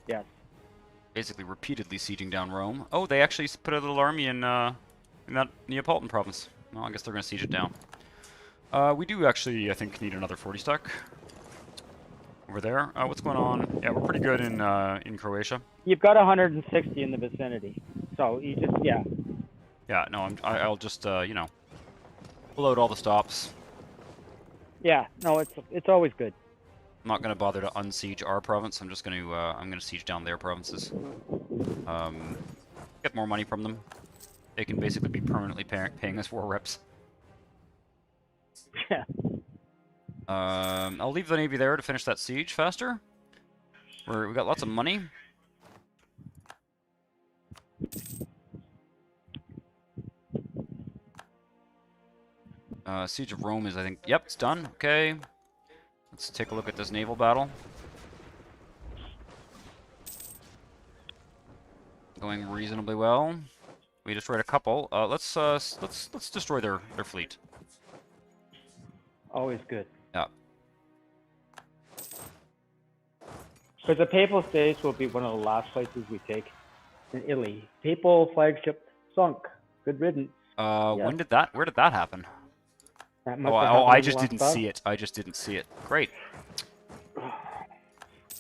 Yes. Basically, repeatedly sieging down Rome. Oh, they actually put a little army in that Neapolitan province. Well, I guess they're going to siege it down. We do actually, I think, need another 40 stack over there. What's going on? Yeah, we're pretty good in Croatia. You've got 160 in the vicinity, so you just Yeah, no, I'll just you know, load all the stops. Yeah, no, it's always good. I'm not going to bother to unsiege our province. I'm just going to I'm going to siege down their provinces. Get more money from them. They can basically be permanently paying us war reps. Yeah. I'll leave the navy there to finish that siege faster. We got lots of money. Siege of Rome is, I think, yep, it's done. Okay. Let's take a look at this naval battle. Going reasonably well. We destroyed a couple. Let's destroy their fleet. Always good. Yeah. Because the Papal States will be one of the last places we take in Italy. Papal flagship sunk. Good riddance. When did that? Where did that happen? That Oh, I just didn't see it. I just didn't see it. Great.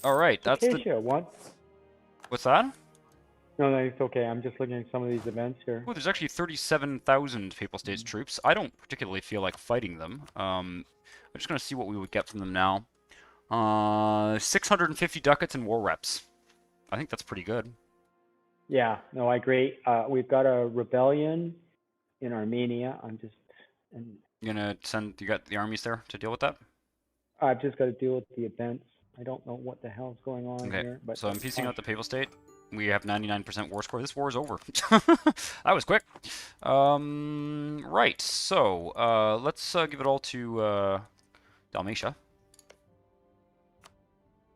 All right, that's Acacia, what? What's that? No, it's okay. I'm just looking at some of these events here. Oh, there's actually 37,000 Papal States troops. I don't particularly feel like fighting them. I'm just going to see what we would get from them now. 650 ducats and war reps. I think that's pretty good. Yeah, no, I agree. We've got a rebellion in Armenia. You gonna send? You got the armies there to deal with that? I've just got to deal with the events. I don't know what the hell's going on here. But so I'm piecing out the Papal State. We have 99% war score. This war is over. That was quick. Right. So let's give it all to Dalmatia.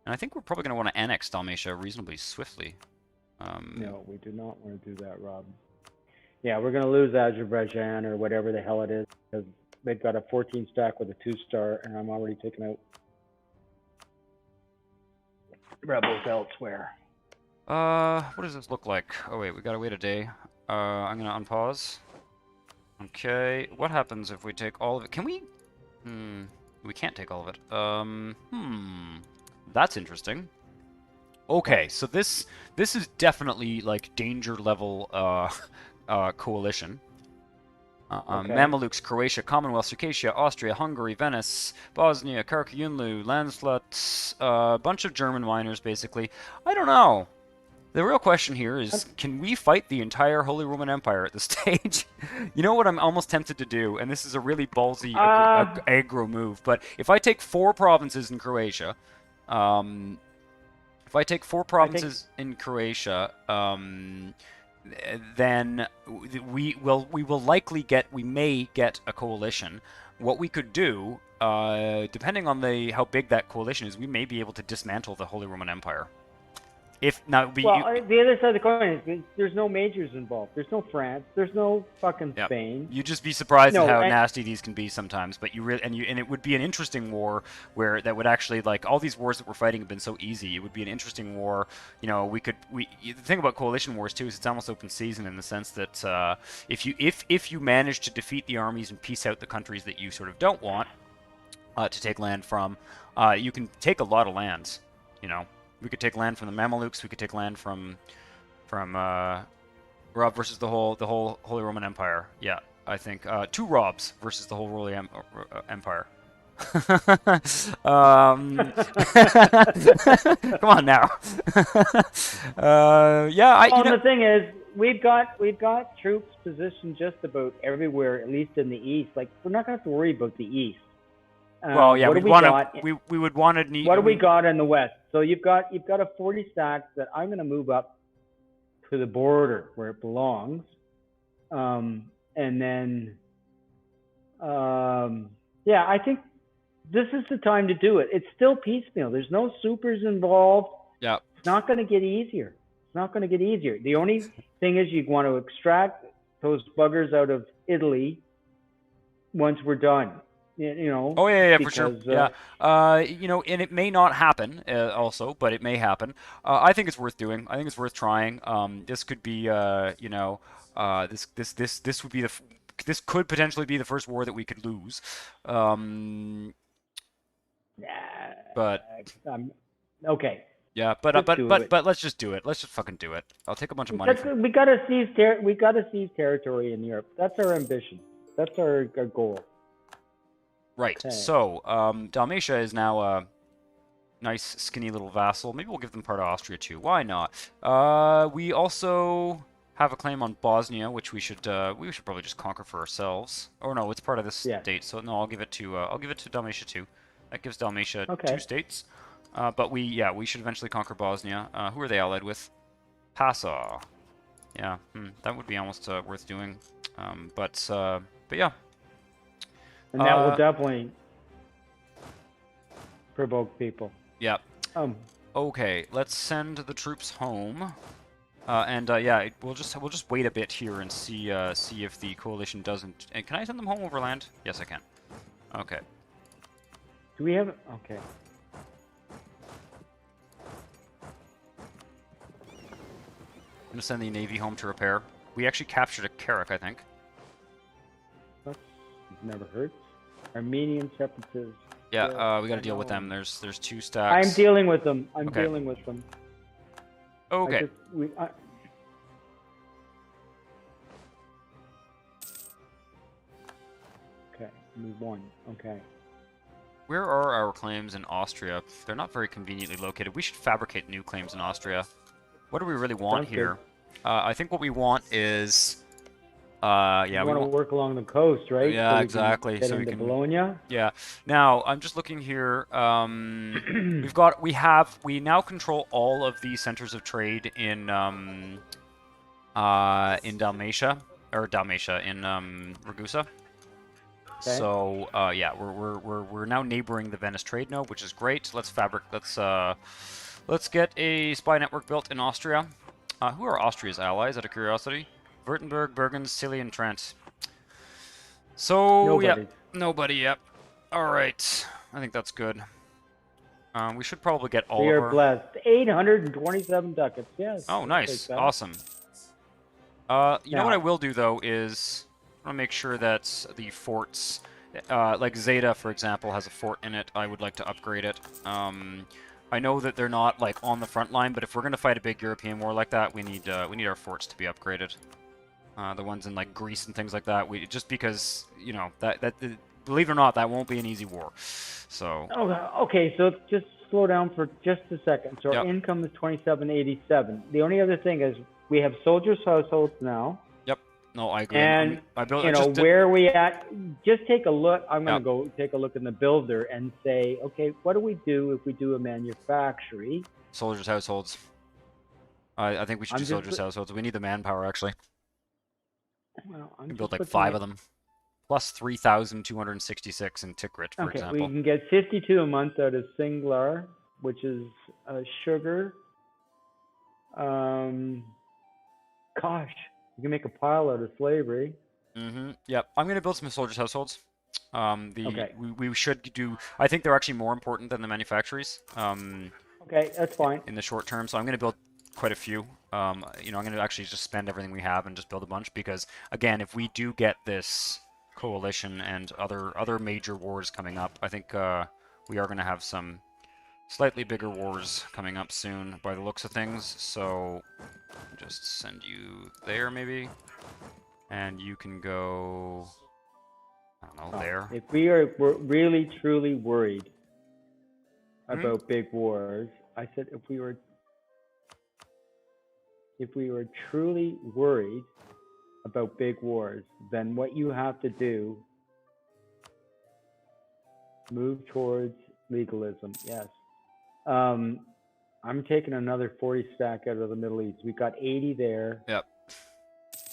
And I think we're probably going to want to annex Dalmatia reasonably swiftly. No, we do not want to do that, Rob. Yeah, we're going to lose Azerbaijan or whatever the hell it is, because they've got a 14 stack with a 2-star, and I'm already taking out rebels elsewhere. What does this look like? Oh wait, we gotta wait a day. I'm gonna unpause. Okay, what happens if we take all of it? Can we? We can't take all of it. That's interesting. Okay, so this is definitely like danger level coalition. Okay. Mamelukes, Croatia, Commonwealth, Circassia, Austria, Hungary, Venice, Bosnia, Karkuyunlu, Landslut, a bunch of German miners, basically. I don't know. The real question here is, can we fight the entire Holy Roman Empire at this stage? You know what I'm almost tempted to do, and this is a really ballsy aggro move, but if I take 4 provinces in Croatia, then we may get a coalition. What we could do, depending on how big that coalition is, we may be able to dismantle the Holy Roman Empire. The other side of the coin is there's no majors involved. There's no France. There's no fucking Spain. You'd just be surprised at how nasty these can be sometimes. But and it would be an interesting war that would actually, like, all these wars that we're fighting have been so easy. It would be an interesting war. You know, the thing about coalition wars too is it's almost open season in the sense that if you manage to defeat the armies and peace out the countries that you sort of don't want to take land from, you can take a lot of lands. You know. We could take land from the Mamelukes. We could take land from Rob versus the whole Holy Roman Empire. Yeah, I think 2 Robs versus the whole Holy Empire. Come on now. The thing is, we've got troops positioned just about everywhere, at least in the east. Like, we're not going to have to worry about the east. Well, yeah, what do we'd we want got? to. We would want to need. What do we got in the west? So you've got a 40 stacks that I'm going to move up to the border where it belongs, and then yeah, I think this is the time to do it. It's still piecemeal. There's no supers involved. Yeah. It's not going to get easier. It's not going to get easier. The only thing is you want to extract those buggers out of Italy once we're done. You know. Oh yeah, because, for sure. You know, and it may not happen also, but it may happen. I think it's worth doing. I think it's worth trying. This could be, you know, this would be this could potentially be the first war that we could lose. But okay. yeah, but let's just do it. Let's just fucking do it. I'll take a bunch of money. We gotta seize territory in Europe. That's our ambition. That's our goal. Right. Okay. So, Dalmatia is now a nice, skinny little vassal. Maybe we'll give them part of Austria too. Why not? We also have a claim on Bosnia, which we should probably just conquer for ourselves. Oh no, it's part of this state. So no, I'll give it to Dalmatia too. That gives Dalmatia 2 states. But we should eventually conquer Bosnia. Who are they allied with? Passau. Yeah, that would be almost worth doing. But yeah. And that will definitely provoke people. Yeah. Okay, let's send the troops home. Yeah, we'll just wait a bit here and see if the coalition doesn't. And can I send them home overland? Yes, I can. Okay. Do we have? Okay. I'm gonna send the navy home to repair. We actually captured a Carrack, I think. That's never hurts. Armenian separatists. Yeah, we got to deal with them. There's 2 stacks. I'm dealing with them. I'm dealing with them. Okay. Okay, move on. Okay. Where are our claims in Austria? They're not very conveniently located. We should fabricate new claims in Austria. What do we really want here? I think what we want is... yeah, we want to work along the coast, right? Yeah, so we exactly. Can get into Bologna. Yeah. Now I'm just looking here. We now control all of the centers of trade in Dalmatia in Ragusa. Okay. So yeah, we're now neighboring the Venice trade node, which is great. Let's get a spy network built in Austria. Who are Austria's allies, out of curiosity? Württemberg, Bergen, Scilly, and Trent. So, nobody. Nobody, yep. Alright, I think that's good. We should probably get all of our... blessed. 827 ducats, yes. Oh, nice. Awesome. You know what I will do, though, is I want to make sure that the forts, like Zeta, for example, has a fort in it. I would like to upgrade it. I know that they're not, like, on the front line, but if we're going to fight a big European war like that, we need our forts to be upgraded. The ones in, like, Greece and things like that, just because, you know, believe it or not, that won't be an easy war. So... Okay, so just slow down for just a second. So our income is 2787. The only other thing is we have soldiers' households now. Yep. No, I agree. And, where are we at? Just take a look. I'm going to go take a look in the builder and say, okay, what do we do if we do a manufactory? Soldiers' households. I think we should do soldiers' households. We need the manpower, actually. Well, we can build like 5 of them. Plus 3,266 in Tikrit, for example. We can get 52 a month out of Singlar, which is sugar. Gosh, you can make a pile out of slavery. Yep. I'm going to build some soldiers' households. We should do... I think they're actually more important than the manufactories. Okay, that's fine. In the short term, so I'm going to build quite a few. I'm going to actually just spend everything we have and just build a bunch, because, again, if we do get this coalition and other major wars coming up, I think we are going to have some slightly bigger wars coming up soon by the looks of things. So just send you there, maybe, and you can go, I don't know, there. If we're really truly worried about big wars, I said if we were truly worried about big wars, then what you have to do Move towards legalism. Yes. I'm taking another 40 stack out of the Middle East. We've got 80 there. Yep.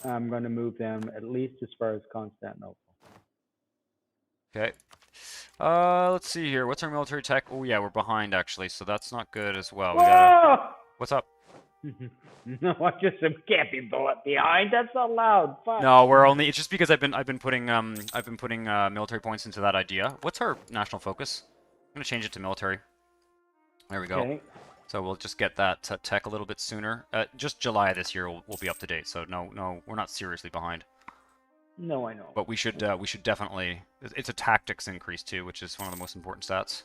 I'm going to move them at least as far as Constantinople. Okay. Let's see here. What's our military tech? Oh yeah, we're behind actually, so that's not good as well. We gotta... What's up? No, I just can't be behind. That's not loud. Fuck. No, we're only. It's just because I've been putting military points into that idea. What's our national focus? I'm gonna change it to military. There we go. Okay. So we'll just get that tech a little bit sooner. Just July this year we'll be up to date. So no, we're not seriously behind. No, I know. But we should definitely. It's a tactics increase too, which is one of the most important stats.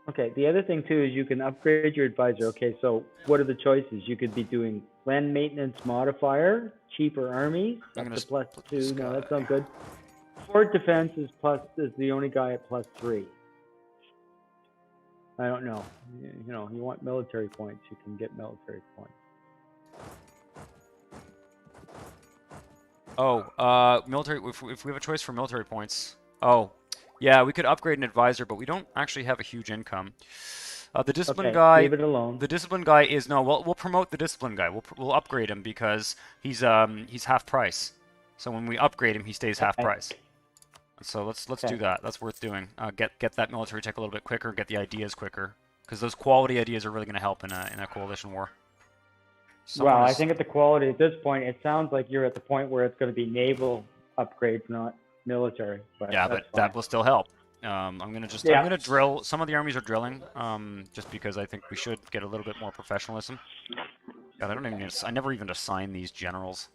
Okay. The other thing too is you can upgrade your advisor. Okay. So what are the choices? You could be doing land maintenance modifier, cheaper armies. That's a +2. No, that's not good. Fort defense is the only guy at +3. I don't know. You know, you want military points, you can get military points. Oh, military. If we have a choice for military points. Oh, yeah, we could upgrade an advisor, but we don't actually have a huge income. The discipline guy. Leave it alone. The discipline guy is no. We'll promote the discipline guy. We'll upgrade him because he's half price. So when we upgrade him, he stays half price. So let's do that. That's worth doing. Get that military tech a little bit quicker. Get the ideas quicker, because those quality ideas are really going to help in a coalition war. Well, I think at the quality at this point, it sounds like you're at the point where it's going to be naval upgrades, not military. But yeah, but that will still help. I'm gonna drill. Some of the armies are drilling, just because I think we should get a little bit more professionalism. God, I never even assign these generals.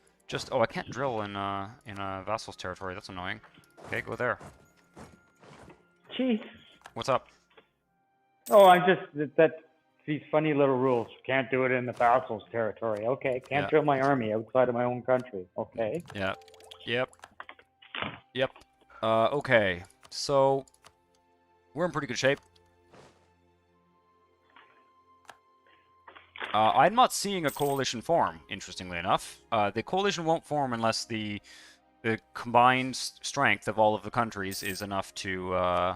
I can't drill in a vassal's territory. That's annoying. Okay, go there. Jeez. What's up? Oh, that's these funny little rules. Can't do it in the vassal's territory. Okay, can't drill my army outside of my own country. Okay. Yeah. Yep. Okay. So we're in pretty good shape. I'm not seeing a coalition form, interestingly enough. The coalition won't form unless the combined strength of all of the countries is enough to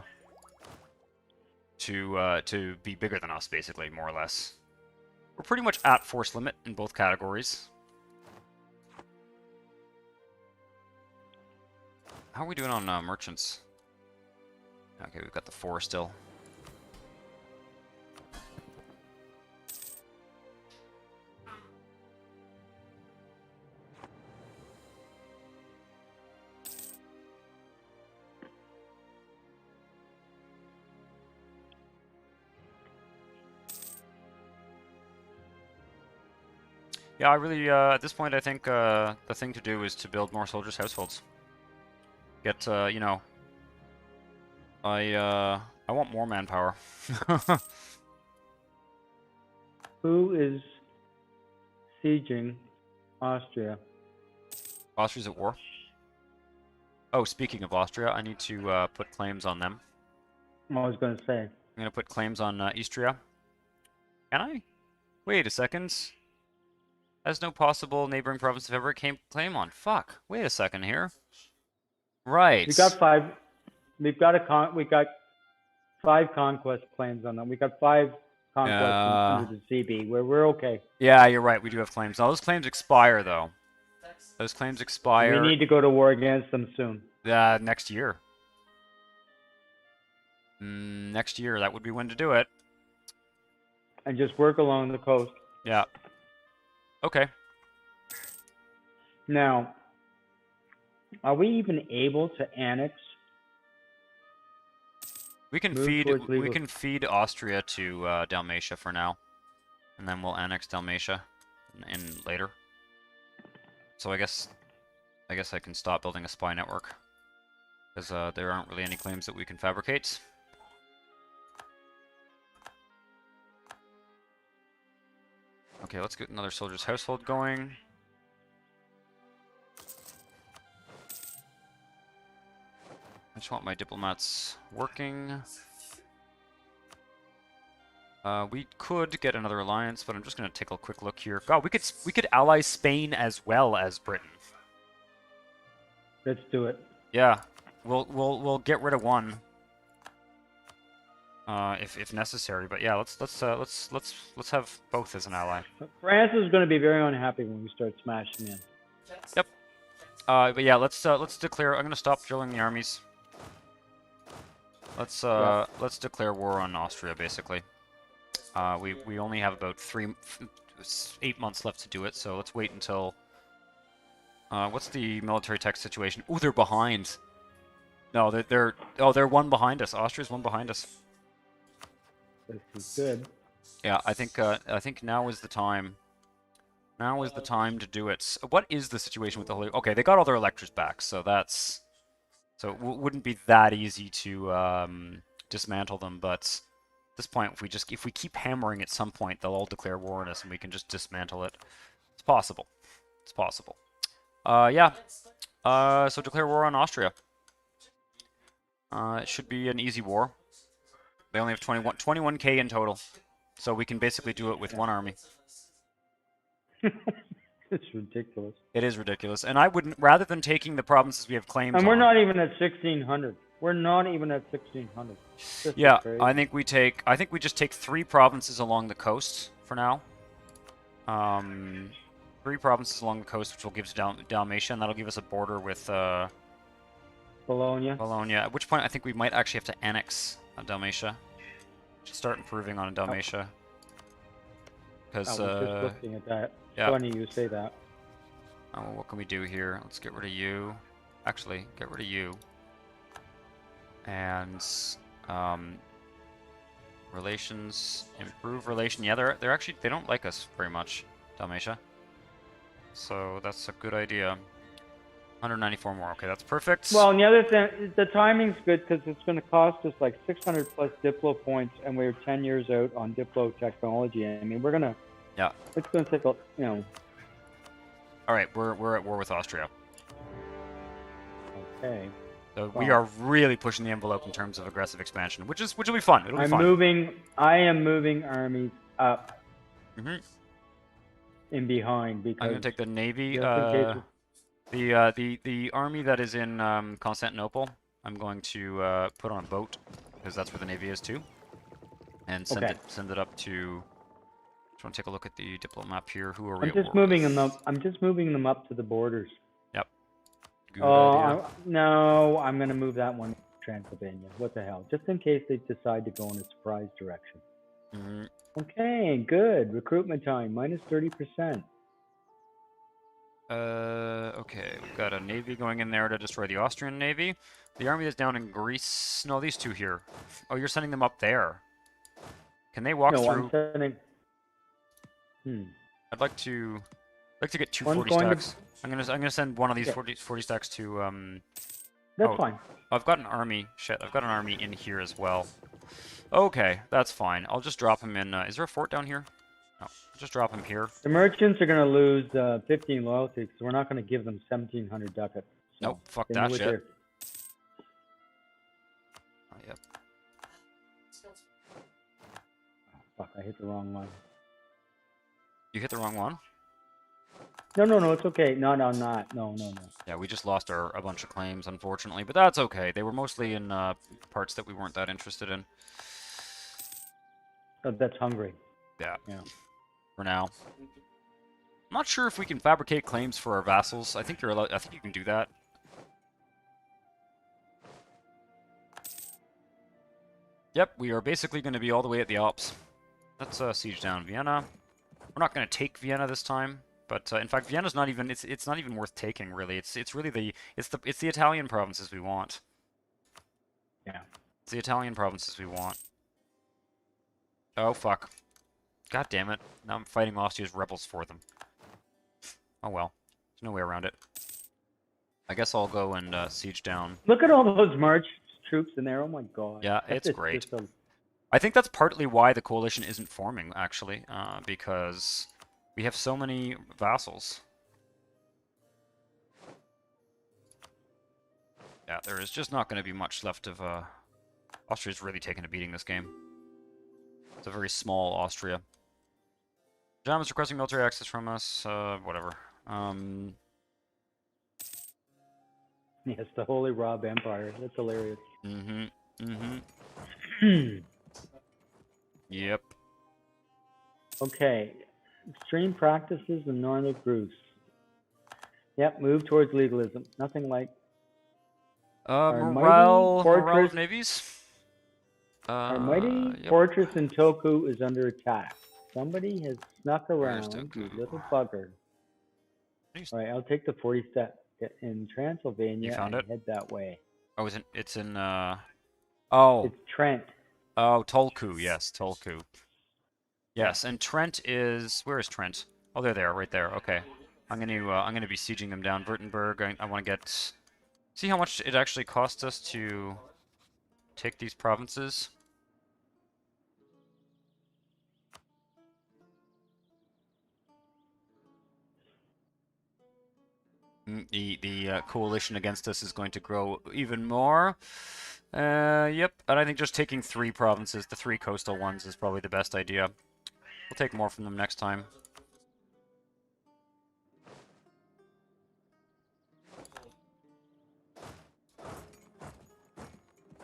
be bigger than us, basically, more or less. We're pretty much at force limit in both categories. How are we doing on merchants? Okay, we've got the 4 still. Yeah, I really, at this point, I think the thing to do is to build more soldiers' households. Get, you know, I want more manpower. Who is sieging Austria? Austria's at war. Oh, speaking of Austria, I need to put claims on them. I was going to say. I'm going to put claims on Istria. Can I? Wait a second. Has no possible neighboring province have ever claim on. Fuck. Wait a second here. Right. We got 5. We've got we got 5 conquest claims on them. We got 5 conquests under the CB. We're okay. Yeah, you're right. We do have claims. Now, those claims expire, though. Those claims expire. We need to go to war against them soon. Next year. Next year, that would be when to do it. And just work along the coast. Yeah. Okay. Now, are we even able to annex? We can feed Austria to Dalmatia for now, and then we'll annex Dalmatia in later. So I guess I can stop building a spy network, because there aren't really any claims that we can fabricate. Okay, let's get another soldier's household going. I just want my diplomats working. We could get another alliance, but I'm just gonna take a quick look here. God, we could ally Spain as well as Britain. Let's do it. Yeah, we'll get rid of one. if necessary. But yeah, let's have both as an ally. France is going to be very unhappy when we start smashing in. Yep. But yeah, let's declare. I'm gonna stop drilling the armies. Let's declare war on Austria, basically. We only have about 8 months left to do it, so let's wait until. What's the military tech situation? Ooh, they're behind. No, they're one behind us. Austria's one behind us. This is good. Yeah, I think now is the time. Now is the time to do it. So what is the situation with the Holy? Okay, they got all their electors back, so that's so it wouldn't be that easy to dismantle them. But at this point, if we keep hammering, at some point they'll all declare war on us, and we can just dismantle it. It's possible. It's possible. Yeah. So declare war on Austria. It should be an easy war. They only have 21K in total, so we can basically do it with one army. It's ridiculous. It is ridiculous, and I wouldn't, rather than taking the provinces we have claims on. And we're not even at 1600. We're not even at 1600. Yeah, I think we just take 3 provinces along the coast for now. 3 provinces along the coast, which will give us Dalmatia, and that'll give us a border with Bologna. Bologna. At which point, I think we might actually have to annex Dalmatia. Just start improving on Dalmatia. Because I was just looking at that. Yeah. Funny you say that. Oh, well, what can we do here? Let's get rid of you. Actually, get rid of you. And relations, improve relation. Yeah, they're actually, they don't like us very much, Dalmatia. So that's a good idea. 194 more. Okay, that's perfect. Well, and the other thing, the timing's good because it's going to cost us like 600 plus Diplo points, and we're 10 years out on Diplo technology. I mean, we're gonna. Yeah. It's going to take a, All right, we're at war with Austria. Okay. So we are really pushing the envelope in terms of aggressive expansion, which will be fun. It'll be fun. I am moving armies up. Mm-hmm. In behind because I'm gonna take the navy. The army that is in Constantinople, I'm going to put on a boat because that's where the navy is too, and send it up to. Just want to take a look at the diplomat map here. Who are we? I'm just moving them up. I'm just moving them up to the borders. Yep. Good idea. No, I'm gonna move that one to Transylvania. What the hell? Just in case they decide to go in a surprise direction. Mm-hmm. Okay, good. Recruitment time minus 30%. Okay, we've got a navy going in there to destroy the Austrian navy. The army that's down in Greece. No, these two here. Oh, you're sending them up there. Can they walk through? I'm sending. I'd like to get 2 40 stacks. I'm gonna send one of these 40 stacks to That's fine. I've got an army. Shit, I've got an army in here as well. Okay, that's fine. I'll just drop him in. Is there a fort down here? No, I'll just drop him here. The merchants are gonna lose 15 loyalty because we're not gonna give them 1,700 ducats. So nope, fuck that shit. Oh, yep. Oh, fuck, I hit the wrong one. You hit the wrong one? No, it's okay. No. Yeah, we just lost a bunch of claims, unfortunately, but that's okay. They were mostly in parts that we weren't that interested in. Oh, that's Hungary. Yeah. For now. I'm not sure if we can fabricate claims for our vassals. I think I think you can do that. Yep, we are basically going to be all the way at the Alps. Let's siege down Vienna. We're not going to take Vienna this time, but in fact, Vienna's not even it's not even worth taking really. It's really the Italian provinces we want. Yeah. It's the Italian provinces we want. Oh fuck. God damn it. Now I'm fighting Austria's rebels for them. Oh well. There's no way around it. I guess I'll go and siege down. Look at all those March troops in there. Oh my god. Yeah, it's great. I think that's partly why the coalition isn't forming, actually, because we have so many vassals. Yeah, there is just not going to be much left of... Austria's really taken a beating this game. It's a very small Austria. Germans requesting military access from us, whatever. Yes, the Holy Rob Empire. That's hilarious. Yep. Okay. Extreme practices and Northern Bruce. Yep, move towards legalism. Nothing like our mighty Morale of fortress. navies. Our mighty Yep. fortress in Toku is under attack. Somebody has snuck Where's around, you Toku? little bugger. All right, I'll take the 40 step. Get in Transylvania You found and it? head that way. Oh, it's in oh. It's Trent. Oh, Tolku, yes, Tolku. Yes, and Trent is where is Trent? Oh, they're there, right there. Okay. I'm gonna be sieging them down. Württemberg, I wanna get see how much it actually costs us to take these provinces. The coalition against us is going to grow even more. Yep, and I think just taking 3 provinces, the 3 coastal ones, is probably the best idea. We'll take more from them next time.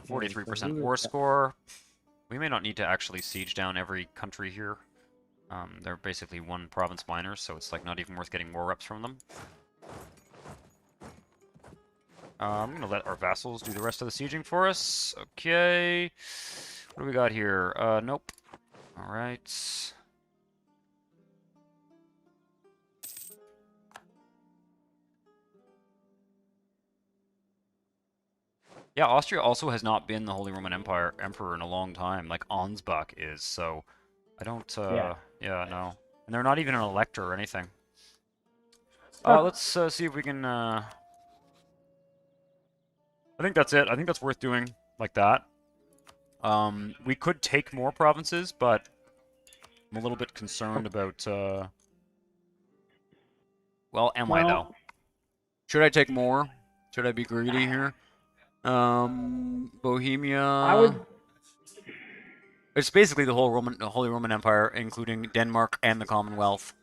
43% war score. We may not need to actually siege down every country here. They're basically 1 province miners, so it's like not even worth getting more reps from them. I'm going to let our vassals do the rest of the sieging for us. Okay. What do we got here? Nope. Alright. Yeah, Austria also has not been the Holy Roman Emperor in a long time, like Ansbach is, so I don't, yeah, no. And they're not even an elector or anything. Let's see if we can, I think that's it. I think that's worth doing like that. We could take more provinces, but I'm a little bit concerned about, well, am I, though? Should I take more? Should I be greedy here? Bohemia... I would... It's basically the Holy Roman Empire, including Denmark and the Commonwealth.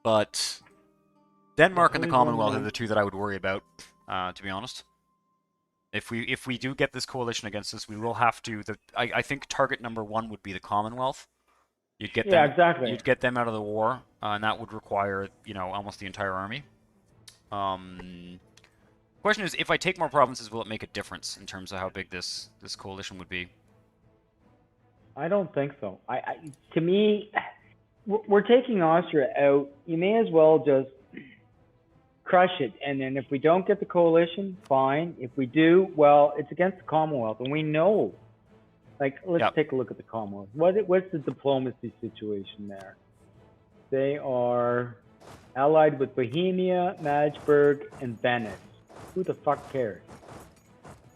But Denmark and the Commonwealth are the 2 that I would worry about, to be honest. If we do get this coalition against us, we will have to. I think target number 1 would be the Commonwealth. You'd get them. Exactly. You'd get them out of the war, and that would require almost the entire army. Question is, if I take more provinces, will it make a difference in terms of how big this coalition would be? I don't think so. To me, we're taking Austria out. You may as well just crush it, and then if we don't get the coalition, fine. If we do, well, it's against the Commonwealth, and we know. Like, let's take a look at the Commonwealth. What's the diplomacy situation there? They are allied with Bohemia, Magdeburg, and Venice. Who the fuck cares?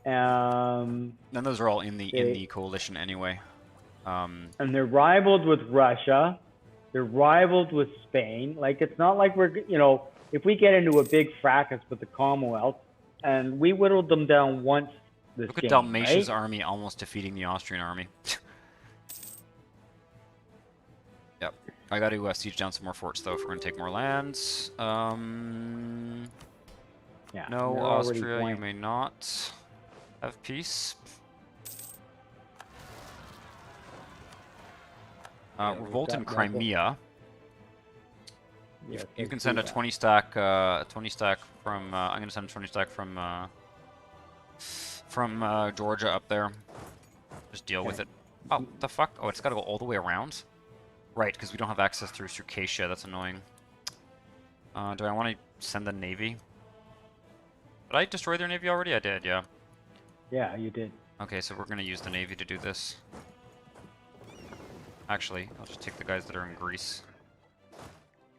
And those are all in the coalition anyway. And they're rivaled with Russia. They're rivaled with Spain. Like, it's not like we're, if we get into a big fracas with the Commonwealth, and we whittled them down once this Look at game, Dalmatia's right? army almost defeating the Austrian army. Yep. I got to siege down some more forts, though, if we're going to take more lands. No, Austria, you may not have peace. Revolt in Crimea. You can send a 20 stack from. I'm going to send a 20 stack from Georgia up there. Just deal with it. Oh, what the fuck? Oh, it's got to go all the way around. Right, because we don't have access through Circassia. That's annoying. Do I want to send the navy? Did I destroy their navy already? I did, yeah. Yeah, you did. Okay, so we're going to use the navy to do this. Actually, I'll just take the guys that are in Greece.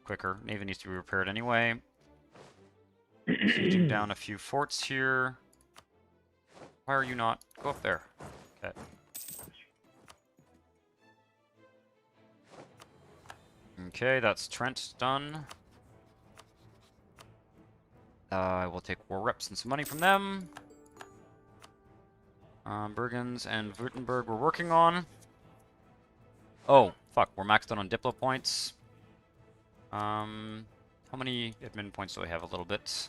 Quicker. Navy needs to be repaired anyway. Sieging down a few forts here. Why are you not? Go up there. Okay. Okay, that's Trent done. I will take war reps and some money from them. Bergens and Württemberg we're working on. Oh, fuck, we're maxed out on Diplo points. How many admin points do I have? A little bit.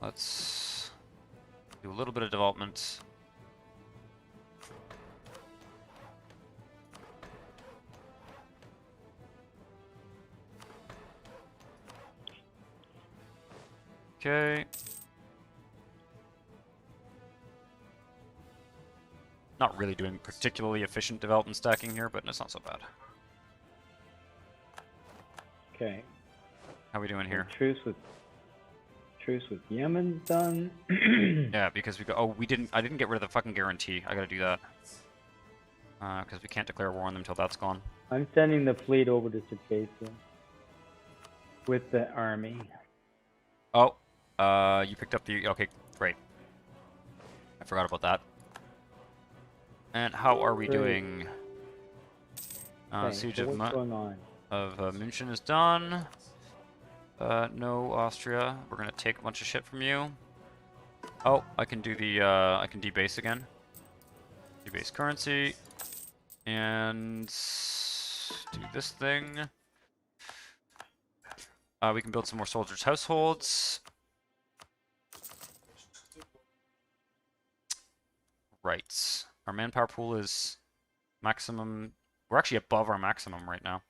Let's do a little bit of development. Okay. Not really doing particularly efficient development stacking here, but it's not so bad. Okay. How are we doing here? Truce with Yemen's done. Yeah, because we go. Oh, I didn't get rid of the fucking guarantee. I gotta do that. Because we can't declare war on them until that's gone. I'm sending the fleet over to Circassia with the army. Oh, you picked up the. Okay, great. I forgot about that. And how are we doing? Okay, Siege so of what's going on? München is done. No Austria. We're gonna take a bunch of shit from you. Oh, I can do the. I can debase again. Debase currency. And do this thing. We can build some more soldiers' households. Right. Our manpower pool is maximum. We're actually above our maximum right now.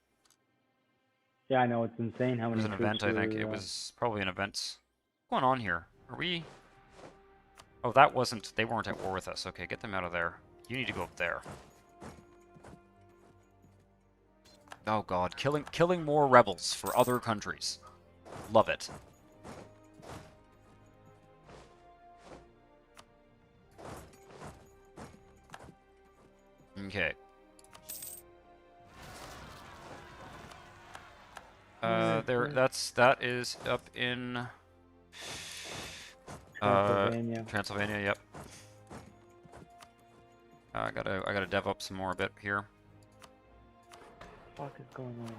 Yeah, I know, it's insane how It many was an troops event, I think. It was probably an event. What's going on here? Are we... Oh, that wasn't... They weren't at war with us. Okay, get them out of there. You need to go up there. Oh god, killing more rebels for other countries. Love it. Okay. That is up in Transylvania. Transylvania, yep. I gotta dev up some more a bit here. What the fuck is going on?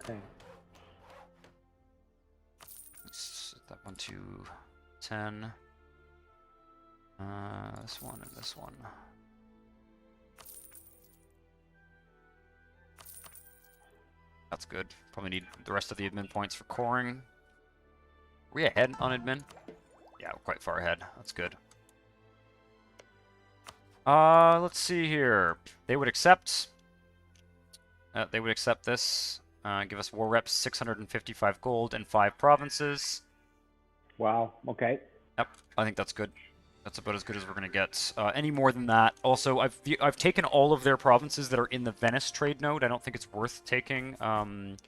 Okay. Let's set that one to 10. This one and this one. That's good. Probably need the rest of the admin points for coring. Are we ahead on admin? Yeah, we're quite far ahead. That's good. Let's see here. They would accept. They would accept this. Give us war reps, 655 gold and 5 provinces. Wow. Okay. Yep, I think that's good. That's about as good as we're gonna get. Any more than that, also, I've taken all of their provinces that are in the Venice trade node. I don't think it's worth taking. I'm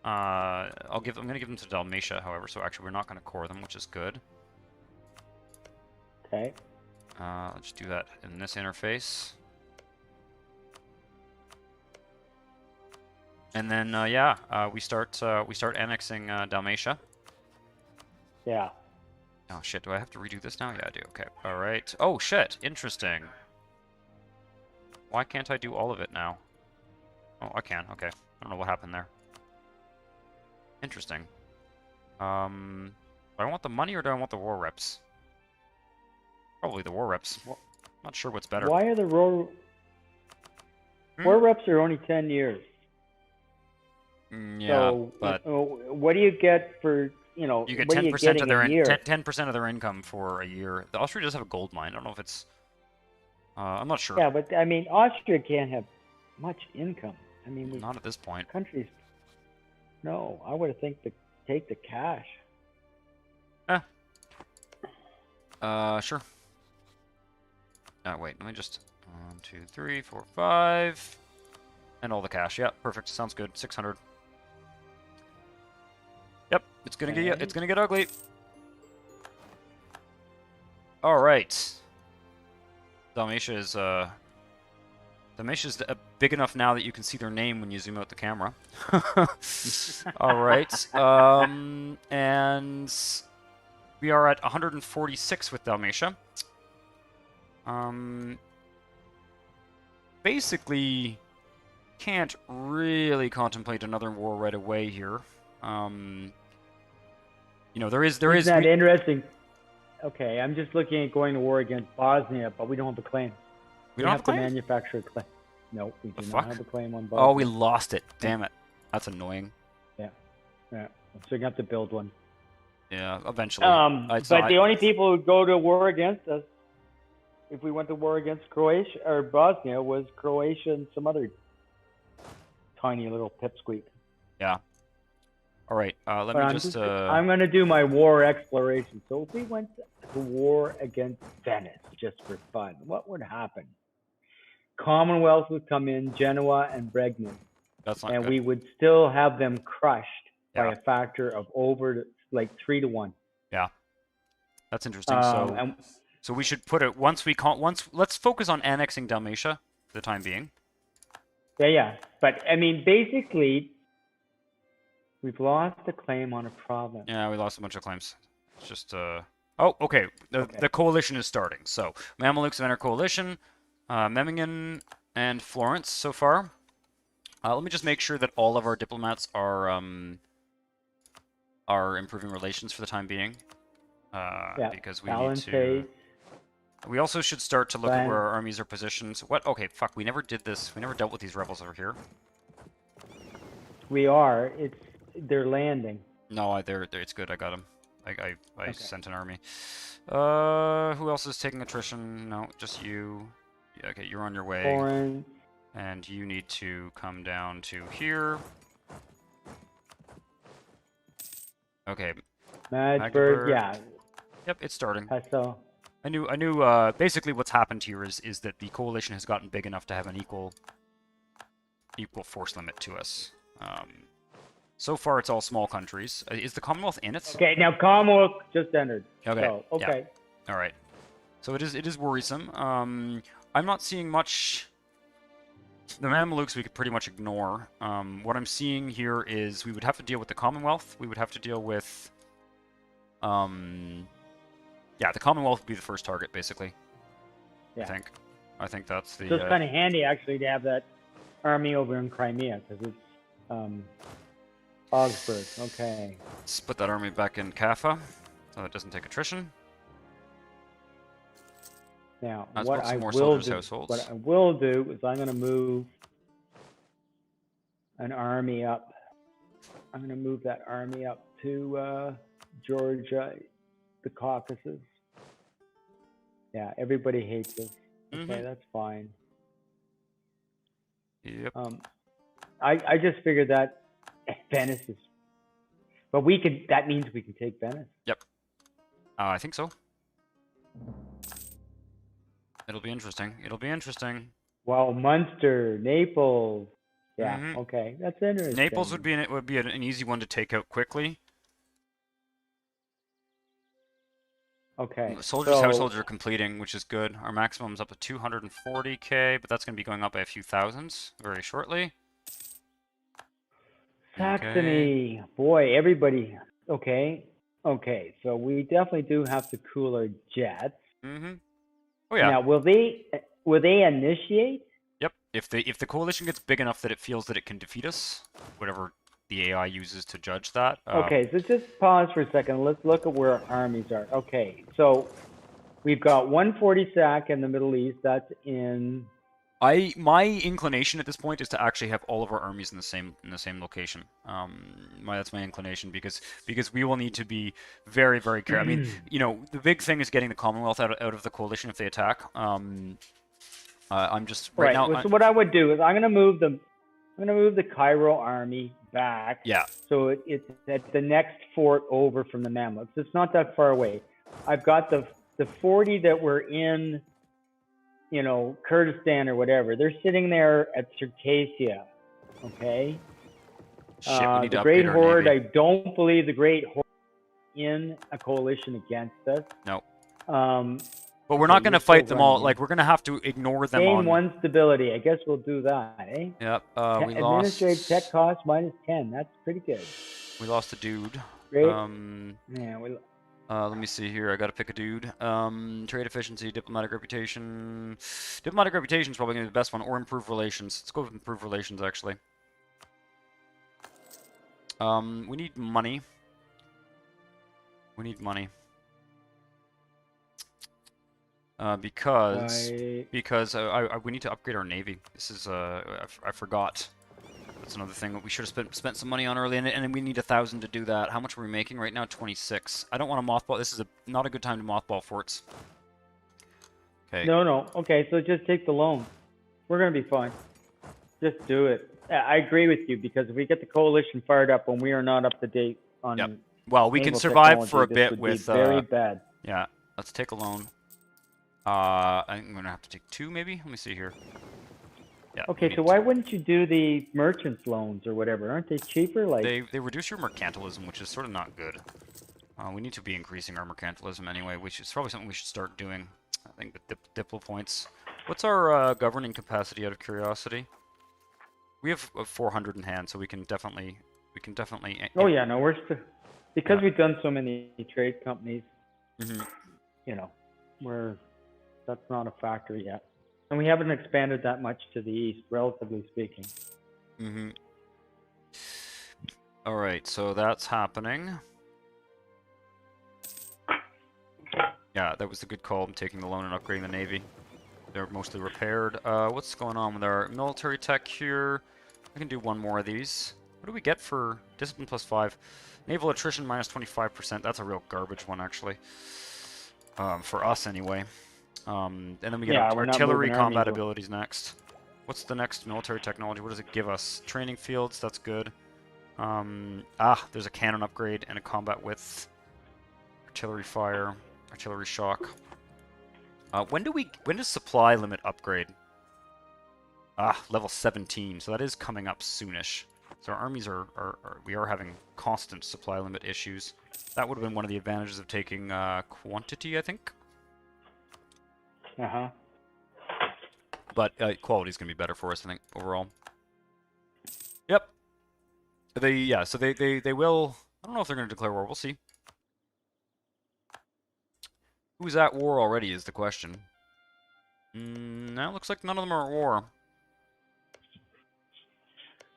gonna give them to Dalmatia, however. So actually, we're not gonna core them, which is good. Okay. Let's do that in this interface. And then yeah, we start annexing Dalmatia. Yeah. Oh shit, do I have to redo this now? Yeah, I do. Okay. All right. Oh shit, interesting. Why can't I do all of it now? Oh, I can. Okay. I don't know what happened there. Interesting. Do I want the money or do I want the war reps? Probably the war reps. Not sure what's better. Why are the war reps are only 10 years? Yeah, so, but what do you get for, you know, you get what 10% of their 10% of their income for a year. The Austria does have a gold mine. I don't know if it's. I'm not sure. Yeah, but I mean, Austria can't have much income. I mean, not at this point. Countries. No, I would have think to take the cash. Sure. Wait, let me just 1, 2, 3, 4, 5, and all the cash. Yeah, perfect. Sounds good. 600. Yep, it's gonna get ugly. All right. Dalmatia is big enough now that you can see their name when you zoom out the camera. All right. And we are at 146 with Dalmatia. Basically, can't really contemplate another war right away here. You know, there is. Isn't that interesting? Okay, I'm just looking at going to war against Bosnia, but we don't have a claim. We don't have a claim? to manufacture a claim. No, we do not have a claim on Bosnia. Oh, we lost it. Damn it. That's annoying. Yeah. So you're gonna have to build one. Yeah, eventually. But the only people who would go to war against us, if we went to war against Croatia or Bosnia, was Croatia and some other tiny little pipsqueak. Yeah. All right, let But me I'm just. I'm going to do my war exploration. So if we went to war against Venice just for fun, what would happen? Commonwealth would come in, Genoa and Bregnon, That's not and good. we would still have them crushed by Yeah. a factor of over like 3-1. Yeah. That's interesting. So, And so we should put it once let's focus on annexing Dalmatia for the time being. yeah. But I mean, basically, we've lost a claim on a province. Yeah, we lost a bunch of claims. It's just Oh, okay. The coalition is starting. So Mamelukes have entered coalition. Memmingen and Florence so far. Let me just make sure that all of our diplomats are improving relations for the time being. Because we need to. We also should start to look at where our armies are positioned. What? Okay, fuck. We never did this. We never dealt with these rebels over here. We are. They're landing. No, it's good. I got them. I sent an army. Who else is taking attrition? No, just you. Yeah, okay, you're on your way. Foreign. And you need to come down to here. Okay. Magdeburg, yeah. Yep, it's starting. So. I knew. Basically, what's happened here is that the coalition has gotten big enough to have an equal force limit to us. So far, it's all small countries. Is the Commonwealth in it? Okay, now Commonwealth just entered. Okay. So, okay. Yeah. All right. So it is worrisome. I'm not seeing much. The Mamelukes we could pretty much ignore. What I'm seeing here is we would have to deal with the Commonwealth. We would have to deal with. Yeah, the Commonwealth would be the first target, basically. Yeah. I think that's the. So it's kind of handy actually to have that army over in Crimea because it's Augsburg. Okay. Let's put that army back in Kaffa, so it doesn't take attrition. Now, what I will do is I'm going to move an army up. I'm going to move that army up to Georgia, the Caucasus. Yeah, everybody hates us. Okay, that's fine. Yep. I just figured that Venice is, but we could. That means we can take Venice. Yep. I think so. It'll be interesting. It'll be interesting. Well, Munster, Naples. Yeah. Okay, that's interesting. Naples would be an easy one to take out quickly. Okay. Households are completing, which is good. Our maximum's up to 240k, but that's going to be going up by a few thousands very shortly. Saxony. Okay. Boy, everybody. Okay. Okay, so we definitely do have to cool our jets. Oh yeah. Now, will they initiate? Yep. If the coalition gets big enough that it feels that it can defeat us, whatever the AI uses to judge that. Okay, so just pause for a second. Let's look at where our armies are. Okay, so we've got 140 SAC in the Middle East. That's in. My inclination at this point is to actually have all of our armies in the same location. That's my inclination because we will need to be very, very careful. I mean, the big thing is getting the Commonwealth out of the coalition if they attack. I'm just right now. So what I would do is I'm going to move the Cairo army back. Yeah. So it's at the next fort over from the Mamluks. It's not that far away. I've got the 40 that were in. Kurdistan or whatever. They're sitting there at Circassia. Okay. Shit, we need to the Great Horde. Navy. I don't believe the Great Horde is in a coalition against us. No. But we're not going to fight them all. Like, we're going to have to ignore them. Gain 1 stability. I guess we'll do that, eh? Yep. We Administrative tech cost -10. That's pretty good. We lost a dude. Great. Yeah. Let me see here. I got to pick a dude. Trade efficiency, diplomatic reputation. Diplomatic reputation is probably going to be the best one, or improved relations. Let's go with improved relations, actually. We need money. We need money. Because we need to upgrade our navy. This is I forgot. That's another thing that we should have spent some money on early, and we need 1,000 to do that. How much are we making right now? 26. I don't want to mothball. This is not a good time to mothball forts. Okay. No. Okay, so just take the loan. We're gonna be fine. Just do it. I agree with you, because if we get the coalition fired up when we are not up to date on Yep. Well, we can naval survive for a technology, this bit would with. be very bad. Yeah. Let's take a loan. I'm gonna have to take 2, maybe. Let me see here. Yeah. Okay, so why wouldn't you do the merchants loans or whatever? Aren't they cheaper? Like they reduce your mercantilism, which is sort of not good. We need to be increasing our mercantilism anyway, which is probably something we should start doing. I think with diplo points. What's our governing capacity, out of curiosity? We have 400 in hand, so we can definitely. Oh yeah, no, we're still, because Yeah. we've done so many trade companies. Mhm. You know, that's not a factor yet, and we haven't expanded that much to the east, relatively speaking. Mhm. All right, so that's happening. Yeah, that was a good call. I'm taking the loan and upgrading the navy. They're mostly repaired. What's going on with our military tech here? I can do one more of these. What do we get for discipline +5? Naval attrition -25%. That's a real garbage one, actually. For us, anyway. And then we get we're not artillery moving combat armies. abilities next. What's the next military technology? What does it give us? Training fields. That's good. There's a cannon upgrade and a combat width. Artillery fire. Artillery shock. When does supply limit upgrade? Level 17, so that is coming up soonish. So our armies we are having constant supply limit issues. That would have been one of the advantages of taking quantity, I think. Uh-huh. But quality is going to be better for us, I think, overall. Yep. So they will. I don't know if they're going to declare war. We'll see. Who's at war already is the question. Now it looks like none of them are at war.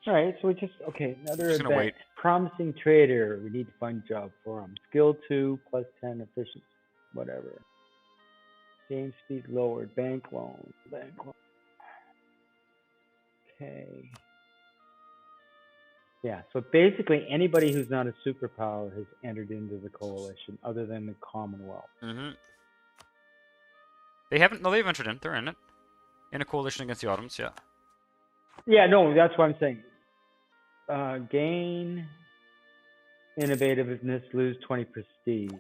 All right, so another Just gonna event. wait. Promising trader. We need to find a job for him. Skill 2 +10 efficiency, whatever. Game speed lowered. Bank loan. Okay. Yeah, so basically anybody who's not a superpower has entered into the coalition, other than the Commonwealth. Mm-hmm. They haven't. No, they've entered in. They're in it. In a coalition against the Ottomans. Yeah. Yeah, no, that's what I'm saying. Gain innovativeness, lose 20 prestige,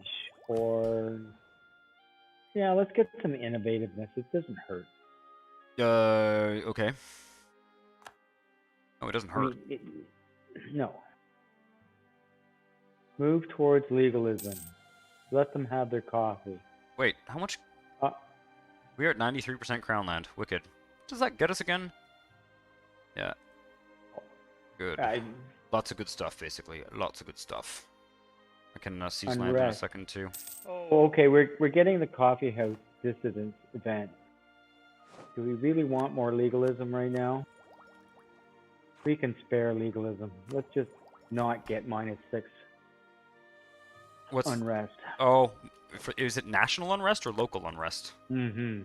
or yeah, let's get some innovativeness. It doesn't hurt. Okay. Oh, it doesn't hurt. No. Move towards legalism. Let them have their coffee. Wait, how much? We are at 93% crown land. Wicked. Does that get us again? Yeah. Good. Lots of good stuff, basically. Lots of good stuff. I can seize land in a second, too. Oh, okay. We're getting the coffee house dissidents event. Do we really want more legalism right now? We can spare legalism. Let's just not get -6 unrest. Oh, is it national unrest or local unrest? Mm-hmm.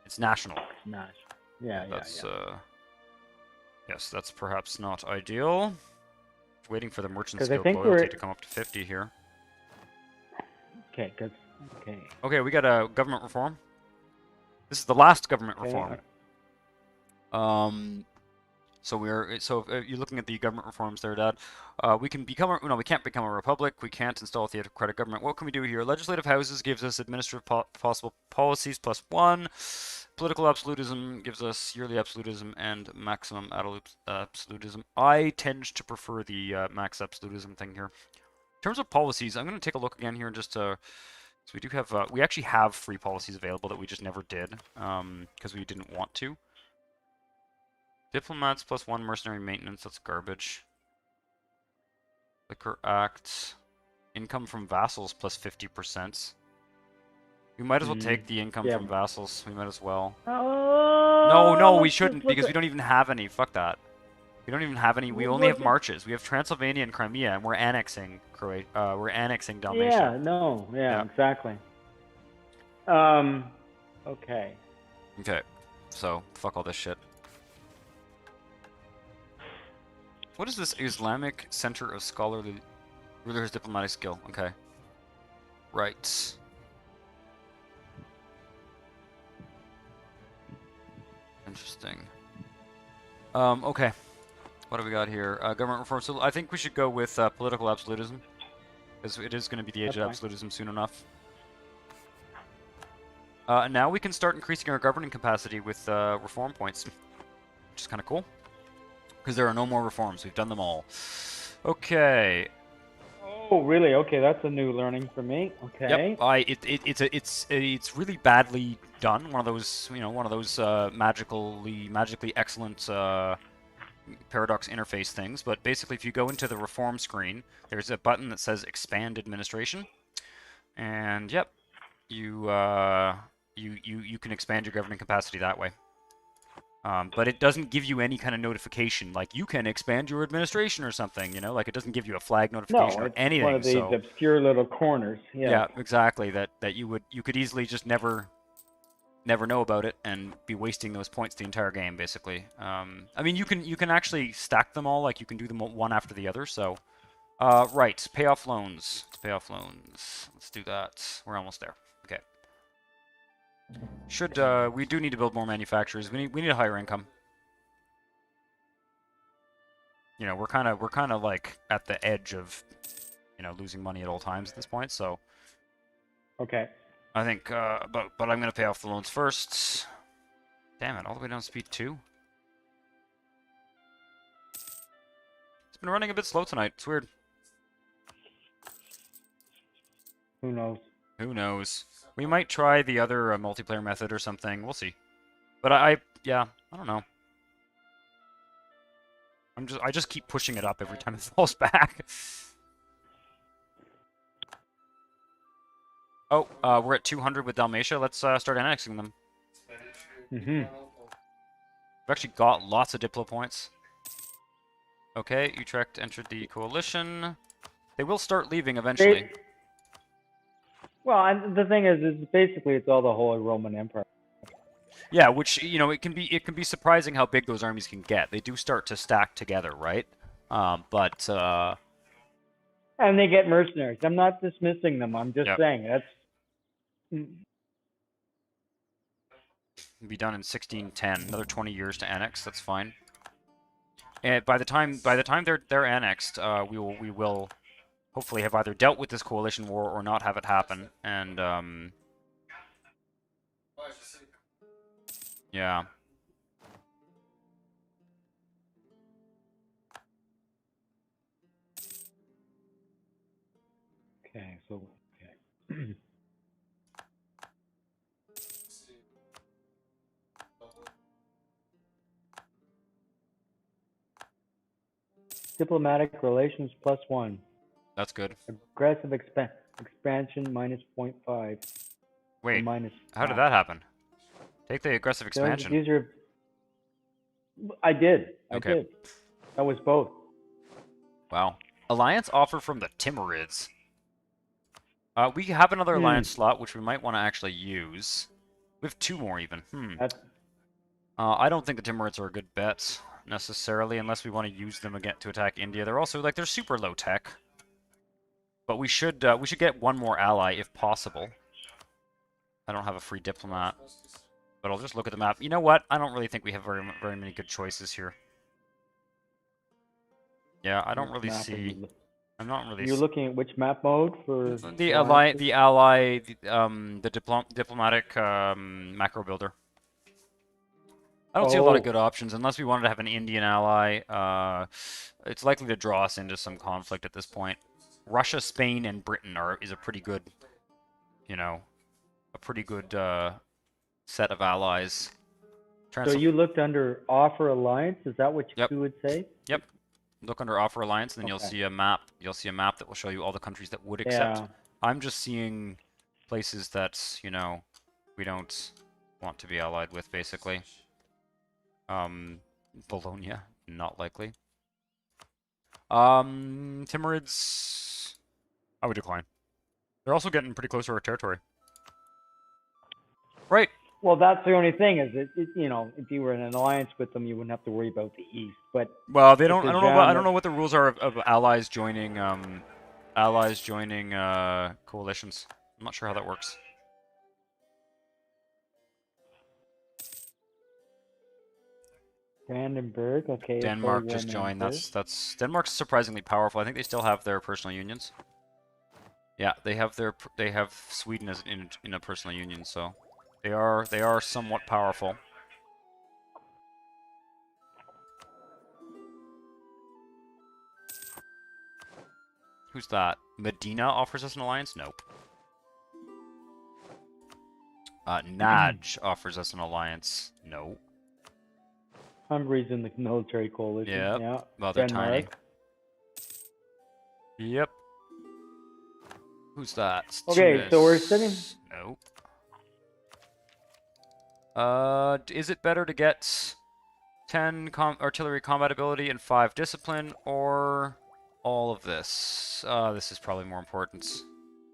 It's national. National. Yeah, that's, yes, that's perhaps not ideal. Waiting for the merchant skill loyalty to come up to 50 here. Okay, Okay, we got a government reform. This is the last government reform. So you're looking at the government reforms there, Dad. We can't become a republic. We can't install a theocratic government. What can we do here? Legislative houses gives us administrative possible policies +1. Political absolutism gives us yearly absolutism and maximum absolutism. I tend to prefer the max absolutism thing here. In terms of policies, I'm going to take a look again here and just so we do have we actually have free policies available that we just never did because we didn't want to. Diplomats +1 mercenary maintenance, that's garbage. Liquor Act. Income from vassals +50%. We might as well take the income from vassals. We might as well. No, we shouldn't because we don't even have any. Fuck that. We don't even have any. We only have marches. We have Transylvania and Crimea, and we're annexing we're annexing Dalmatia. Yeah, exactly. Okay. Okay. So, fuck all this shit. What is this Islamic Center of Scholarly Ruler's Diplomatic Skill? Okay. Right. Interesting. Okay. What do we got here? Government reform. So I think we should go with political absolutism, because it is going to be the age of absolutism soon enough. Now we can start increasing our governing capacity with reform points, which is kind of cool, because there are no more reforms. We've done them all. Okay. Oh, really? Okay, that's a new learning for me. Okay. Yep. It's really badly done. One of those, magically excellent paradox interface things. But basically, if you go into the reform screen, there's a button that says Expand Administration, and yep, you can expand your governing capacity that way. But it doesn't give you any kind of notification, like you can expand your administration or something, like it doesn't give you a flag notification or anything. No, one of these obscure little corners. Yeah, exactly. That you could easily just never know about it and be wasting those points the entire game, basically. I mean, you can actually stack them all, like you can do them one after the other. So, right, pay off loans. Let's pay off loans. Let's do that. We're almost there. Okay. We do need to build more manufacturers. We need a higher income. We're kind of like at the edge of, losing money at all times at this point. So. Okay. I think, but I'm gonna pay off the loans first. Damn it! All the way down to speed 2. It's been running a bit slow tonight. It's weird. Who knows? Who knows? We might try the other multiplayer method or something. We'll see. But I don't know. I just keep pushing it up every time it falls back. Oh, we're at 200 with Dalmatia. Let's start annexing them. Mm-hmm. We've actually got lots of Diplo points. Okay, Utrecht entered the coalition. They will start leaving eventually. Well, and the thing is basically it's all the Holy Roman Empire. Yeah, which it can be surprising how big those armies can get. They do start to stack together, right? But and they get mercenaries. I'm not dismissing them. I'm just saying that's. Be done in 1610. Another 20 years to annex. That's fine. And by the time they're annexed, we will hopefully have either dealt with this coalition war or not have it happen. And yeah. Okay. So. Okay. Diplomatic relations +1. That's good. Aggressive expansion -0.5. Wait, how did that happen? Take the aggressive expansion. These are. I did. Okay. I did. That was both. Wow. Alliance offer from the Timurids. We have another alliance slot, which we might want to actually use. We have 2 more even. I don't think the Timurids are a good bet necessarily, unless we want to use them again to attack India. They're also they're super low tech. But we should get 1 more ally if possible. I don't have a free diplomat, but I'll just look at the map. You know what? I don't really think we have very many good choices here. Yeah, I don't really see. I'm not really. You're looking at which map mode for the diplomatic macro builder. I don't see a lot of good options unless we wanted to have an Indian ally. It's likely to draw us into some conflict at this point. Russia, Spain, and Britain is a pretty good, set of allies. So you looked under offer alliance. Is that what you would say? Yep. Look under offer alliance, and then you'll see a map. You'll see a map that will show you all the countries that would accept. Yeah. I'm just seeing places that we don't want to be allied with, basically. Bologna, not likely. Timurids, I would decline. They're also getting pretty close to our territory. Right. Well, that's the only thing is if you were in an alliance with them, you wouldn't have to worry about the east. But well, they don't. I don't know what the rules are of allies joining coalitions. I'm not sure how that works. Brandenburg, okay. Denmark just joined. That's Denmark's surprisingly powerful. I think they still have their personal unions. Yeah, they have Sweden as in a personal union, so they are somewhat powerful. Who's that? Medina offers us an alliance? Nope. Naj offers us an alliance. No. Hungary's in the military coalition. Yep. Yeah. Well, they're Denmark. tiny. Yep. Who's that? Okay, Tunis. so we're sitting. Nope. Is it better to get 10 artillery combat ability and 5 discipline, or all of this? This is probably more important.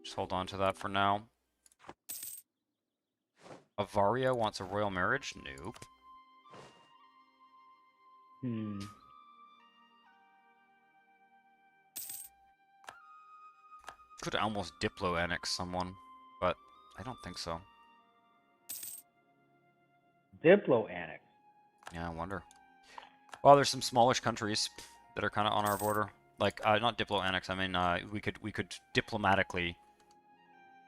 Just hold on to that for now. Avaria wants a royal marriage? Nope. Could almost diplo-annex someone, but I don't think so. Diplo-annex? Yeah, I wonder. Well, there's some smallish countries that are kind of on our border. Like, not diplo-annex, I mean, we could diplomatically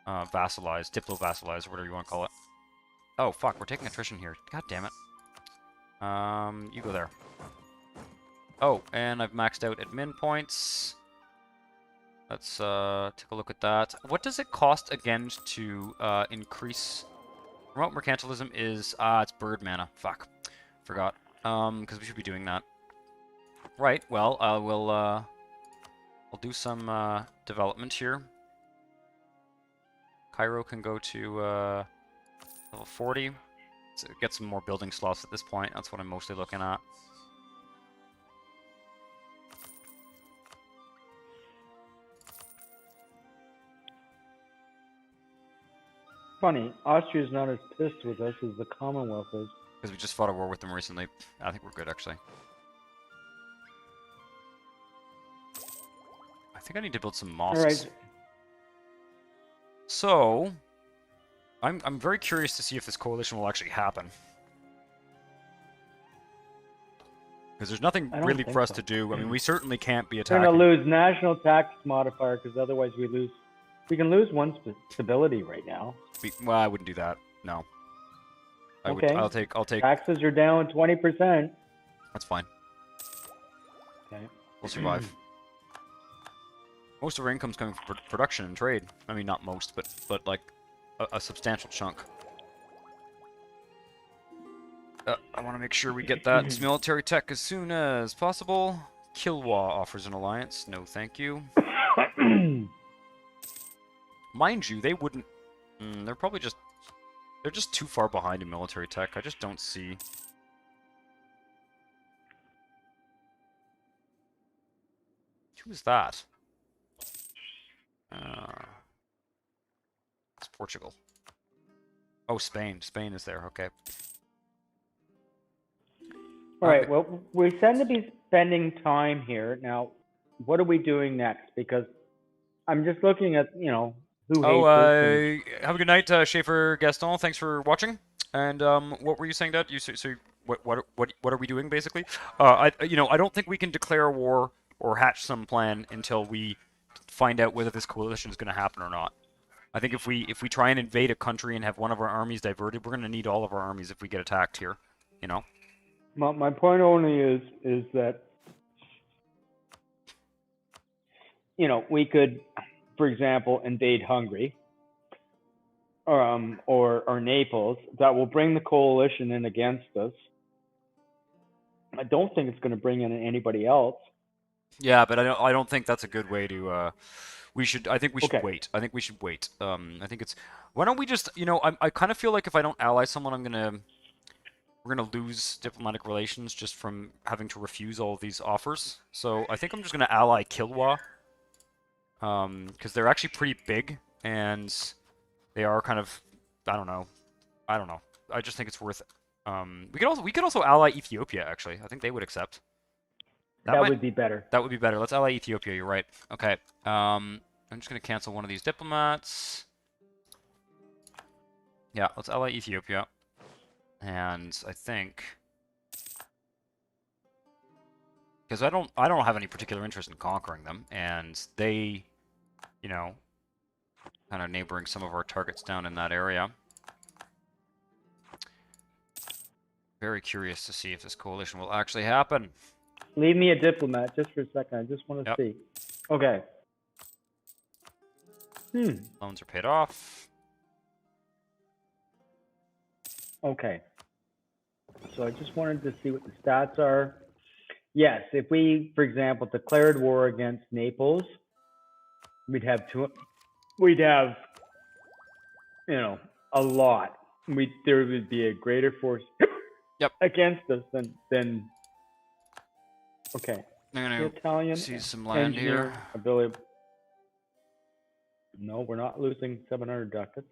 vassalize, diplo-vassalize, or whatever you want to call it. Oh, fuck, we're taking attrition here. God damn it. You go there. Oh, and I've maxed out admin points. Let's take a look at that. What does it cost again to increase... Remote mercantilism is... it's bird mana. Fuck. Forgot. Because we should be doing that. Right, well, I'll do some development here. Cairo can go to level 40. So get some more building slots at this point. That's what I'm mostly looking at. Funny, Austria's not as pissed with us as the Commonwealth is. Because we just fought a war with them recently. I think we're good, actually. I think I need to build some mosques. All right. So, I'm very curious to see if this coalition will actually happen. Because there's nothing really for us to do. I mean, we certainly can't be attacking. We're going to lose national tax modifier because otherwise we lose... We can lose one stability right now. Well, I wouldn't do that. No. Okay. I'll take... Taxes are down 20%. That's fine. Okay. We'll survive. Most of our income's coming from production and trade. I mean, not most, but like a substantial chunk. I want to make sure we get that military tech as soon as possible. Kilwa offers an alliance. No, thank you. Mind you, they wouldn't... they're probably just... They're just too far behind in military tech. I just don't see... Who is that? It's Portugal. Oh, Spain. Spain is there. Okay. All right. Well, we tend to be spending time here. Now, what are we doing next? Because I'm just looking at, you know, who hates this. Have a good night, Schaefer Gaston. Thanks for watching. And what were you saying, Dad? What are we doing basically? I don't think we can declare war or hatch some plan until we find out whether this coalition is going to happen or not. I think if we try and invade a country and have one of our armies diverted, we're going to need all of our armies if we get attacked here. You know. My point only is that, you know, we could, for example, invade Hungary or Naples. That will bring the coalition in against us. I don't think it's going to bring in anybody else. Yeah, but I don't think that's a good way to. I think we should wait. I think we should wait. I think it's. Why don't we just? You know, I kind of feel like if I don't ally someone, we're gonna lose diplomatic relations just from having to refuse all of these offers. So I think I'm just gonna ally Kilwa. Because they're actually pretty big and they are kind of. I don't know. I just think it's worth. We could also ally Ethiopia. Actually, I think they would accept. That would be better. That would be better. Let's ally Ethiopia. You're right. Okay. I'm just gonna cancel one of these diplomats. Yeah, let's ally Ethiopia. And I think because I don't have any particular interest in conquering them, and they, you know, kind of neighboring some of our targets down in that area. Very curious to see if this coalition will actually happen. Leave me a diplomat just for a second. I just want to see. Okay. Loans are paid off. Okay. So I just wanted to see what the stats are. Yes, if we, for example, declared war against Naples, we'd have you know, a lot. There would be a greater force against us than okay. I'm The gonna Italian seize some land here. Ability. No, we're not losing 700 ducats.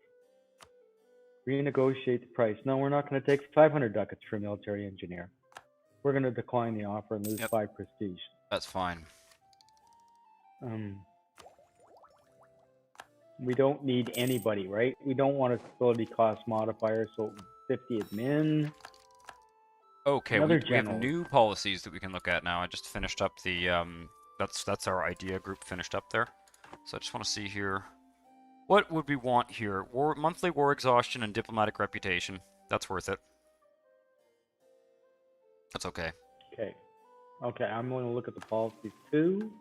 Renegotiate the price. No, we're not going to take 500 ducats for a military engineer. We're going to decline the offer and lose 5 prestige. That's fine. We don't need anybody, right? We don't want a facility cost modifier, so 50 admin. Okay, we have new policies that we can look at now. I just finished up the that's our idea group finished up there. So I just want to see here. What would we want here? Monthly war exhaustion and diplomatic reputation. That's worth it. That's okay. Okay, I'm going to look at the policies too.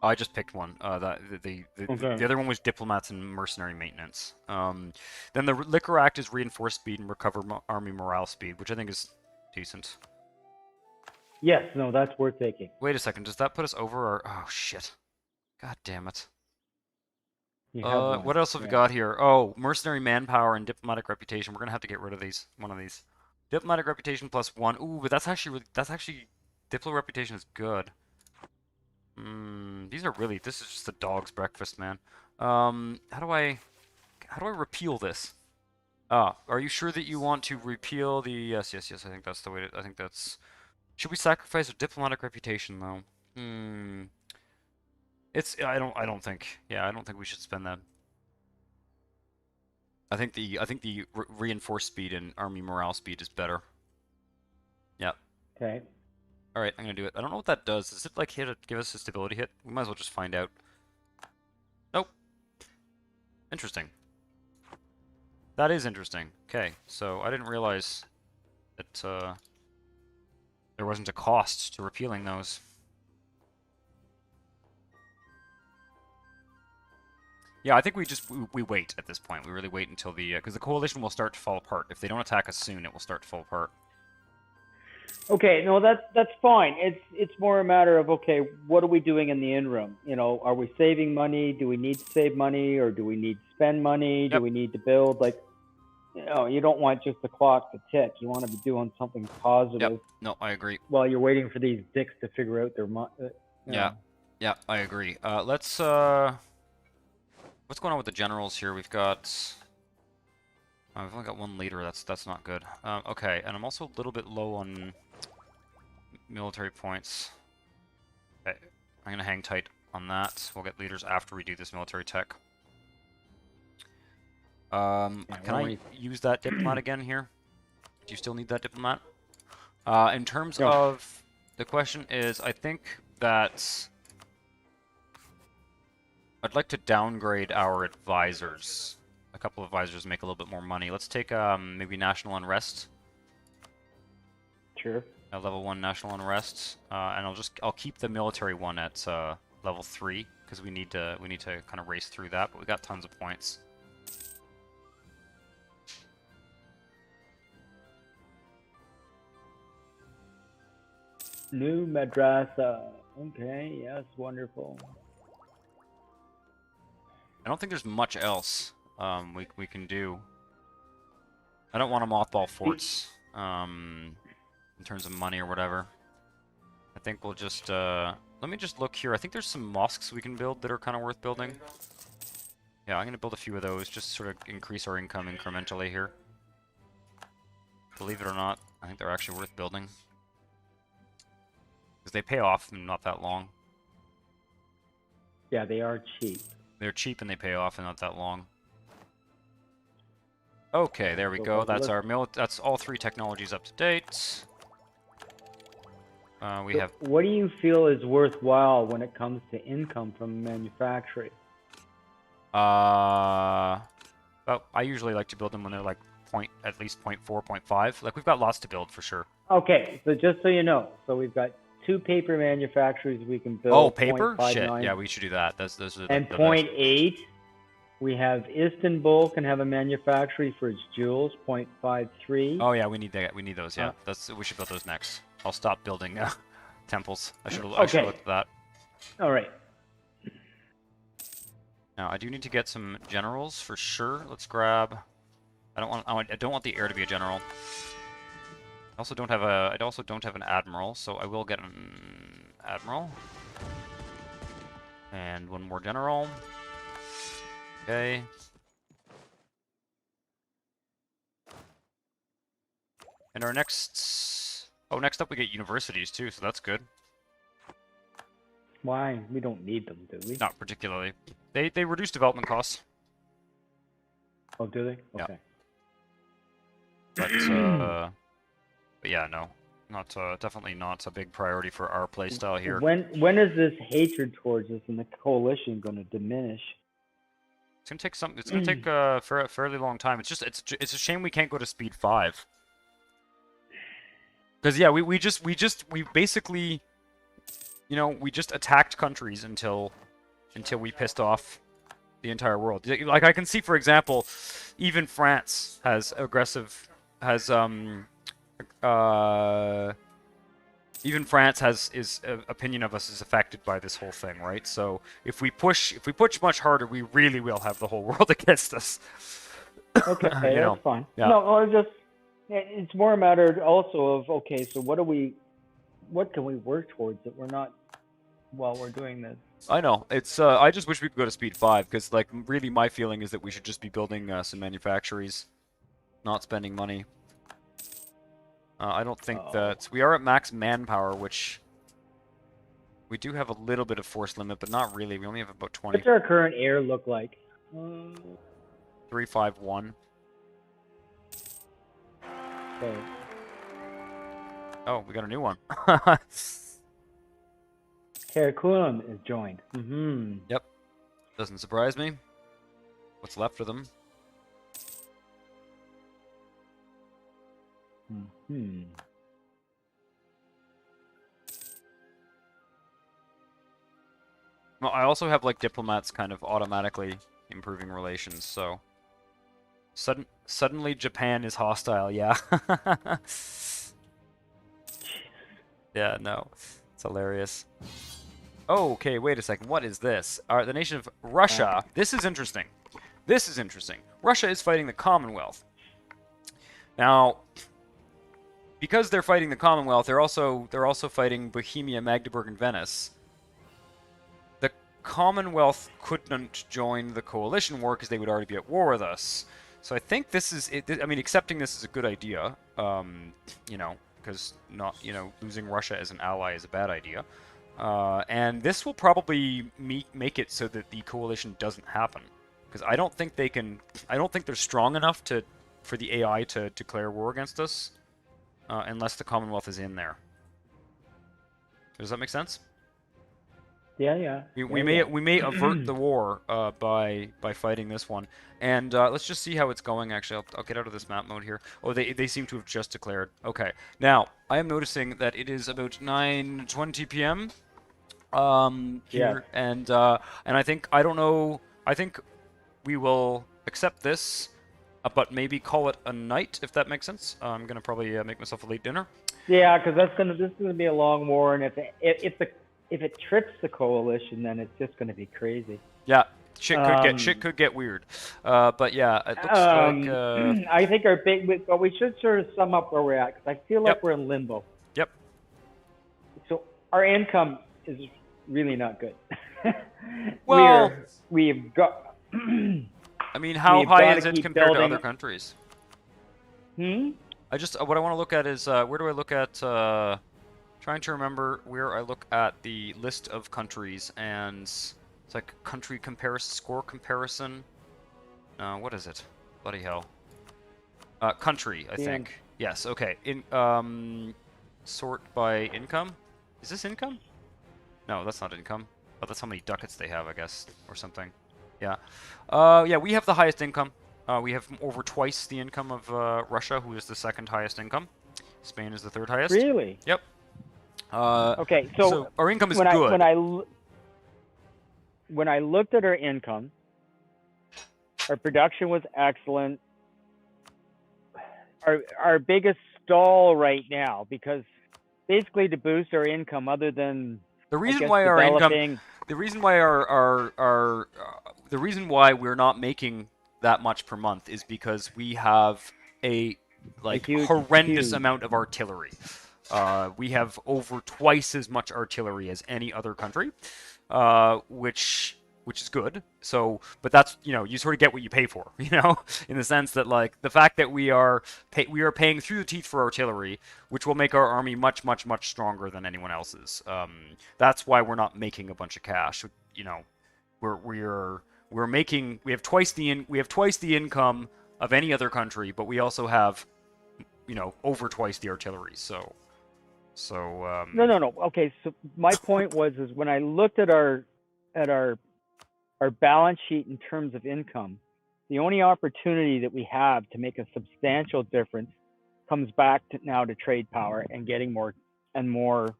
I just picked one. The other one was diplomats and mercenary maintenance. Then the Liquor Act is reinforce speed and recover army morale speed, which I think is decent. Yes, no, that's worth taking. Wait a second, does that put us over our... Oh, shit. God damn it. What else have we got here? Oh, mercenary manpower and diplomatic reputation. We're gonna have to get rid of these. One of these. Diplomatic reputation +1. Ooh, but that's actually diplo reputation is good. These are really. This is just a dog's breakfast, man. How do I repeal this? Are you sure that you want to repeal the? Yes. I think that's the way. I think that's. Should we sacrifice a diplomatic reputation though? I don't think. Yeah, I don't think we should spend that. I think the reinforced speed and army morale speed is better. Yeah. Okay. All right, I'm gonna do it. I don't know what that does. Does it like give us a stability hit? We might as well just find out. Nope. Interesting. That is interesting. Okay, so I didn't realize that there wasn't a cost to repealing those. Yeah, I think we wait at this point. We really wait until the because the coalition will start to fall apart. If they don't attack us soon, it will start to fall apart. Okay, no, that's fine. It's more a matter of okay, what are we doing in the interim? You know, are we saving money? Do we need to save money, or do we need to spend money? Yep. Do we need to build? Like, you know, you don't want just the clock to tick. You want to be doing something positive. Yep. No, I agree. While you're waiting for these dicks to figure out their Yeah, I agree. Let's what's going on with the generals here? We've got we've only got one leader. That's not good. Okay, and I'm also a little bit low on military points. Okay, I'm gonna hang tight on that. We'll get leaders after we do this military tech. Can I use that diplomat again here? Do you still need that diplomat? In terms of the question is, I think that I'd like to downgrade our advisors. A couple of advisors make a little bit more money. Let's take maybe national unrest. Sure. Level 1 national unrest, and I'll keep the military one at level 3 because we need to kind of race through that. But we got tons of points. New madrasa. Okay, yes, wonderful. I don't think there's much else we can do. I don't want to mothball forts in terms of money or whatever. I think we'll just let me just look here. I think there's some mosques we can build that are kind of worth building. Yeah, I'm gonna build a few of those just to sort of increase our income incrementally here. Believe it or not, I think they're actually worth building because they pay off in not that long. Yeah, they are cheap. They're cheap and they pay off in not that long. Okay, there we go. That's our that's all 3 technologies up to date. We So have. what do you feel is worthwhile when it comes to income from manufacturing? Well, I usually like to build them when they're like at least 0.4, 0.5. Like we've got lots to build for sure. Okay, so just so you know, so we've got 2 paper manufacturers we can build. Oh, paper? Shit. 0.59. Yeah, we should do that. Those are And the best. 0.8, we have Istanbul can have a manufacturing for its jewels, 0.53. Oh yeah, we need that. We need those. Yeah, we should build those next. I'll stop building temples. I should look at that. All right. Now I do need to get some generals for sure. Let's grab. I don't want the heir to be a general. I also don't have an admiral, so I will get an admiral. And one more general. Okay. And our next up we get universities too, so that's good. Why? We don't need them, do we? Not particularly. They reduce development costs. Oh, do they? Yeah. Okay. But yeah, no. Not definitely not a big priority for our playstyle here. When is this hatred towards us and the coalition going to diminish? It's gonna take a fairly long time. It's a shame we can't go to speed 5. Because yeah, we basically, you know, we just attacked countries until we pissed off the entire world. Like I can see, for example, even France has opinion of us is affected by this whole thing, right? So if we push much harder, we really will have the whole world against us. Okay, that's fine. Yeah. No, or it's more a matter also of, okay, so what can we work towards that we're not while we're doing this? I know. It's I just wish we could go to speed 5 because like really my feeling is that we should just be building some manufactories, not spending money. I don't think that we are at max manpower, which we do have a little bit of force limit, but not really. We only have about 20. What's our current air look like? 351. Okay. Oh, we got a new one. Karakulum is joined. Mm-hmm. Yep. Doesn't surprise me. What's left of them? Hmm. Well, I also have like diplomats kind of automatically improving relations, so suddenly Japan is hostile. Yeah. Yeah, no. It's hilarious. Oh, okay, wait a second. What is this? The nation of Russia. This is interesting. This is interesting. Russia is fighting the Commonwealth. Now, because they're fighting the Commonwealth, they're also fighting Bohemia, Magdeburg, and Venice. The Commonwealth couldn't join the coalition war because they would already be at war with us. So I think this is I mean, accepting this is a good idea. You know, because losing Russia as an ally is a bad idea. And this will probably make it so that the coalition doesn't happen, because I don't think they're strong enough for the AI to declare war against us, unless the Commonwealth is in there. Does that make sense? Yeah. We may avert the war by fighting this one, and let's just see how it's going. Actually, I'll get out of this map mode here. Oh, they seem to have just declared. Okay, now I am noticing that it is about 9:20 p.m. Here, and I think I think we will accept this, but maybe call it a night if that makes sense. I'm gonna probably make myself a late dinner. Yeah, because this is gonna be a long war, and if it trips the coalition, then it's just gonna be crazy. Yeah, shit could get weird. But yeah, it looks like. I think but we should sort of sum up where we're at, because I feel like we're in limbo. Yep. So our income is really not good. Well, we've got. I mean, how high is it compared to other countries? What I want to look at is where do I look at? Trying to remember where I look at the list of countries, and it's like country comparison, score comparison. What is it? Bloody hell. Country, I think. Yes. Okay. In sort by income. Is this income? No, that's not income. Oh, that's how many ducats they have, I guess, or something. Yeah. Yeah, we have the highest income. We have over twice the income of Russia, who is the second highest income. Spain is the third highest. Really? Yep. Okay, so our income is when good. When I looked at our income, our production was excellent. Our biggest stall right now, because basically to boost our income, other than The reason I guess why our developing, income, the reason why the reason why we're not making that much per month is because we have a horrendous amount of artillery. We have over twice as much artillery as any other country, which is good. So, but that's, you sort of get what you pay for, in the sense that like the fact that we are paying through the teeth for artillery, which will make our army much stronger than anyone else's. That's why we're not making a bunch of cash. We have twice the income of any other country, but we also have over twice the artillery. So no. Okay, so my point is when I looked at our balance sheet in terms of income, the only opportunity that we have to make a substantial difference comes back to trade power and getting more and more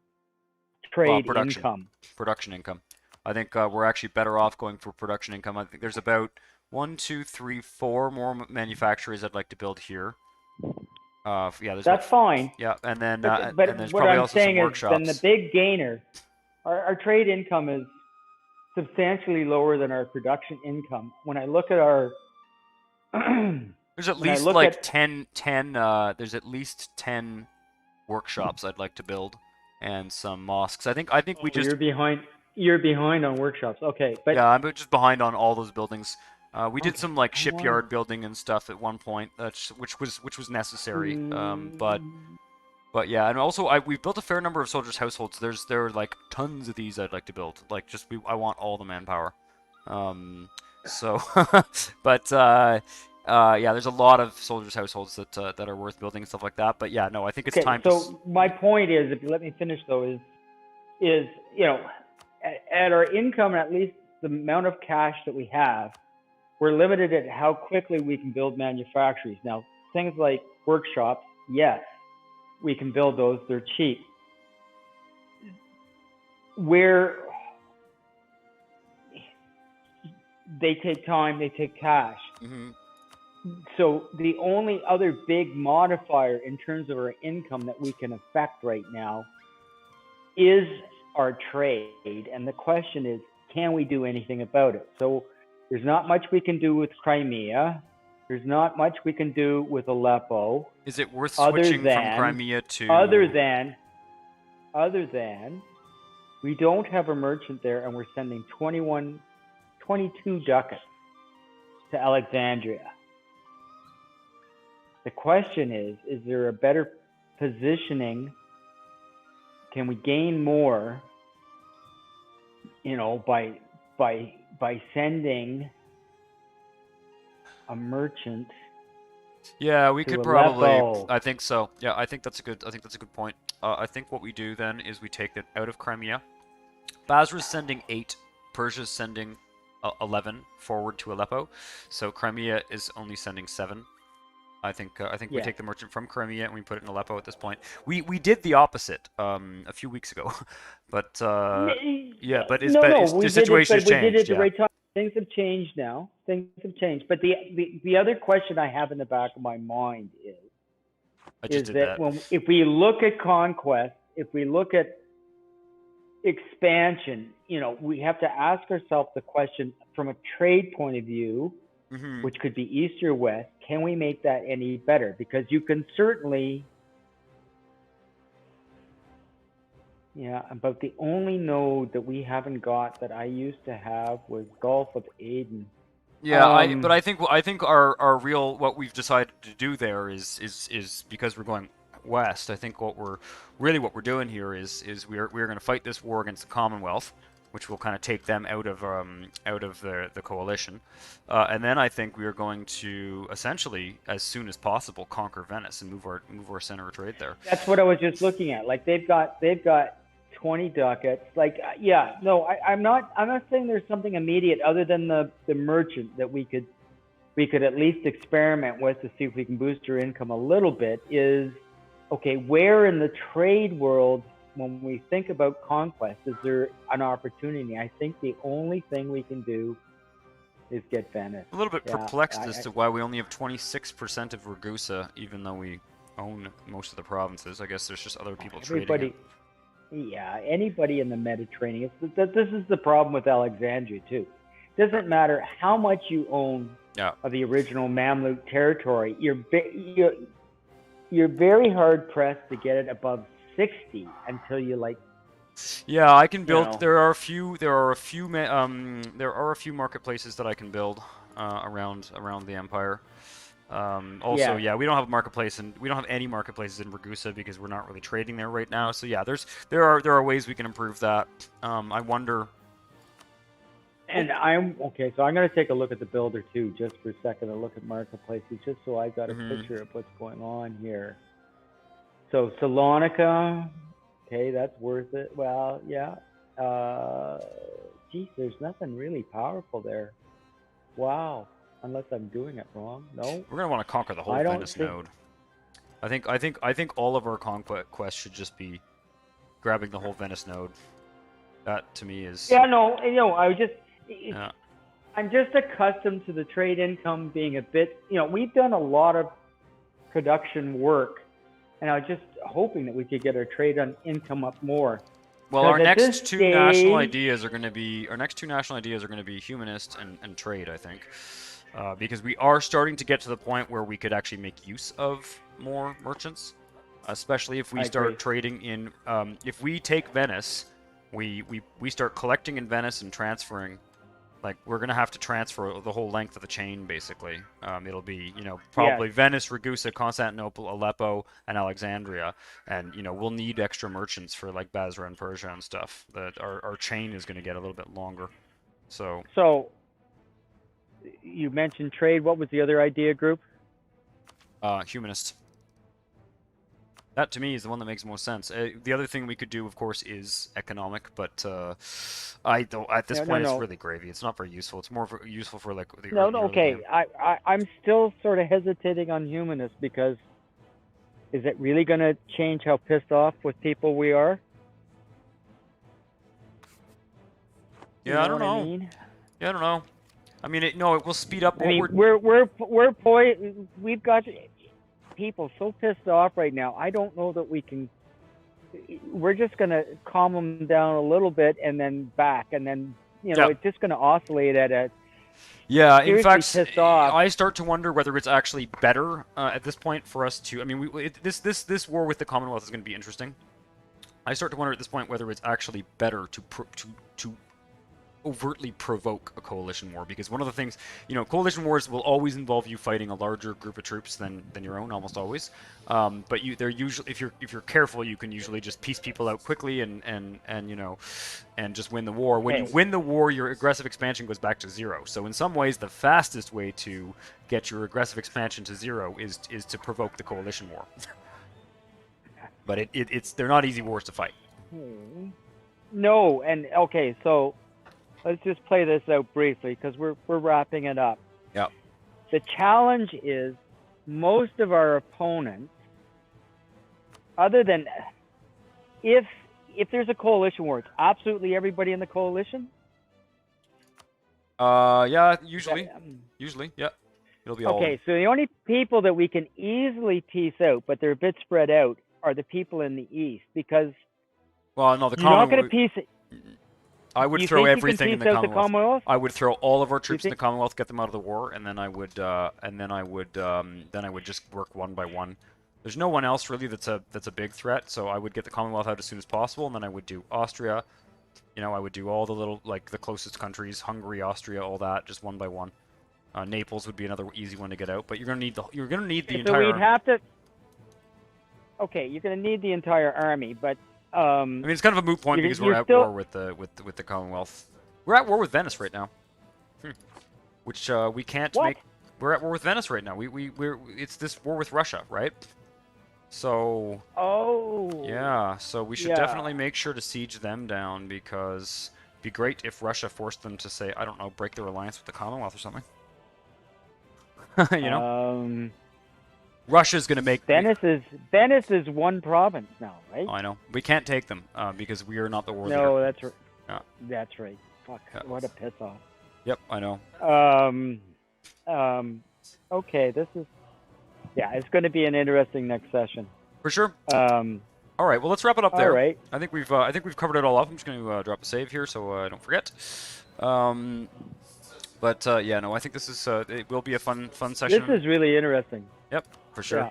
trade income. Production income. I think we're actually better off going for production income. I think there's about 1, 2, 3, 4 more manufacturers I'd like to build here. That's fine. Yeah, and then but and there's what probably I'm also saying some is, workshops. then the big gainer, our trade income is substantially lower than our production income. When I look at our there's at least like 10 there's at least 10 workshops I'd like to build, and some mosques. I think we just you're behind on workshops. Okay, but yeah, I'm just behind on all those buildings. We did some like shipyard building and stuff at one point, which was necessary. But yeah, and also we've built a fair number of soldiers' households. There are like tons of these I'd like to build. Like I want all the manpower. So, but yeah, there's a lot of soldiers' households that are worth building and stuff like that. But yeah, no, I think it's time. So my point is, if you let me finish though, is at our income, at least the amount of cash that we have, we're limited at how quickly we can build manufactories. Now, things like workshops, yes, we can build those. They're cheap. They take time, they take cash. Mm-hmm. So the only other big modifier in terms of our income that we can affect right now is our trade. And the question is, can we do anything about it? So there's not much we can do with Crimea. There's not much we can do with Aleppo. Is it worth switching from Crimea to... Other than we don't have a merchant there, and we're sending 22 ducats to Alexandria. The question is there a better positioning? Can we gain more, by sending a merchant? Yeah, we could probably. I think so. Yeah, I think that's a good point. I think what we do then is we take it out of Crimea. Basra's sending 8, Persia's sending 11 forward to Aleppo, so Crimea is only sending 7. I think we take the merchant from Crimea and we put it in Aleppo at this point. We did the opposite a few weeks ago, but yeah, but the situation has changed. We did it at the right time. Things have changed now. Things have changed. But the other question I have in the back of my mind is if we look at conquest, if we look at expansion, we have to ask ourselves the question from a trade point of view, mm-hmm. which could be east or west. Can we make that any better? Because you can certainly, about the only node that we haven't got that I used to have was Gulf of Aden. Yeah, but I think our real, what we've decided to do there is because we're going west. I think what we're doing here is we're going to fight this war against the Commonwealth, which will kind of take them out of the coalition, and then I think we are going to essentially, as soon as possible, conquer Venice and move our center of trade there. That's what I was just looking at. Like they've got 20 ducats. Like, yeah, no, I'm not saying there's something immediate other than the merchant that we could at least experiment with to see if we can boost your income a little bit. Is okay, where in the trade world, when we think about conquest, is there an opportunity? I think the only thing we can do is get Venice. A little bit perplexed as to why we only have 26% of Ragusa, even though we own most of the provinces. I guess there's just other people trading it. Yeah, anybody in the Mediterranean. This is the problem with Alexandria too. Doesn't matter how much you own of the original Mamluk territory. You're very hard pressed to get it above 60 until you like. Yeah, I can build. There are a few marketplaces that I can build around the empire. Also, yeah, we don't have a marketplace, and we don't have any marketplaces in Ragusa because we're not really trading there right now. So yeah, there are ways we can improve that. I wonder. And so I'm going to take a look at the builder too, just for a second, to look at marketplaces, just so I've got a picture of what's going on here. So Salonika, okay, that's worth it. Well, yeah. Geez, there's nothing really powerful there. Wow. Unless I'm doing it wrong. No. We're gonna want to conquer the whole Venice node. I think all of our conquest should just be grabbing the whole Venice node. That to me is. Yeah, no, I'm just accustomed to the trade income being a bit. We've done a lot of production work, and I was just hoping that we could get our trade on income up more. Well, our next two national ideas are going to be humanist and trade, I think. Because we are starting to get to the point where we could actually make use of more merchants, especially if we start trading in. If we take Venice, we start collecting in Venice and transferring. Like, we're gonna have to transfer the whole length of the chain, basically. It'll be, probably Venice, Ragusa, Constantinople, Aleppo, and Alexandria, and we'll need extra merchants for like Basra and Persia and stuff. That our chain is gonna get a little bit longer. So you mentioned trade. What was the other idea group? Humanist. That to me is the one that makes the most sense. The other thing we could do, of course, is economic, but I don't. At this point, it's really gravy. It's not very useful. It's more useful for like the. Okay. I'm still sort of hesitating on humanist because is it really going to change how pissed off with people we are? Yeah, I don't know. Yeah, I don't know. I mean, it will speed up. We've got people so pissed off right now. I don't know that we can. We're just going to calm them down a little bit and then back, and then it's just going to oscillate at a. Yeah, in fact, I start to wonder whether it's actually better at this point for us to. I mean, this war with the Commonwealth is going to be interesting. I start to wonder at this point whether it's actually better to overtly provoke a coalition war, because one of the things, coalition wars will always involve you fighting a larger group of troops than your own, almost always. But they're usually, if you're careful, you can usually just piece people out quickly and just win the war. When you win the war, your aggressive expansion goes back to 0. So in some ways, the fastest way to get your aggressive expansion to 0 is to provoke the coalition war. But they're not easy wars to fight. No, and okay, so let's just play this out briefly because we're wrapping it up. Yep. The challenge is most of our opponents, other than if there's a coalition war, it's absolutely everybody in the coalition. Yeah, usually, yeah, it'll be all. Okay, so the only people that we can easily piece out, but they're a bit spread out, are the people in the east, because. Well, no, the you're not going to piece it. I would throw everything in the Commonwealth. I would throw all of our troops in the Commonwealth, get them out of the war, and then I would just work one by one. There's no one else really that's a big threat, so I would get the Commonwealth out as soon as possible, and then I would do Austria. I would do all the little, like, the closest countries, Hungary, Austria, all that, just one by one. Naples would be another easy one to get out, but you're gonna need the entire. So we'd have to. Okay, you're gonna need the entire army, but. I mean, it's kind of a moot point because we're at war with the Commonwealth. We're at war with Venice right now, which we can't make. We're at war with Venice right now. It's this war with Russia, right? So Oh. yeah, so we should Yeah. definitely make sure to siege them down, because it'd be great if Russia forced them to say, I don't know, break their alliance with the Commonwealth or something. You know? Russia's gonna make. Venice is one province now, right? Oh, I know. We can't take them because we are not the war leader. No, that's right. Yeah. That's right. Fuck, Yeah. what a piss off. Yep, I know. Okay, this is, yeah, it's going to be an interesting next session. For sure. All right, well, let's wrap it up there. All right. I think we've covered it all up. I'm just going to drop a save here so I don't forget. But yeah, no, I think this is it will be a fun session. This is really interesting. Yep, for sure. Yeah.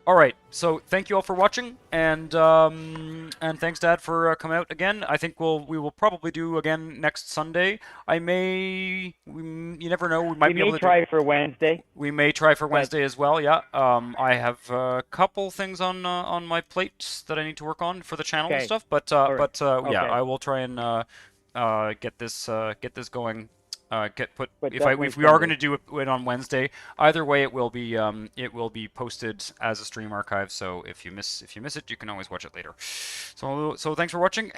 All right, so thank you all for watching, and thanks, Dad, for coming out again. I think we will probably do again next Sunday. You never know. We might be able to try for Wednesday. We may try for Wednesday as well. Yeah. I have a couple things on my plate that I need to work on for the channel and stuff. But yeah, I will try and get this going. If we are going to do it on Wednesday, either way it will be posted as a stream archive. So if you miss it, you can always watch it later. So thanks for watching.